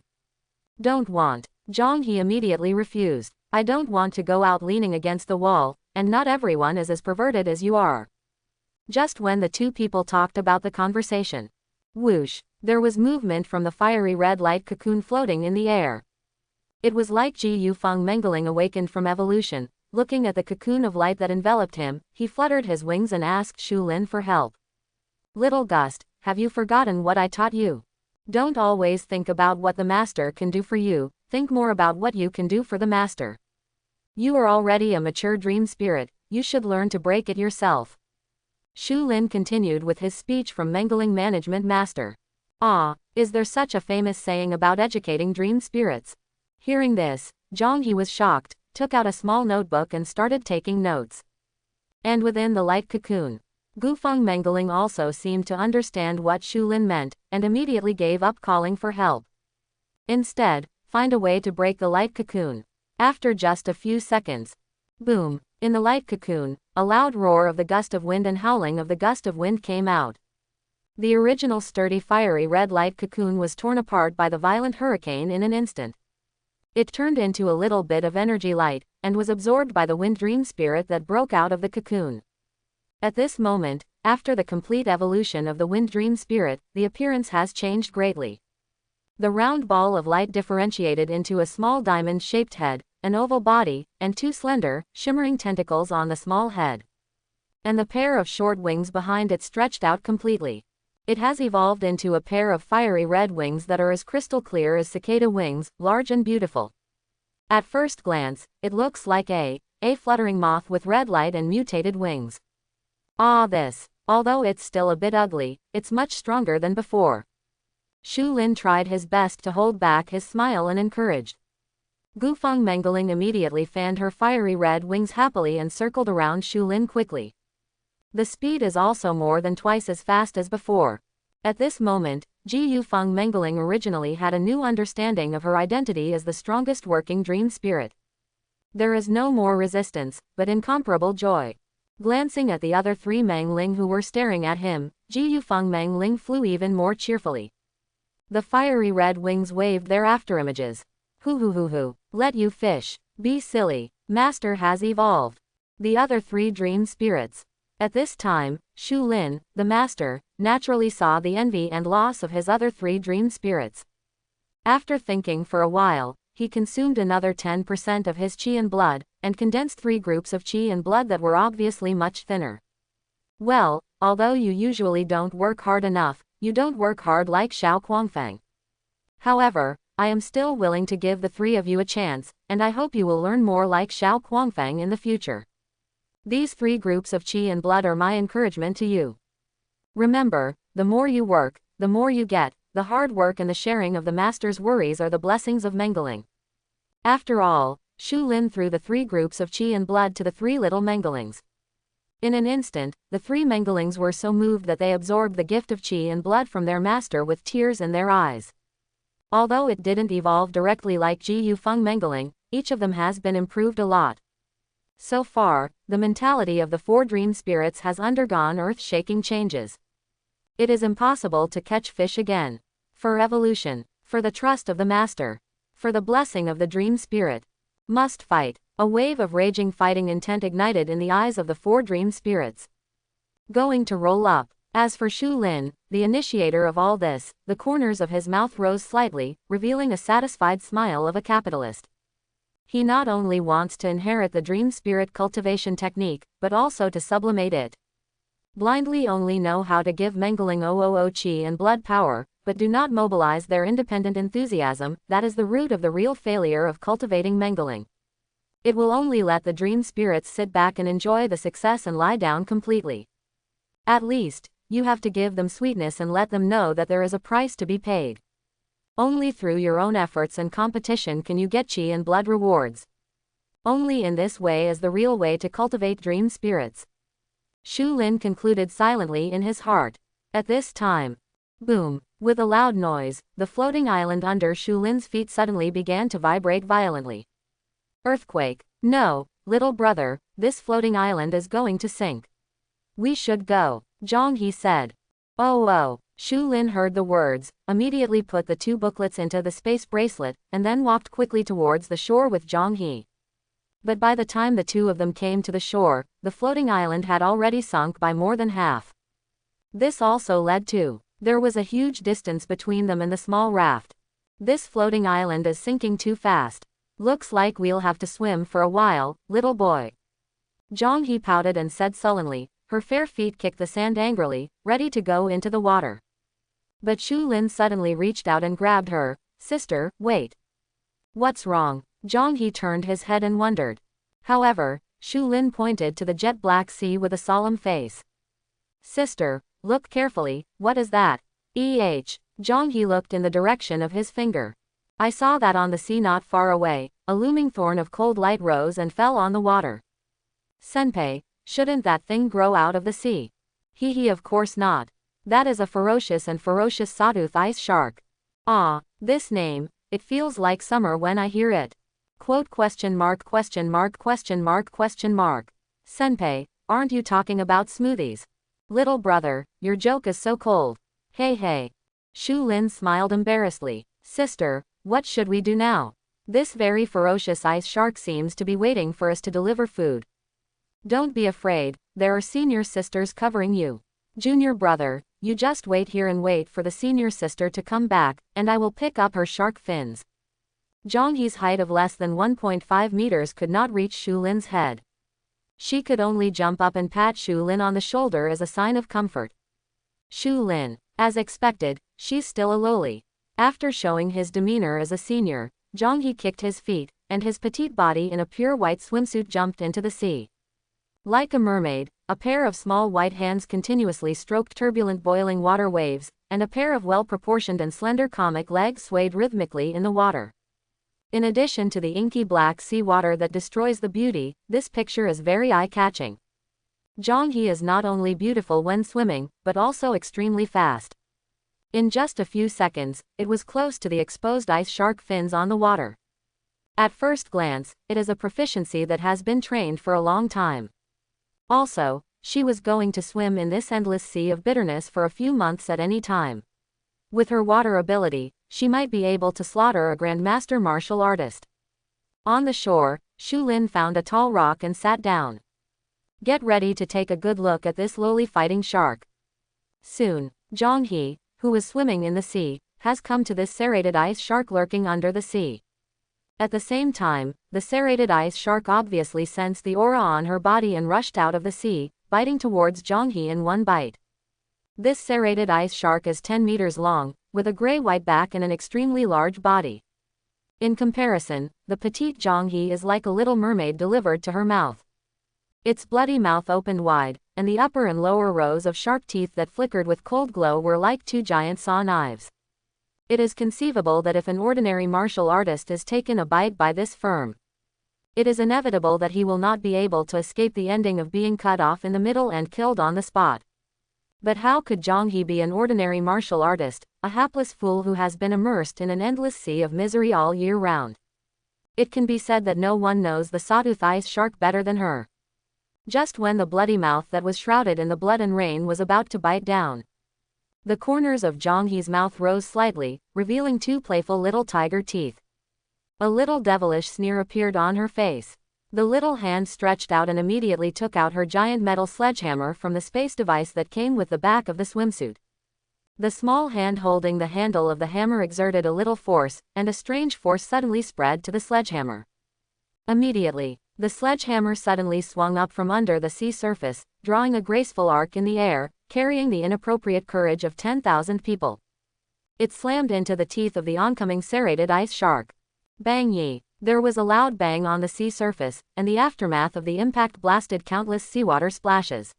Don't want. Zhang He immediately refused. I don't want to go out leaning against the wall, and not everyone is as perverted as you are. Just when the 2 people talked about the conversation. Whoosh. There was movement from the fiery red light cocoon floating in the air. It was like Ji Yufeng Mengling awakened from evolution. Looking at the cocoon of light that enveloped him, he fluttered his wings and asked Shulin for help. Little Gust, have you forgotten what I taught you? Don't always think about what the master can do for you, think more about what you can do for the master. You are already a mature dream spirit, you should learn to break it yourself. Shulin continued with his speech from Mengling Management Master. Ah, is there such a famous saying about educating dream spirits? Hearing this, Zhang He was shocked, took out a small notebook and started taking notes. And within the light cocoon, Gufeng Mengling also seemed to understand what Shulin meant, and immediately gave up calling for help. Instead, find a way to break the light cocoon. After just a few seconds. Boom. In the light cocoon, a loud roar of the gust of wind and howling of the gust of wind came out. The original sturdy fiery red light cocoon was torn apart by the violent hurricane in an instant. It turned into a little bit of energy light, and was absorbed by the wind dream spirit that broke out of the cocoon. At this moment, after the complete evolution of the wind dream spirit, the appearance has changed greatly. The round ball of light differentiated into a small diamond-shaped head, an oval body, and 2 slender, shimmering tentacles on the small head. And the pair of short wings behind it stretched out completely. It has evolved into a pair of fiery red wings that are as crystal clear as cicada wings, large and beautiful. At first glance, it looks like a fluttering moth with red light and mutated wings. Ah, this. Although it's still a bit ugly, it's much stronger than before. Shu Lin tried his best to hold back his smile and encouraged. Gufeng Mengling immediately fanned her fiery red wings happily and circled around Shu Lin quickly. The speed is also more than twice as fast as before. At this moment, Ji Yufeng Mengling originally had a new understanding of her identity as the strongest working dream spirit. There is no more resistance, but incomparable joy. Glancing at the other three Mengling who were staring at him, Ji Yufeng Mengling flew even more cheerfully. The fiery red wings waved their afterimages. Hoo, let you fish. Be silly. Master has evolved. The other three dream spirits. At this time, Shu Lin, the master, naturally saw the envy and loss of his other three dream spirits. After thinking for a while, he consumed another 10% of his qi and blood, and condensed three groups of qi and blood that were obviously much thinner. Well, although you usually don't work hard enough, you don't work hard like Xiao Guangfang. However, I am still willing to give the three of you a chance, and I hope you will learn more like Xiao Guangfang in the future. These three groups of qi and blood are my encouragement to you. Remember, the more you work, the more you get. The hard work and the sharing of the master's worries are the blessings of Mengling. After all, Shu Lin threw the three groups of qi and blood to the three little Menglings. In an instant, the three Menglings were so moved that they absorbed the gift of qi and blood from their master with tears in their eyes. Although it didn't evolve directly like Ji Yufeng Mengling, each of them has been improved a lot. So far, the mentality of the four dream spirits has undergone earth-shaking changes. It is impossible to catch fish again. For evolution, for the trust of the master, for the blessing of the dream spirit. Must fight. A wave of raging fighting intent ignited in the eyes of the four dream spirits. Going to roll up. As for Shu Lin, the initiator of all this, the corners of his mouth rose slightly, revealing a satisfied smile of a capitalist. He not only wants to inherit the dream spirit cultivation technique, but also to sublimate it. Blindly only know how to give Mengling OOO qi and blood power, but do not mobilize their independent enthusiasm. That is the root of the real failure of cultivating Mengling. It will only let the dream spirits sit back and enjoy the success and lie down completely. At least, you have to give them sweetness and let them know that there is a price to be paid. Only through your own efforts and competition can you get qi and blood rewards. Only in this way is the real way to cultivate dream spirits. Shu Lin concluded silently in his heart. At this time, boom, with a loud noise, the floating island under Shu Lin's feet suddenly began to vibrate violently. Earthquake. No, little brother, this floating island is going to sink. We should go, Zhang He said. Oh. Shu Lin heard the words, immediately put the two booklets into the space bracelet, and then walked quickly towards the shore with Zhang He. But by the time the two of them came to the shore, the floating island had already sunk by more than half. This also led to, there was a huge distance between them and the small raft. This floating island is sinking too fast. Looks like we'll have to swim for a while, little boy. Zhang He pouted and said sullenly. Her fair feet kicked the sand angrily, ready to go into the water. But Shu Lin suddenly reached out and grabbed her. Sister, wait. What's wrong? Zhang He turned his head and wondered. However, Shu Lin pointed to the jet black sea with a solemn face. Sister, look carefully, what is that? Zhang He looked in the direction of his finger. I saw that on the sea not far away, a looming thorn of cold light rose and fell on the water. Senpai, shouldn't that thing grow out of the sea? Of course not. That is a ferocious sawtooth ice shark. Ah, this name, it feels like summer when I hear it. Senpai, aren't you talking about smoothies? Little brother, your joke is so cold. Hey. Shu Lin smiled embarrassedly. Sister, what should we do now? This very ferocious ice shark seems to be waiting for us to deliver food. Don't be afraid, there are senior sisters covering you. Junior brother, you just wait here and wait for the senior sister to come back, and I will pick up her shark fins. Zhang He's height of less than 1.5 meters could not reach Shu Lin's head. She could only jump up and pat Shu Lin on the shoulder as a sign of comfort. Shu Lin, as expected, she's still a lowly. After showing his demeanor as a senior, Zhang He kicked his feet, and his petite body in a pure white swimsuit jumped into the sea. Like a mermaid, a pair of small white hands continuously stroked turbulent boiling water waves, and a pair of well-proportioned and slender comic legs swayed rhythmically in the water. In addition to the inky black sea water that destroys the beauty, this picture is very eye-catching. Zhang-he is not only beautiful when swimming, but also extremely fast. In just a few seconds, it was close to the exposed ice shark fins on the water. At first glance, it is a proficiency that has been trained for a long time. Also, she was going to swim in this endless sea of bitterness for a few months at any time. With her water ability, she might be able to slaughter a grandmaster martial artist. On the shore, Shu Lin found a tall rock and sat down. Get ready to take a good look at this lowly fighting shark. Soon, Zhang-he, who was swimming in the sea, has come to this serrated ice shark lurking under the sea. At the same time, the serrated ice shark obviously sensed the aura on her body and rushed out of the sea, biting towards Zhang-he in one bite. This serrated ice shark is 10 meters long, with a gray-white back and an extremely large body. In comparison, the petite Zhang-he is like a little mermaid delivered to her mouth. Its bloody mouth opened wide, and the upper and lower rows of sharp teeth that flickered with cold glow were like two giant saw knives. It is conceivable that if an ordinary martial artist is taken a bite by this firm, it is inevitable that he will not be able to escape the ending of being cut off in the middle and killed on the spot. But how could Zhang-he be an ordinary martial artist, a hapless fool who has been immersed in an endless sea of misery all year round? It can be said that no one knows the sawtooth ice shark better than her. Just when the bloody mouth that was shrouded in the blood and rain was about to bite down, the corners of Zhang-he's mouth rose slightly, revealing two playful little tiger teeth. A little devilish sneer appeared on her face. The little hand stretched out and immediately took out her giant metal sledgehammer from the space device that came with the back of the swimsuit. The small hand holding the handle of the hammer exerted a little force, and a strange force suddenly spread to the sledgehammer. Immediately, the sledgehammer suddenly swung up from under the sea surface, drawing a graceful arc in the air, carrying the inappropriate courage of 10,000 people. It slammed into the teeth of the oncoming serrated ice shark. Bang ye! There was a loud bang on the sea surface, and the aftermath of the impact blasted countless seawater splashes.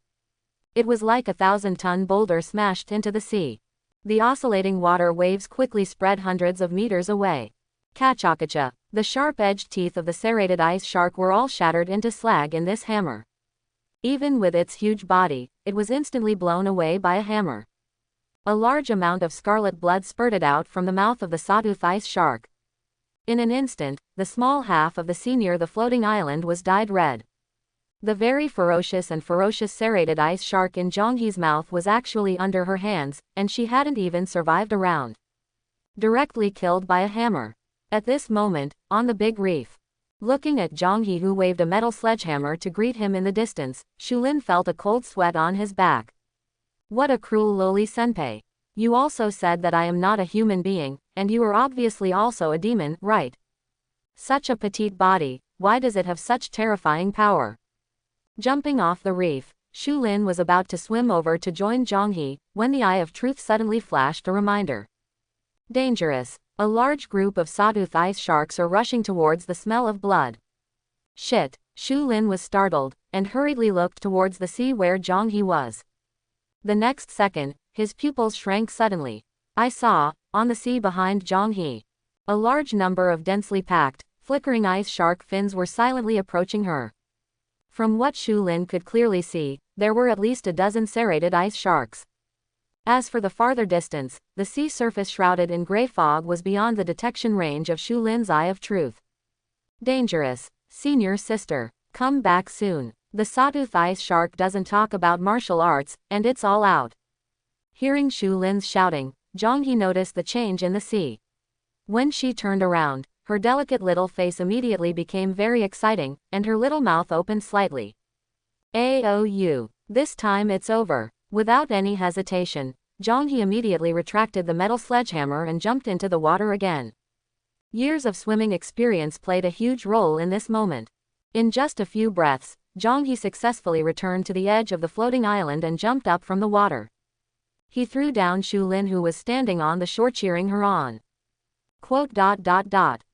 It was like a 1,000-ton boulder smashed into the sea. The oscillating water waves quickly spread hundreds of meters away. Kachakacha! The sharp-edged teeth of the serrated ice shark were all shattered into slag in this hammer. Even with its huge body, it was instantly blown away by a hammer. A large amount of scarlet blood spurted out from the mouth of the sawtooth ice shark. In an instant, the small half of the sea near the floating island was dyed red. The very ferocious serrated ice shark in Zhang-he's mouth was actually under her hands, and she hadn't even survived a round. Directly killed by a hammer. At this moment, on the big reef, looking at Zhang-he who waved a metal sledgehammer to greet him in the distance, Shu Lin felt a cold sweat on his back. What a cruel lowly senpai. You also said that I am not a human being, and you are obviously also a demon, right? Such a petite body, why does it have such terrifying power? Jumping off the reef, Shu Lin was about to swim over to join Zhang-he, when the eye of truth suddenly flashed a reminder. Dangerous. A large group of sawtooth ice sharks are rushing towards the smell of blood. Shit! Shu Lin was startled, and hurriedly looked towards the sea where Zhang-he was. The next second, his pupils shrank suddenly. I saw, on the sea behind Zhang-he, a large number of densely packed, flickering ice shark fins were silently approaching her. From what Shu Lin could clearly see, there were at least a dozen serrated ice sharks. As for the farther distance, the sea surface shrouded in gray fog was beyond the detection range of Shu Lin's eye of truth. Dangerous. Senior sister. Come back soon. The sawtooth ice shark doesn't talk about martial arts, and it's all out. Hearing Shu Lin's shouting, Zhang-he noticed the change in the sea. When she turned around, her delicate little face immediately became very exciting, and her little mouth opened slightly. Aou. This time it's over. Without any hesitation, Zhang-he immediately retracted the metal sledgehammer and jumped into the water again. Years of swimming experience played a huge role in this moment. In just a few breaths, Zhang-he successfully returned to the edge of the floating island and jumped up from the water. He threw down Shu Lin who was standing on the shore cheering her on.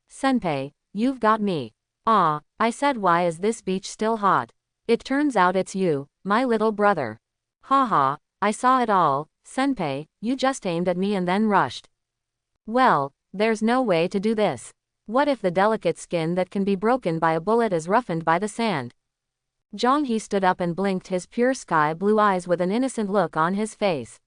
Senpai, you've got me. Ah, I said why is this beach still hot? It turns out it's you, my little brother. Haha, I saw it all, Senpai, you just aimed at me and then rushed. Well, there's no way to do this. What if the delicate skin that can be broken by a bullet is roughened by the sand? Zhang stood up and blinked his pure sky blue eyes with an innocent look on his face.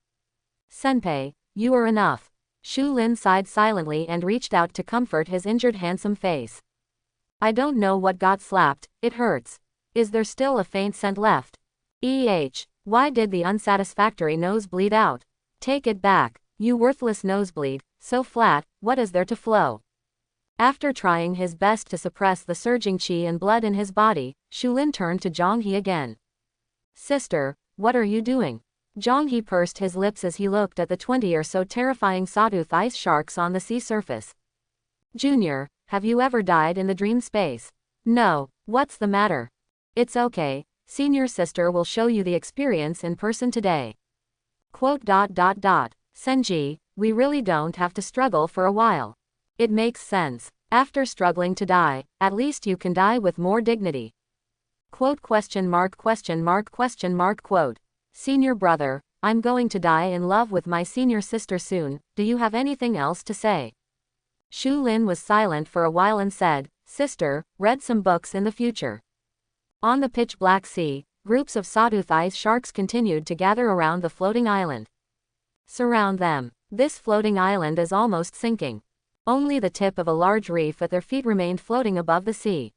Senpai, you are enough. Shu Lin sighed silently and reached out to comfort his injured handsome face. I don't know what got slapped, it hurts. Is there still a faint scent left? Why did the unsatisfactory nose bleed out? Take it back, you worthless nosebleed, so flat, what is there to flow? After trying his best to suppress the surging qi and blood in his body, Shu Lin turned to Zhang He again. Sister, what are you doing? Zhang He pursed his lips as he looked at the 20 or so terrifying sawtooth ice sharks on the sea surface. Junior, have you ever died in the dream space? No, what's the matter? It's okay, senior sister will show you the experience in person today. Senji, we really don't have to struggle for a while. It makes sense. After struggling to die, at least you can die with more dignity. Senior brother, I'm going to die in love with my senior sister soon, do you have anything else to say? Shu Lin was silent for a while and said, Sister, read some books in the future. On the pitch-black sea, groups of sawtooth ice sharks continued to gather around the floating island. Surround them. This floating island is almost sinking. Only the tip of a large reef at their feet remained floating above the sea.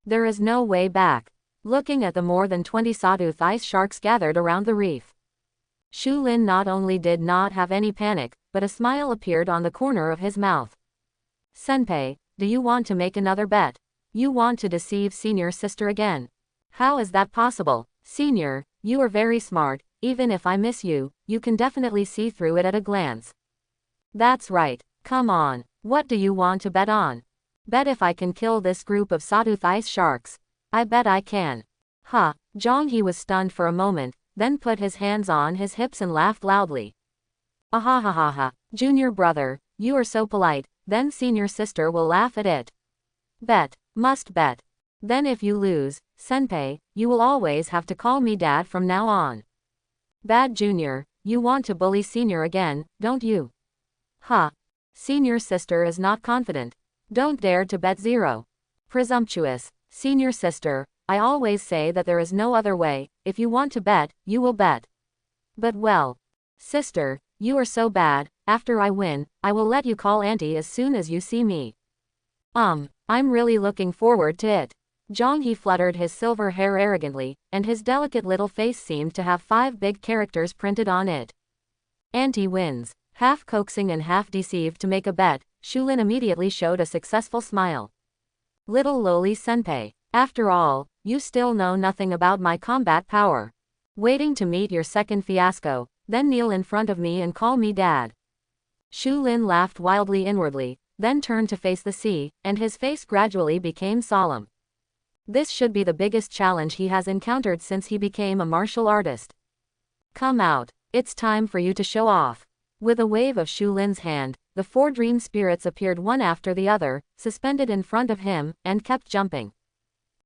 There is no way back. Looking at the more than 20 sawtooth ice sharks gathered around the reef, Shu Lin not only did not have any panic, but a smile appeared on the corner of his mouth. Senpai, do you want to make another bet? You want to deceive senior sister again? How is that possible? Senior, you are very smart, even if I miss you, you can definitely see through it at a glance. That's right, come on, what do you want to bet on? Bet if I can kill this group of sawtooth ice sharks. I bet I can. Zhang He was stunned for a moment, then put his hands on his hips and laughed loudly. Ahahaha, junior brother, you are so polite, then senior sister will laugh at it. Bet, must bet. Then if you lose, Senpai, you will always have to call me dad from now on. Bad junior, you want to bully senior again, don't you? Senior sister is not confident. Don't dare to bet zero. Presumptuous. Senior sister, I always say that there is no other way, if you want to bet, you will bet. But well. Sister, you are so bad, after I win, I will let you call auntie as soon as you see me. I'm really looking forward to it. Zhang He fluttered his silver hair arrogantly, and his delicate little face seemed to have 5 big characters printed on it. Auntie wins. Half coaxing and half deceived to make a bet, Shu Lin immediately showed a successful smile. Little lowly senpai, after all, you still know nothing about my combat power. Waiting to meet your second fiasco, then kneel in front of me and call me dad. Shu Lin laughed wildly inwardly, then turned to face the sea, and his face gradually became solemn. This should be the biggest challenge he has encountered since he became a martial artist. Come out, it's time for you to show off. With a wave of Shu Lin's hand, the 4 dream spirits appeared one after the other, suspended in front of him, and kept jumping.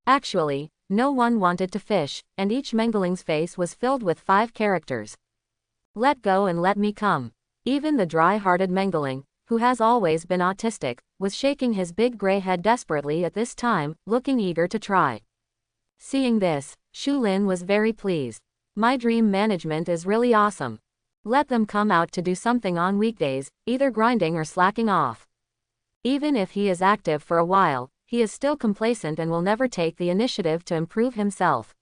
Actually, no one wanted to fish, and each Mengeling's face was filled with 5 characters. Let go and let me come. Even the dry-hearted Mengeling, who has always been autistic, was shaking his big gray head desperately at this time, looking eager to try. Seeing this, Shu Lin was very pleased. My dream management is really awesome. Let them come out to do something on weekdays, either grinding or slacking off. Even if he is active for a while, he is still complacent and will never take the initiative to improve himself.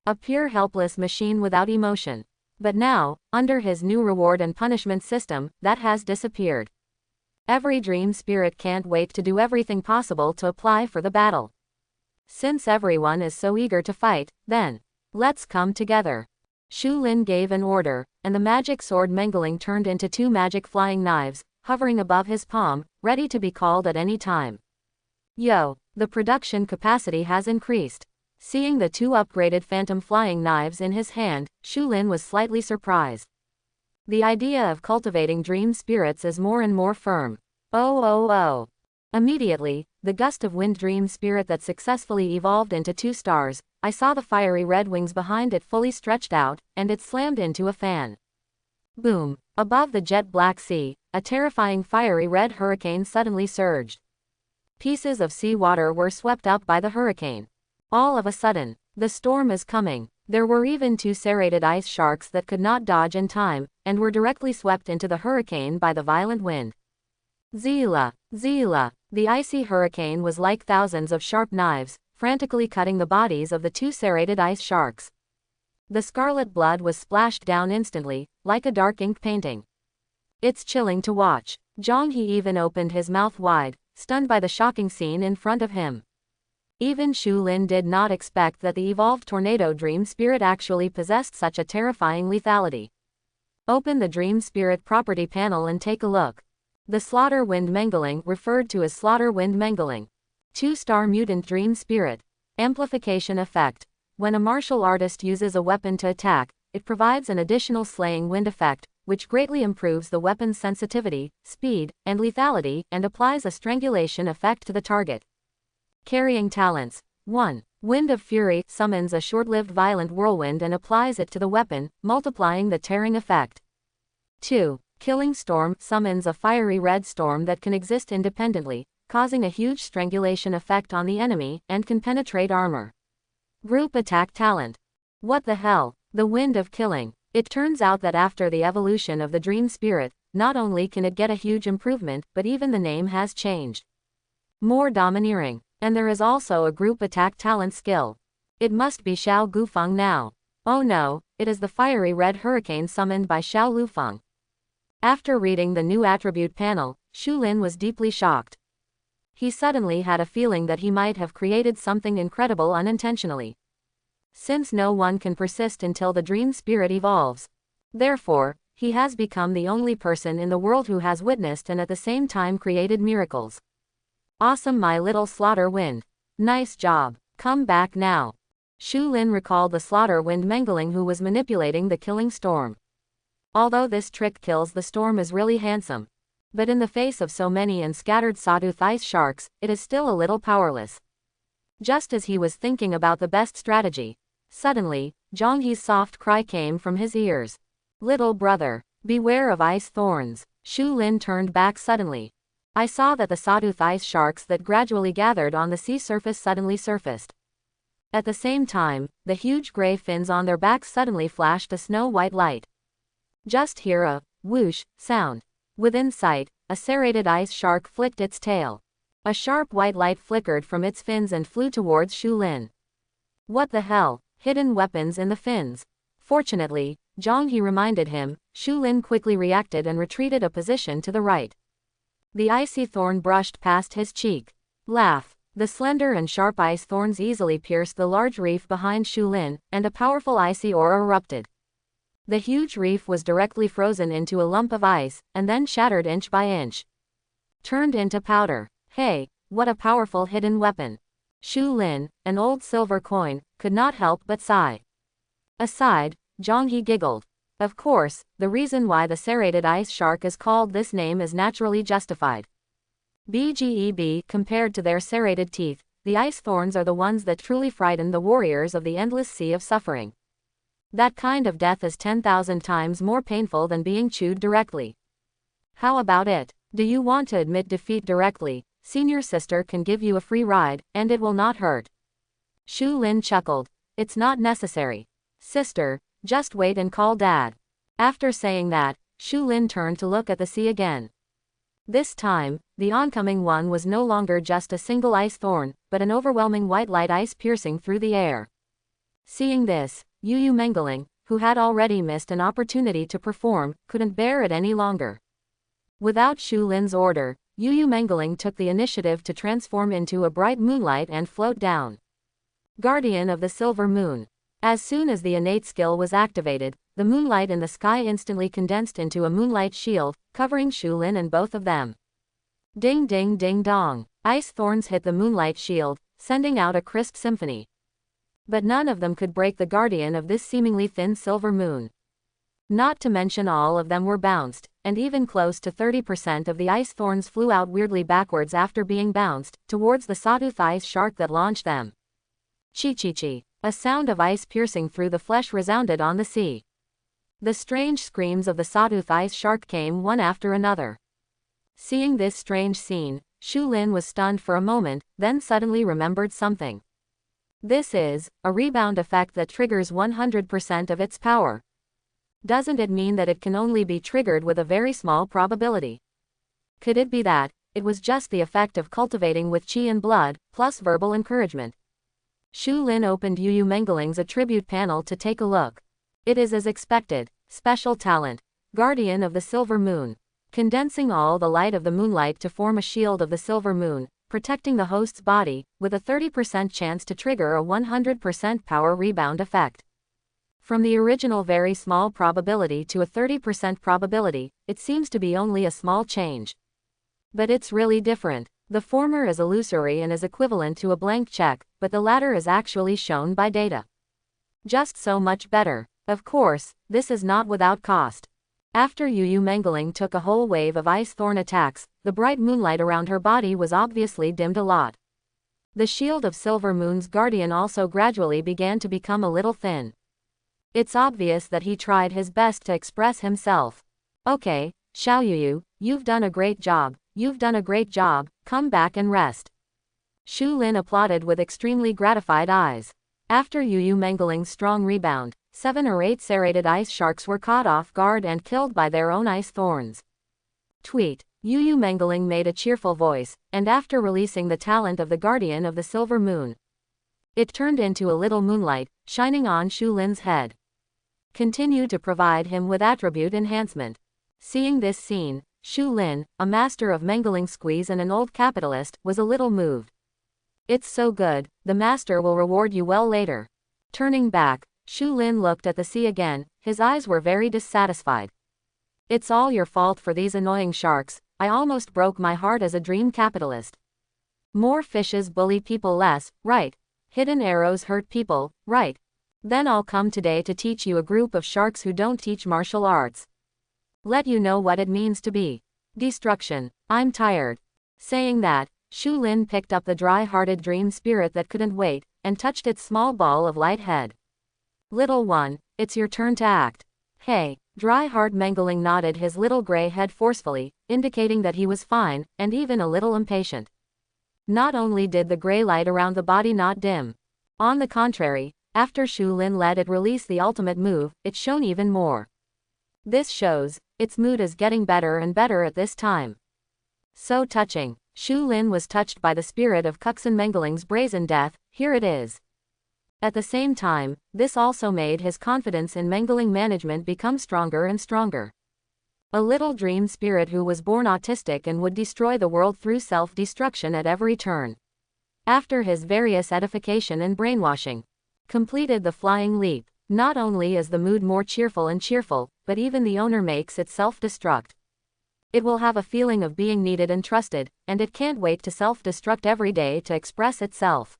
A pure helpless machine without emotion. But now, under his new reward and punishment system, that has disappeared. Every dream spirit can't wait to do everything possible to apply for the battle. Since everyone is so eager to fight, then, let's come together. Shu Lin gave an order, and the magic sword Mengeling turned into 2 magic flying knives, hovering above his palm, ready to be called at any time. Yo, the production capacity has increased. Seeing the 2 upgraded phantom flying knives in his hand, Shu Lin was slightly surprised. The idea of cultivating dream spirits is more and more firm. Oh. Immediately, the gust of wind dream spirit that successfully evolved into 2 stars, I saw the fiery red wings behind it fully stretched out, and it slammed into a fan. Boom! Above the jet black sea, a terrifying fiery red hurricane suddenly surged. Pieces of sea water were swept up by the hurricane. All of a sudden, the storm is coming. There were even 2 serrated ice sharks that could not dodge in time, and were directly swept into the hurricane by the violent wind. Zila! Zila! The icy hurricane was like thousands of sharp knives, frantically cutting the bodies of the 2 serrated ice sharks. The scarlet blood was splashed down instantly, like a dark ink painting. It's chilling to watch. Zhang He even opened his mouth wide, stunned by the shocking scene in front of him. Even Shu Lin did not expect that the evolved tornado dream spirit actually possessed such a terrifying lethality. Open the dream spirit property panel and take a look. The Slaughter Wind Mangling, referred to as Slaughter Wind Mangling. 2-star mutant dream spirit. Amplification effect. When a martial artist uses a weapon to attack, it provides an additional slaying wind effect, which greatly improves the weapon's sensitivity, speed, and lethality, and applies a strangulation effect to the target. Carrying talents. 1. Wind of Fury summons a short-lived violent whirlwind and applies it to the weapon, multiplying the tearing effect. 2. Killing Storm summons a fiery red storm that can exist independently, causing a huge strangulation effect on the enemy, and can penetrate armor. Group Attack Talent. What the hell? The Wind of Killing. It turns out that after the evolution of the Dream Spirit, not only can it get a huge improvement, but even the name has changed. More domineering. And there is also a Group Attack Talent skill. It must be Xiao Gufeng now. Oh no, it is the fiery red hurricane summoned by Xiao Lufeng. After reading the new attribute panel, Shu Lin was deeply shocked. He suddenly had a feeling that he might have created something incredible unintentionally. Since no one can persist until the dream spirit evolves. Therefore, he has become the only person in the world who has witnessed and at the same time created miracles. Awesome, my little Slaughter Wind. Nice job. Come back now. Shu Lin recalled the Slaughter Wind Mangling who was manipulating the killing storm. Although this trick kills the storm is really handsome. But in the face of so many and scattered sawtooth ice sharks, it is still a little powerless. Just as he was thinking about the best strategy, suddenly, Zhang He's soft cry came from his ears. Little brother, beware of ice thorns. Shu Lin turned back suddenly. I saw that the sawtooth ice sharks that gradually gathered on the sea surface suddenly surfaced. At the same time, the huge gray fins on their backs suddenly flashed a snow-white light. Just hear a whoosh sound. Within sight, a serrated ice shark flicked its tail. A sharp white light flickered from its fins and flew towards Shu Lin. What the hell? Hidden weapons in the fins. Fortunately, Zhang He reminded him. Shu Lin quickly reacted and retreated a position to the right. The icy thorn brushed past his cheek. Laugh. The slender and sharp ice thorns easily pierced the large reef behind Shu Lin, and a powerful icy aura erupted. The huge reef was directly frozen into a lump of ice, and then shattered inch by inch. Turned into powder. Hey, what a powerful hidden weapon. Shu Lin, an old silver coin, could not help but sigh. Aside, Zhang He giggled. Of course, the reason why the serrated ice shark is called this name is naturally justified. BGEB, compared to their serrated teeth, the ice thorns are the ones that truly frighten the warriors of the endless sea of suffering. That kind of death is 10,000 times more painful than being chewed directly. How about it? Do you want to admit defeat directly? Senior sister can give you a free ride, and it will not hurt. Shu Lin chuckled. It's not necessary. Sister, just wait and call dad. After saying that, Shu Lin turned to look at the sea again. This time, the oncoming one was no longer just a single ice thorn, but an overwhelming white light ice piercing through the air. Seeing this, Yu Mangling, who had already missed an opportunity to perform, couldn't bear it any longer. Without Shu Lin's order, Yu Mangling took the initiative to transform into a bright moonlight and float down. Guardian of the Silver Moon. As soon as the innate skill was activated, the moonlight in the sky instantly condensed into a moonlight shield, covering Shu Lin and both of them. Ding ding ding dong. Ice thorns hit the moonlight shield, sending out a crisp symphony. But none of them could break the guardian of this seemingly thin silver moon. Not to mention all of them were bounced, and even close to 30% of the ice thorns flew out weirdly backwards after being bounced towards the sawtooth ice shark that launched them. Chi-chi-chi. A sound of ice piercing through the flesh resounded on the sea. The strange screams of the sawtooth ice shark came one after another. Seeing this strange scene, Shu Lin was stunned for a moment, then suddenly remembered something. This is a rebound effect that triggers 100% of its power. Doesn't it mean that it can only be triggered with a very small probability? Could it be that it was just the effect of cultivating with qi and blood, plus verbal encouragement? Shu Lin opened Yu Mengling's attribute panel to take a look. It is as expected. Special talent. Guardian of the Silver Moon. Condensing all the light of the moonlight to form a shield of the silver moon, protecting the host's body, with a 30% chance to trigger a 100% power rebound effect. From the original very small probability to a 30% probability, it seems to be only a small change. But it's really different. The former is illusory and is equivalent to a blank check, but the latter is actually shown by data. Just so much better. Of course, this is not without cost. After Yu Mengling took a whole wave of ice thorn attacks, the bright moonlight around her body was obviously dimmed a lot. The shield of Silver Moon's guardian also gradually began to become a little thin. It's obvious that he tried his best to express himself. Okay, Xiao Yu, you've done a great job, come back and rest. Shu Lin applauded with extremely gratified eyes. After Yu Mengling's strong rebound, 7 or 8 serrated ice sharks were caught off guard and killed by their own ice thorns. Tweet. Yu Mengling made a cheerful voice, and after releasing the talent of the Guardian of the Silver Moon, it turned into a little moonlight, shining on Shu Lin's head. Continue to provide him with attribute enhancement. Seeing this scene, Shu Lin, a master of Mengling squeeze and an old capitalist, was a little moved. It's so good, the master will reward you well later. Turning back, Shu Lin looked at the sea again, his eyes were very dissatisfied. It's all your fault for these annoying sharks, I almost broke my heart as a dream capitalist. More fishes bully people less, right? Hidden arrows hurt people, right? Then I'll come today to teach you a group of sharks who don't teach martial arts. Let you know what it means to be destruction. I'm tired. Saying that, Shu Lin picked up the dry-hearted dream spirit that couldn't wait, and touched its small ball of light head. Little one, it's your turn to act. Hey, Dry-Heart Mengling nodded his little gray head forcefully, indicating that he was fine, and even a little impatient. Not only did the gray light around the body not dim. On the contrary, after Shu Lin let it release the ultimate move, it shone even more. This shows, its mood is getting better and better at this time. So touching. Shu Lin was touched by the spirit of Cuxin Mengling's brazen death, here it is. At the same time, this also made his confidence in Mengling management become stronger and stronger. A little dream spirit who was born autistic and would destroy the world through self-destruction at every turn. After his various edification and brainwashing, completed the flying leap. Not only is the mood more cheerful, but even the owner makes it self-destruct. It will have a feeling of being needed and trusted, and it can't wait to self-destruct every day to express itself.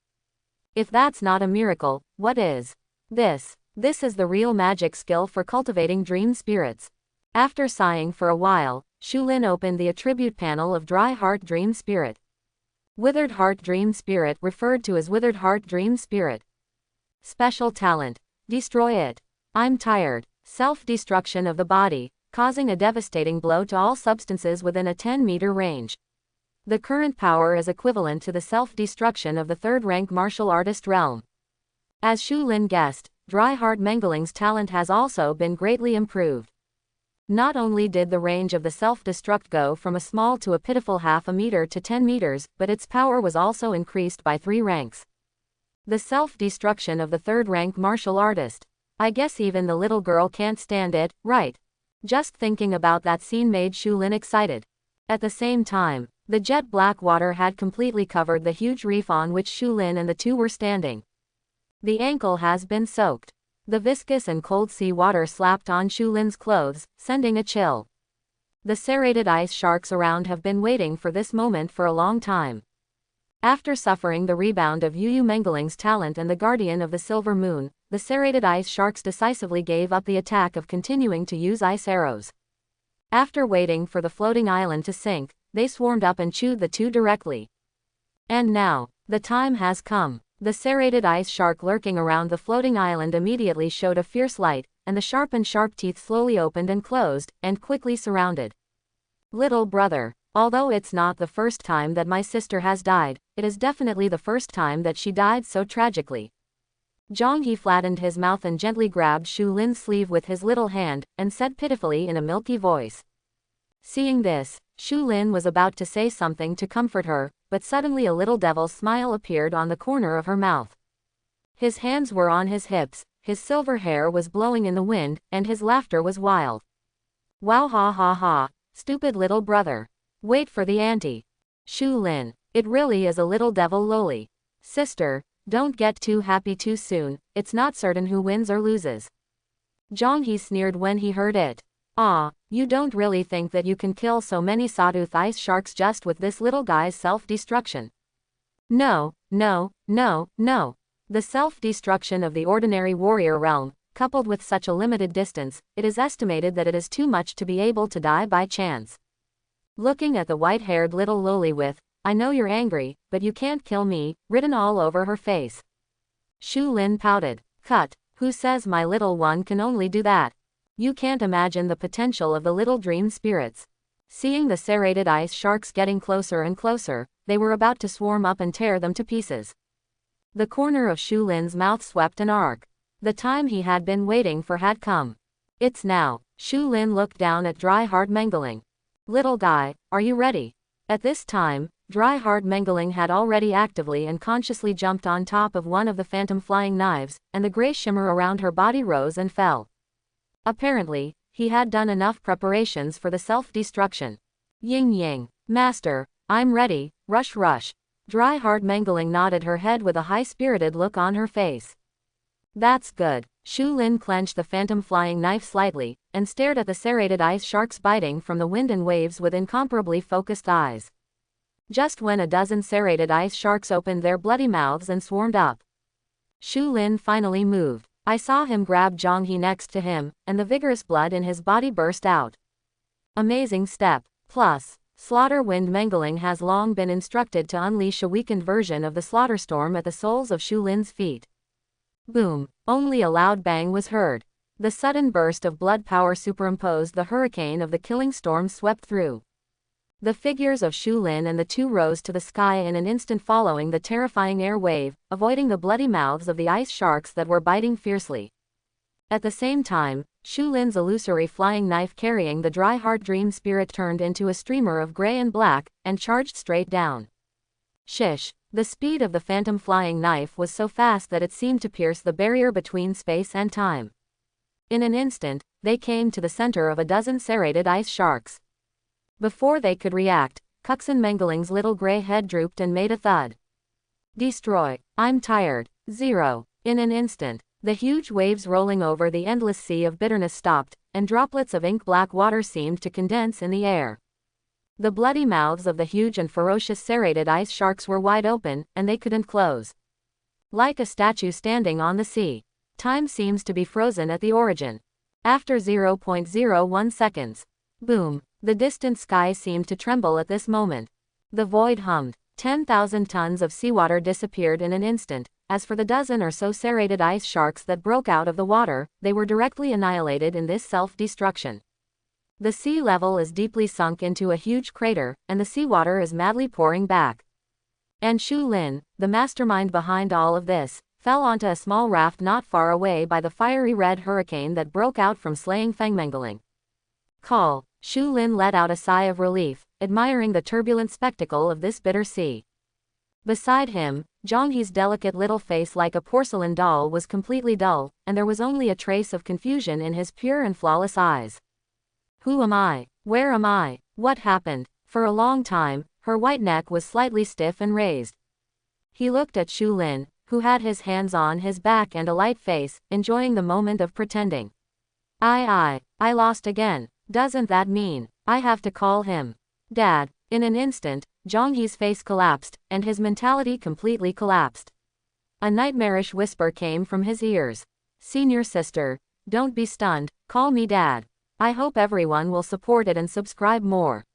If that's not a miracle, what is? This is the real magic skill for cultivating dream spirits. After sighing for a while, Shu Lin opened the attribute panel of Dry Heart Dream Spirit. Withered Heart Dream Spirit referred to as Withered Heart Dream Spirit. Special talent. Destroy it. I'm tired. Self-destruction of the body, causing a devastating blow to all substances within a 10-meter range. The current power is equivalent to the self-destruction of the third-rank martial artist realm. As Shu Lin guessed, Dry-Heart Mengling's talent has also been greatly improved. Not only did the range of the self-destruct go from a small to a pitiful half a meter to 10 meters, but its power was also increased by 3 ranks. The self-destruction of the third-rank martial artist. I guess even the little girl can't stand it, right? Just thinking about that scene made Shu Lin excited. At the same time, the jet black water had completely covered the huge reef on which Shu Lin and the two were standing. The ankle has been soaked. The viscous and cold sea water slapped on Shu Lin's clothes, sending a chill. The serrated ice sharks around have been waiting for this moment for a long time. After suffering the rebound of Yu Mengling's talent and the Guardian of the Silver Moon, the serrated ice sharks decisively gave up the attack of continuing to use ice arrows. After waiting for the floating island to sink, they swarmed up and chewed the two directly. And now, the time has come. The serrated ice shark lurking around the floating island immediately showed a fierce light, and the sharp teeth slowly opened and closed, and quickly surrounded. Little brother, although it's not the first time that my sister has died, it is definitely the first time that she died so tragically. Zhang He flattened his mouth and gently grabbed Shu Lin's sleeve with his little hand, and said pitifully in a milky voice. Seeing this, Shu Lin was about to say something to comfort her, but suddenly a little devil's smile appeared on the corner of her mouth. His hands were on his hips, his silver hair was blowing in the wind, and his laughter was wild. Wow, ha ha ha, stupid little brother. Wait for the ante. Shu Lin, it really is a little devil loli. Sister, don't get too happy too soon, it's not certain who wins or loses. Zhang He sneered when he heard it. Ah, you don't really think that you can kill so many sawtooth ice sharks just with this little guy's self-destruction? No, no, no, no. The self-destruction of the ordinary warrior realm, coupled with such a limited distance, it is estimated that it is too much to be able to die by chance. Looking at the white-haired little loli with, I know you're angry, but you can't kill me, written all over her face. Shu Lin pouted. Cut, who says my little one can only do that? You can't imagine the potential of the little dream spirits. Seeing the serrated ice sharks getting closer and closer, they were about to swarm up and tear them to pieces. The corner of Shu Lin's mouth swept an arc. The time he had been waiting for had come. It's now. Shu Lin looked down at Dry Heart Mengling. Little guy, are you ready? At this time, Dry Heart Mengling had already actively and consciously jumped on top of one of the phantom flying knives, and the gray shimmer around her body rose and fell. Apparently, he had done enough preparations for the self-destruction. Ying Ying, Master, I'm ready, rush rush. Dry Heart Mengling nodded her head with a high-spirited look on her face. That's good. Shu Lin clenched the phantom flying knife slightly, and stared at the serrated ice sharks biting from the wind and waves with incomparably focused eyes. Just when a dozen serrated ice sharks opened their bloody mouths and swarmed up. Shu Lin finally moved. I saw him grab Zhang He next to him, and the vigorous blood in his body burst out. Amazing step. Plus, Slaughter Wind Mengling has long been instructed to unleash a weakened version of the slaughter storm at the soles of Shu Lin's feet. Boom. Only a loud bang was heard. The sudden burst of blood power superimposed the hurricane of the killing storm swept through. The figures of Shu Lin and the two rose to the sky in an instant following the terrifying air wave, avoiding the bloody mouths of the ice sharks that were biting fiercely. At the same time, Shu Lin's illusory flying knife carrying the Dry Heart Dream Spirit turned into a streamer of gray and black, and charged straight down. Shish! The speed of the phantom flying knife was so fast that it seemed to pierce the barrier between space and time. In an instant, they came to the center of a dozen serrated ice sharks. Before they could react, Cuxin Mengling's little gray head drooped and made a thud. Destroy. I'm tired. 0. In an instant, the huge waves rolling over the endless sea of bitterness stopped, and droplets of ink-black water seemed to condense in the air. The bloody mouths of the huge and ferocious serrated ice sharks were wide open, and they couldn't close. Like a statue standing on the sea. Time seems to be frozen at the origin. After 0.01 seconds. Boom. The distant sky seemed to tremble at this moment. The void hummed. 10,000 tons of seawater disappeared in an instant. As for the dozen or so serrated ice sharks that broke out of the water, they were directly annihilated in this self-destruction. The sea level is deeply sunk into a huge crater, and the seawater is madly pouring back. And Shu Lin, the mastermind behind all of this, fell onto a small raft not far away by the fiery red hurricane that broke out from slaying Fengmengeling. Call. Shu Lin let out a sigh of relief, admiring the turbulent spectacle of this bitter sea. Beside him, Zhang He's delicate little face like a porcelain doll was completely dull, and there was only a trace of confusion in his pure and flawless eyes. Who am I? Where am I? What happened? For a long time, her white neck was slightly stiff and raised. He looked at Shu Lin, who had his hands on his back and a light face, enjoying the moment of pretending. I lost again. Doesn't that mean I have to call him Dad? In an instant, Zhang He's face collapsed, and his mentality completely collapsed. A nightmarish whisper came from his ears. Senior sister, don't be stunned, call me Dad. I hope everyone will support it and subscribe more.